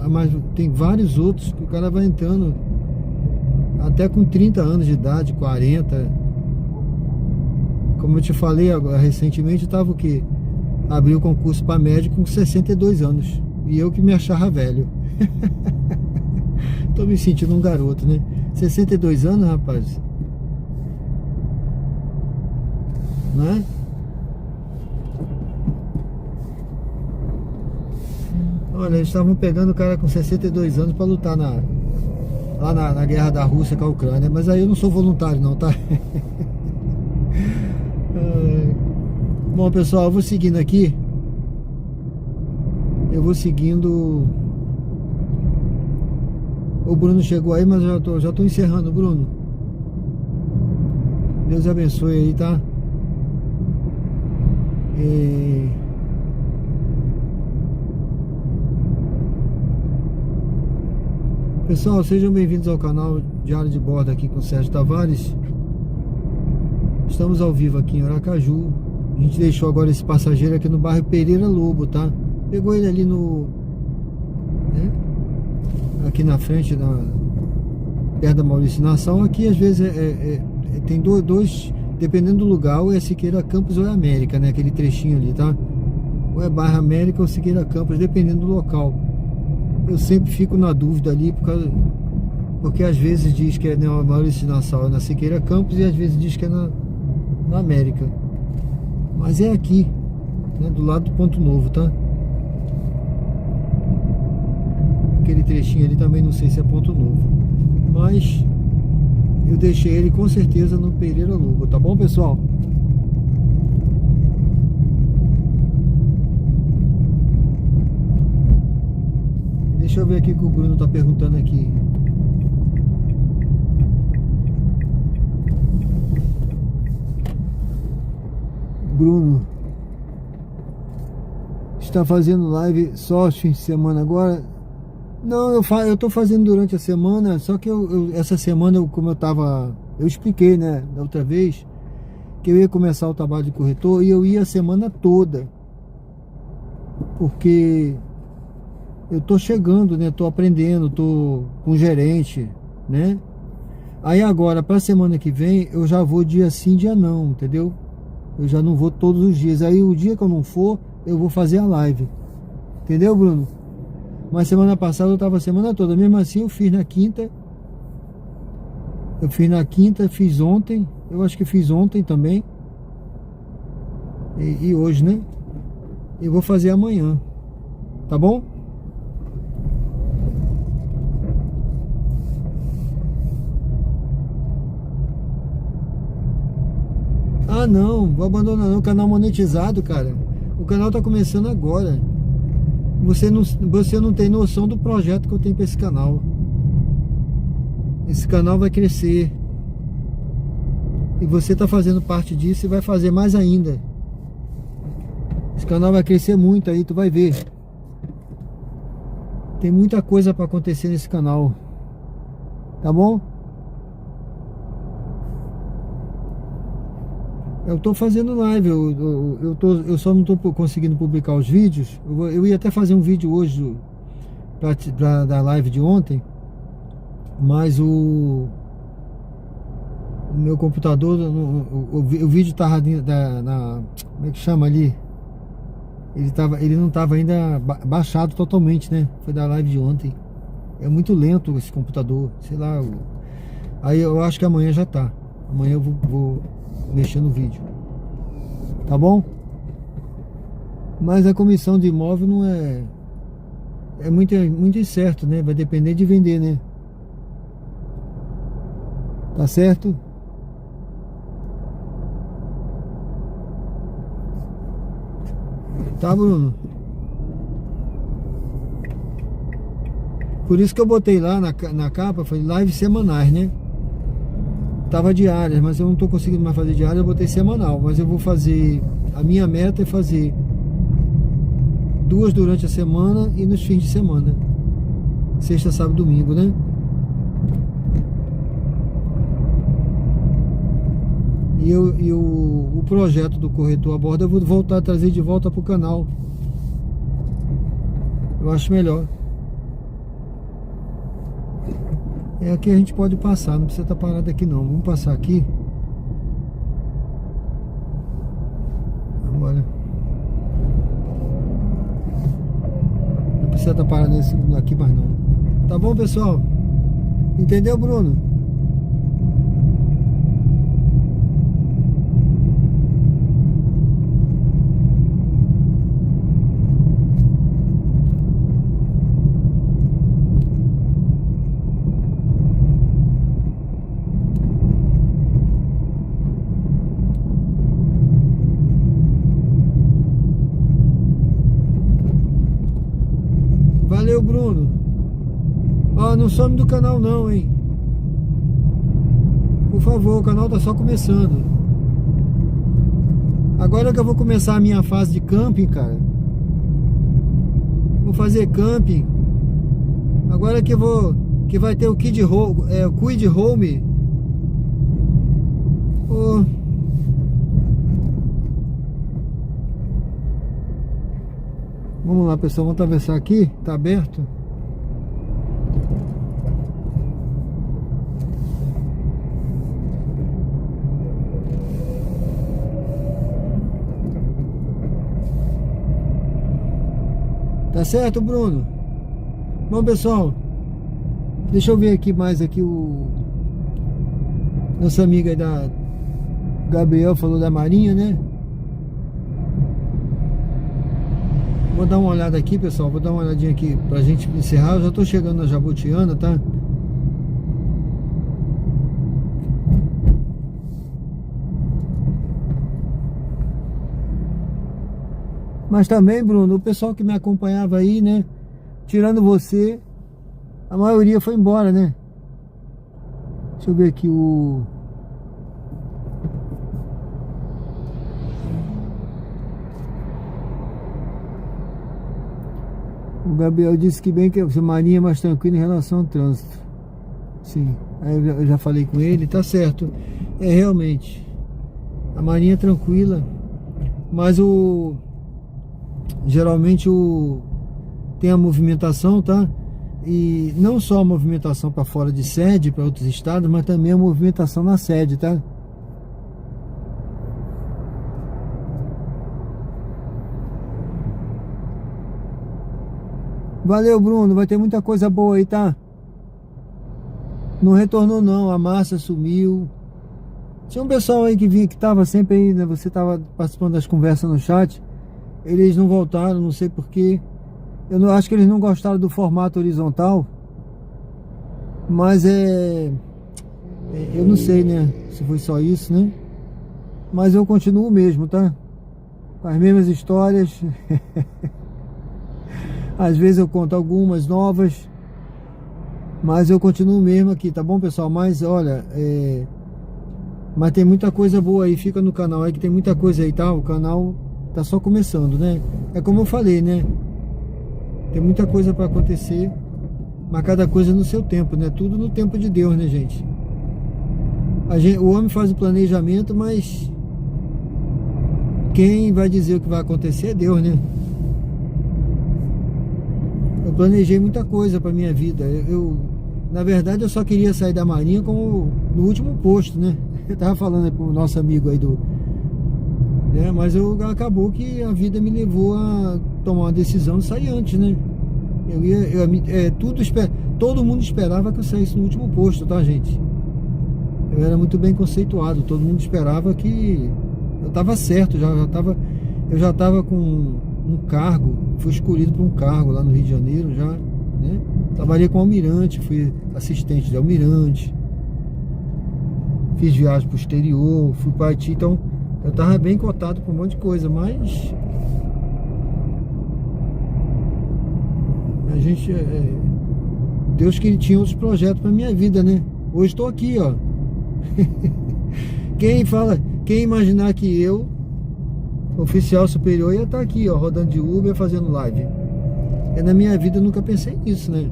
tem vários outros que o cara vai entrando até com 30 anos de idade, 40. Como eu te falei recentemente, eu tava o quê? Abri o concurso para médico com 62 anos. E eu que me achava velho. Tô me sentindo um garoto, né? 62 anos, rapaz. Né? Olha, eles estavam pegando o cara com 62 anos para lutar lá na guerra da Rússia com a Ucrânia. Mas aí eu não sou voluntário não, tá? Bom, pessoal, eu vou seguindo aqui. Eu vou seguindo. O Bruno chegou aí, mas eu já tô encerrando, Bruno. Deus abençoe aí, tá? Pessoal, sejam bem-vindos ao canal Diário de Bordo aqui com o Sérgio Tavares. Estamos ao vivo aqui em Aracaju. A gente deixou agora esse passageiro aqui no bairro Pereira Lobo, tá? Pegou ele ali aqui na frente, perto da Maurício Nassau. Aqui às vezes tem dois, dependendo do lugar, ou é Siqueira Campos ou é América, né? Aquele trechinho ali, tá? Ou é Barra América ou Siqueira Campos, dependendo do local. Eu sempre fico na dúvida ali, porque às vezes diz que é na Maurício Nassau, é na Siqueira Campos, e às vezes diz que é na América. Mas é aqui, né, do lado do Ponto Novo, tá? Aquele trechinho ali também não sei se é Ponto Novo, mas eu deixei ele com certeza no Pereira Lobo, tá bom, pessoal? Deixa eu ver aqui o que o Bruno tá perguntando aqui. Bruno, está fazendo live só aos fins de semana agora? Não, eu tô fazendo durante a semana, só que essa semana, eu expliquei, né, da outra vez, que eu ia começar o trabalho de corretor e eu ia a semana toda, porque eu tô chegando, né, tô aprendendo, tô com gerente, né, aí agora, pra semana que vem, eu já vou dia sim, dia não, entendeu? Eu já não vou todos os dias, aí o dia que eu não for, eu vou fazer a live, entendeu, Bruno? Mas semana passada eu tava a semana toda. Mesmo assim eu fiz na quinta. Fiz ontem. Eu acho que fiz ontem também. E hoje, né? Eu vou fazer amanhã. Tá bom? Ah não, vou abandonar não. Canal monetizado, cara. O canal tá começando agora. Você não tem noção do projeto que eu tenho para esse canal. Esse canal vai crescer. E você está fazendo parte disso e vai fazer mais ainda. Esse canal vai crescer muito aí, tu vai ver. Tem muita coisa para acontecer nesse canal. Tá bom? Eu tô fazendo live, eu só não tô conseguindo publicar os vídeos. Eu ia até fazer um vídeo hoje da live de ontem, mas o meu computador, o vídeo tava como é que chama ali? Ele não tava ainda baixado totalmente, né? Foi da live de ontem. É muito lento esse computador, sei lá. Aí eu acho que amanhã já tá. Amanhã eu vou mexer no vídeo, tá bom? Mas a comissão de imóvel não é muito incerto, né? Vai depender de vender, né? Tá certo? Tá, Bruno? Por isso que eu botei lá na capa, foi live semanais, né? Tava diárias, mas eu não tô conseguindo mais fazer diária, eu botei semanal. Mas eu vou fazer, a minha meta é fazer 2 durante a semana e nos fins de semana. Sexta, sábado, domingo, né? E o projeto do corretor a bordo eu vou voltar a trazer de volta pro canal. Eu acho melhor. É aqui a gente pode passar, não precisa estar parado aqui não. Vamos passar aqui. Agora. Não precisa estar parado aqui mais não. Tá bom, pessoal? Entendeu, Bruno? Bruno. Ó, não some do canal não, hein? Por favor, o canal tá só começando. Agora que eu vou começar a minha fase de camping, cara. Vou fazer camping. Agora que vai ter o Quid Home. Oh. Vamos lá, pessoal, vamos atravessar aqui. Tá aberto. Tá certo, Bruno? Bom, pessoal, deixa eu ver aqui mais aqui o nossa amiga aí da Gabriel falou da Marinha, né? Vou dar uma olhada aqui, pessoal. Vou dar uma olhadinha aqui pra gente encerrar. Eu já tô chegando na Jabutiana, tá? Mas também, Bruno, o pessoal que me acompanhava aí, né? Tirando você, a maioria foi embora, né? Deixa eu ver aqui o Gabriel disse que bem que a Marinha é mais tranquila em relação ao trânsito. Sim, aí eu já falei com ele, tá certo. É, realmente, a Marinha é tranquila, mas geralmente tem a movimentação, tá? E não só a movimentação para fora de sede, para outros estados, mas também a movimentação na sede, tá? Valeu, Bruno, vai ter muita coisa boa aí, tá? Não retornou não, a Márcia sumiu. Tinha um pessoal aí que vinha, que tava sempre aí, né? Você tava participando das conversas no chat. Eles não voltaram, não sei porquê. Eu não, acho que eles não gostaram do formato horizontal. Mas eu não sei, né? Se foi só isso, né? Mas eu continuo mesmo, tá? Com as mesmas histórias. Às vezes eu conto algumas novas. Mas eu continuo mesmo aqui, tá bom, pessoal? Mas olha, mas tem muita coisa boa aí. Fica no canal aí que tem muita coisa aí, tá? O canal tá só começando, né? É como eu falei, né? Tem muita coisa para acontecer, mas cada coisa no seu tempo, né? Tudo no tempo de Deus, né, gente? O homem faz o planejamento, mas quem vai dizer o que vai acontecer é Deus, né? Eu planejei muita coisa para minha vida. Na verdade, eu só queria sair da Marinha como no último posto, né? Eu tava falando aí pro nosso amigo aí né? Mas acabou que a vida me levou a tomar uma decisão de sair antes, né? Todo mundo esperava que eu saísse no último posto, tá, gente? Eu era muito bem conceituado. Todo mundo esperava que eu tava certo, eu já tava com um cargo, fui escolhido para um cargo lá no Rio de Janeiro já, né? Trabalhei com almirante, fui assistente de almirante, fiz viagem pro exterior, fui para Haiti, então eu tava bem cotado por um monte de coisa, mas a gente Deus que ele tinha outros projetos para minha vida, né? Hoje estou aqui, ó. Quem imaginar que eu, oficial superior, ia estar aqui, ó, rodando de Uber, fazendo live. Na minha vida eu nunca pensei nisso, né?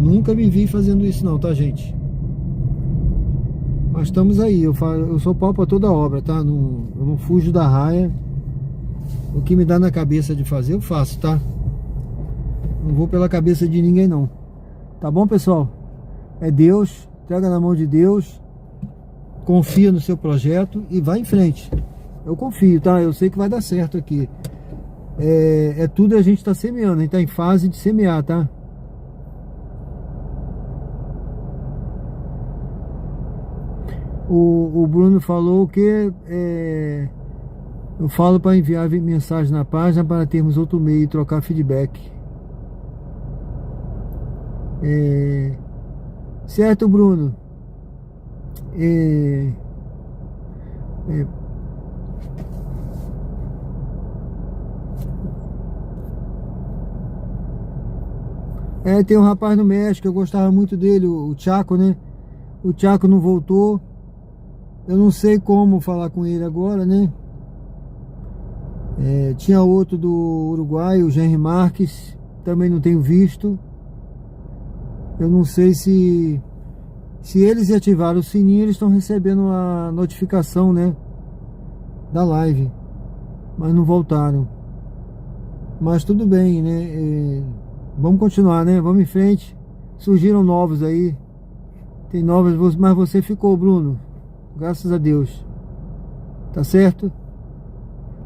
Nunca me vi fazendo isso não, tá, gente? Mas estamos aí, eu sou pau pra toda obra, tá? Eu não fujo da raia. O que me dá na cabeça de fazer, eu faço, tá? Não vou pela cabeça de ninguém, não. Tá bom, pessoal? É Deus, entrega na mão de Deus, confia no seu projeto e vai em frente. Eu confio, tá? Eu sei que vai dar certo aqui. Tudo a gente tá semeando, a gente tá em fase de semear, tá? O Bruno falou que eu falo para enviar mensagem na página para termos outro meio e trocar feedback. Certo, Bruno? Tem um rapaz no México, eu gostava muito dele, o Chaco, né? O Chaco não voltou. Eu não sei como falar com ele agora, né? Tinha outro do Uruguai, o Henry Marques, também não tenho visto. Eu não sei se eles ativaram o sininho, eles estão recebendo a notificação, né? Da live. Mas não voltaram. Mas tudo bem, né? Vamos continuar, né? Vamos em frente. Surgiram novos aí. Tem novos, mas você ficou, Bruno. Graças a Deus. Tá certo?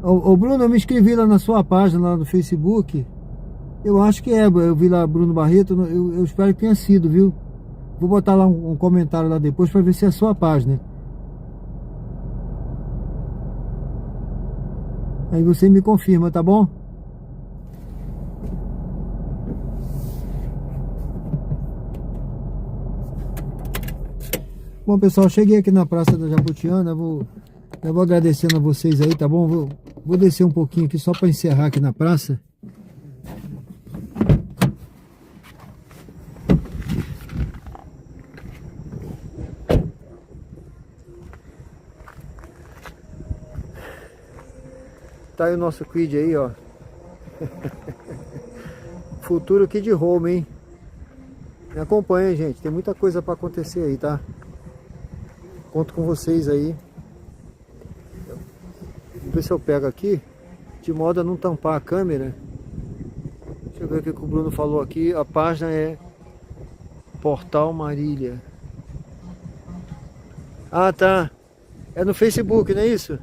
Ô Bruno, eu me inscrevi lá na sua página, lá no Facebook. Eu acho que eu vi lá Bruno Barreto. Eu espero que tenha sido, viu? Vou botar lá um comentário lá depois para ver se é a sua página. Aí você me confirma, tá bom? Bom, pessoal, cheguei aqui na Praça da Jabutiana. Eu vou agradecendo a vocês aí, tá bom? Vou descer um pouquinho aqui só para encerrar aqui na praça. Tá aí o nosso Kwid aí, ó. Futuro Kid Home, hein? Me acompanha, gente. Tem muita coisa para acontecer aí, tá? Conto com vocês aí. Vou ver se eu pego aqui, de modo a não tampar a câmera. Deixa eu ver o que o Bruno falou aqui. A página é Portal Marília. Ah, tá. É no Facebook, não é isso?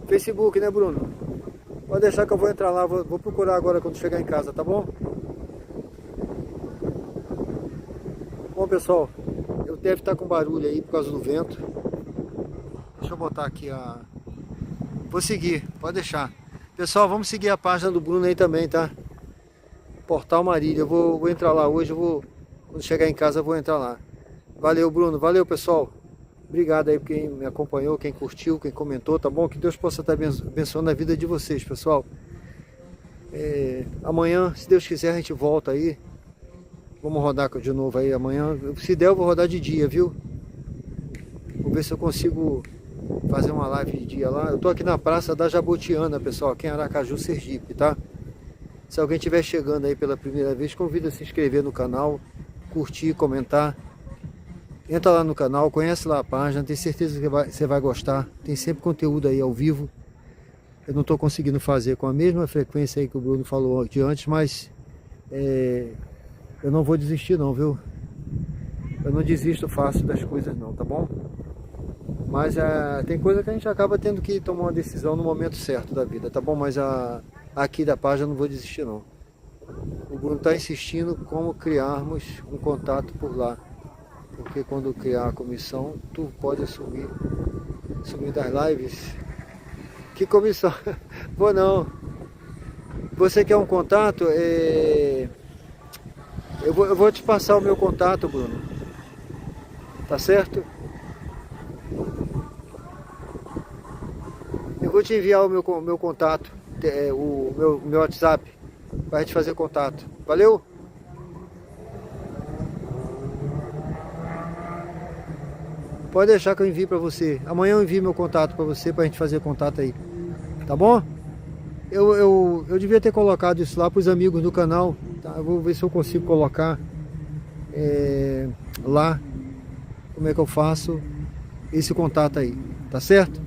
Facebook, né, Bruno? Pode deixar que eu vou entrar lá, vou procurar agora quando chegar em casa, tá bom? Bom, pessoal, eu devo estar com barulho aí por causa do vento. Deixa eu botar aqui a... Vou seguir, pode deixar. Pessoal, vamos seguir a página do Bruno aí também, tá? Portal Marília, eu vou entrar lá hoje, quando chegar em casa eu vou entrar lá. Valeu, Bruno, valeu, pessoal. Obrigado aí por quem me acompanhou, quem curtiu, quem comentou, tá bom? Que Deus possa estar abençoando a vida de vocês, pessoal. Amanhã, se Deus quiser, a gente volta aí. Vamos rodar de novo aí amanhã. Se der, eu vou rodar de dia, viu? Vou ver se eu consigo fazer uma live de dia lá. Eu tô aqui na Praça da Jabutiana, pessoal, aqui em Aracaju, Sergipe, tá? Se alguém estiver chegando aí pela primeira vez, convido a se inscrever no canal, curtir, comentar. Entra lá no canal, conhece lá a página, tenho certeza que você vai gostar. Tem sempre conteúdo aí ao vivo. Eu não estou conseguindo fazer com a mesma frequência aí que o Bruno falou de antes, mas eu não vou desistir não, viu? Eu não desisto fácil das coisas não, tá bom? Mas tem coisa que a gente acaba tendo que tomar uma decisão no momento certo da vida, tá bom? Mas aqui da página eu não vou desistir não. O Bruno está insistindo como criarmos um contato por lá. Porque quando criar a comissão, tu pode assumir das lives. Que comissão? Vou não. Você quer um contato? Eu vou te passar o meu contato, Bruno. Tá certo? Eu vou te enviar o meu contato, o meu WhatsApp, pra gente fazer contato. Valeu? Pode deixar que eu envie para você. Amanhã eu envio meu contato para você, pra gente fazer contato aí. Tá bom? Eu devia ter colocado isso lá para os amigos do canal. Tá? Eu vou ver se eu consigo colocar lá. Como é que eu faço esse contato aí. Tá certo?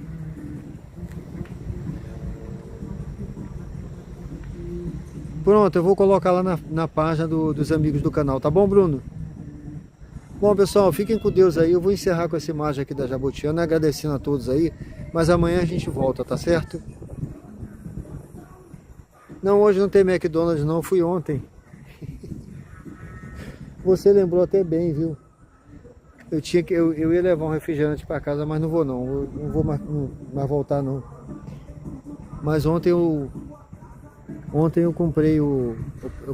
Pronto, eu vou colocar lá na página dos amigos do canal. Tá bom, Bruno? Bom, pessoal, fiquem com Deus aí. Eu vou encerrar com essa imagem aqui da Jabutiana, agradecendo a todos aí. Mas amanhã a gente volta, tá certo? Não, hoje não tem McDonald's não, fui ontem. Você lembrou até bem, viu? Eu ia levar um refrigerante para casa, mas não vou não. Eu não vou mais voltar não. Mas ontem eu comprei eu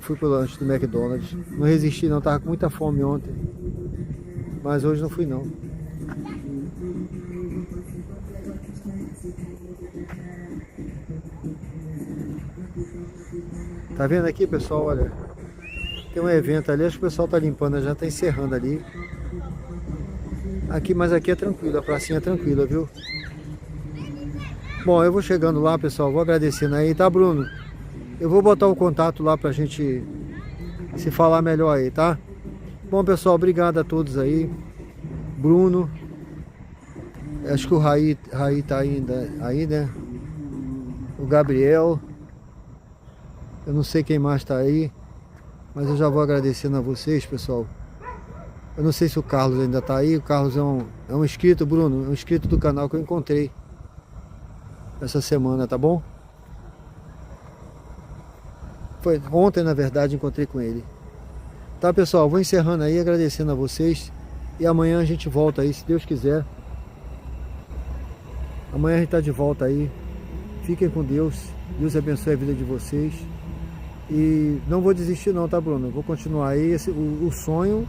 fui pro lanche do McDonald's. Não resisti não, tava com muita fome ontem. Mas hoje não fui não. Tá vendo aqui, pessoal? Olha, tem um evento ali, acho que o pessoal tá limpando, já tá encerrando ali. Aqui, mas aqui é tranquilo, a pracinha é tranquila, viu? Bom, eu vou chegando lá, pessoal, vou agradecendo aí, tá, Bruno? Eu vou botar o contato lá pra gente se falar melhor aí, tá? Bom, pessoal, obrigado a todos aí. Bruno, acho que o Raí tá ainda aí, né? O Gabriel, eu não sei quem mais tá aí, mas eu já vou agradecendo a vocês, pessoal. Eu não sei se o Carlos ainda tá aí. O Carlos é um inscrito, Bruno, é um inscrito do canal que eu encontrei essa semana, tá bom? Foi ontem, na verdade, encontrei com ele. Tá, pessoal, vou encerrando aí, agradecendo a vocês. E amanhã a gente volta aí, se Deus quiser. Amanhã a gente tá de volta aí. Fiquem com Deus. Deus abençoe a vida de vocês. E não vou desistir não, tá, Bruno? Vou continuar aí. O sonho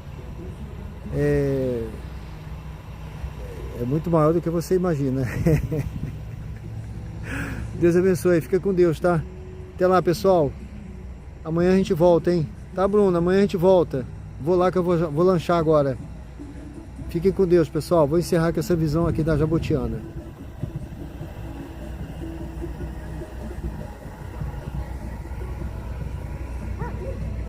é muito maior do que você imagina. Deus abençoe. Fica com Deus, tá? Até lá, pessoal. Amanhã a gente volta, hein? Tá, Bruno? Amanhã a gente volta. Vou lá que eu vou lanchar agora. Fiquem com Deus, pessoal. Vou encerrar com essa visão aqui da Jabotiana.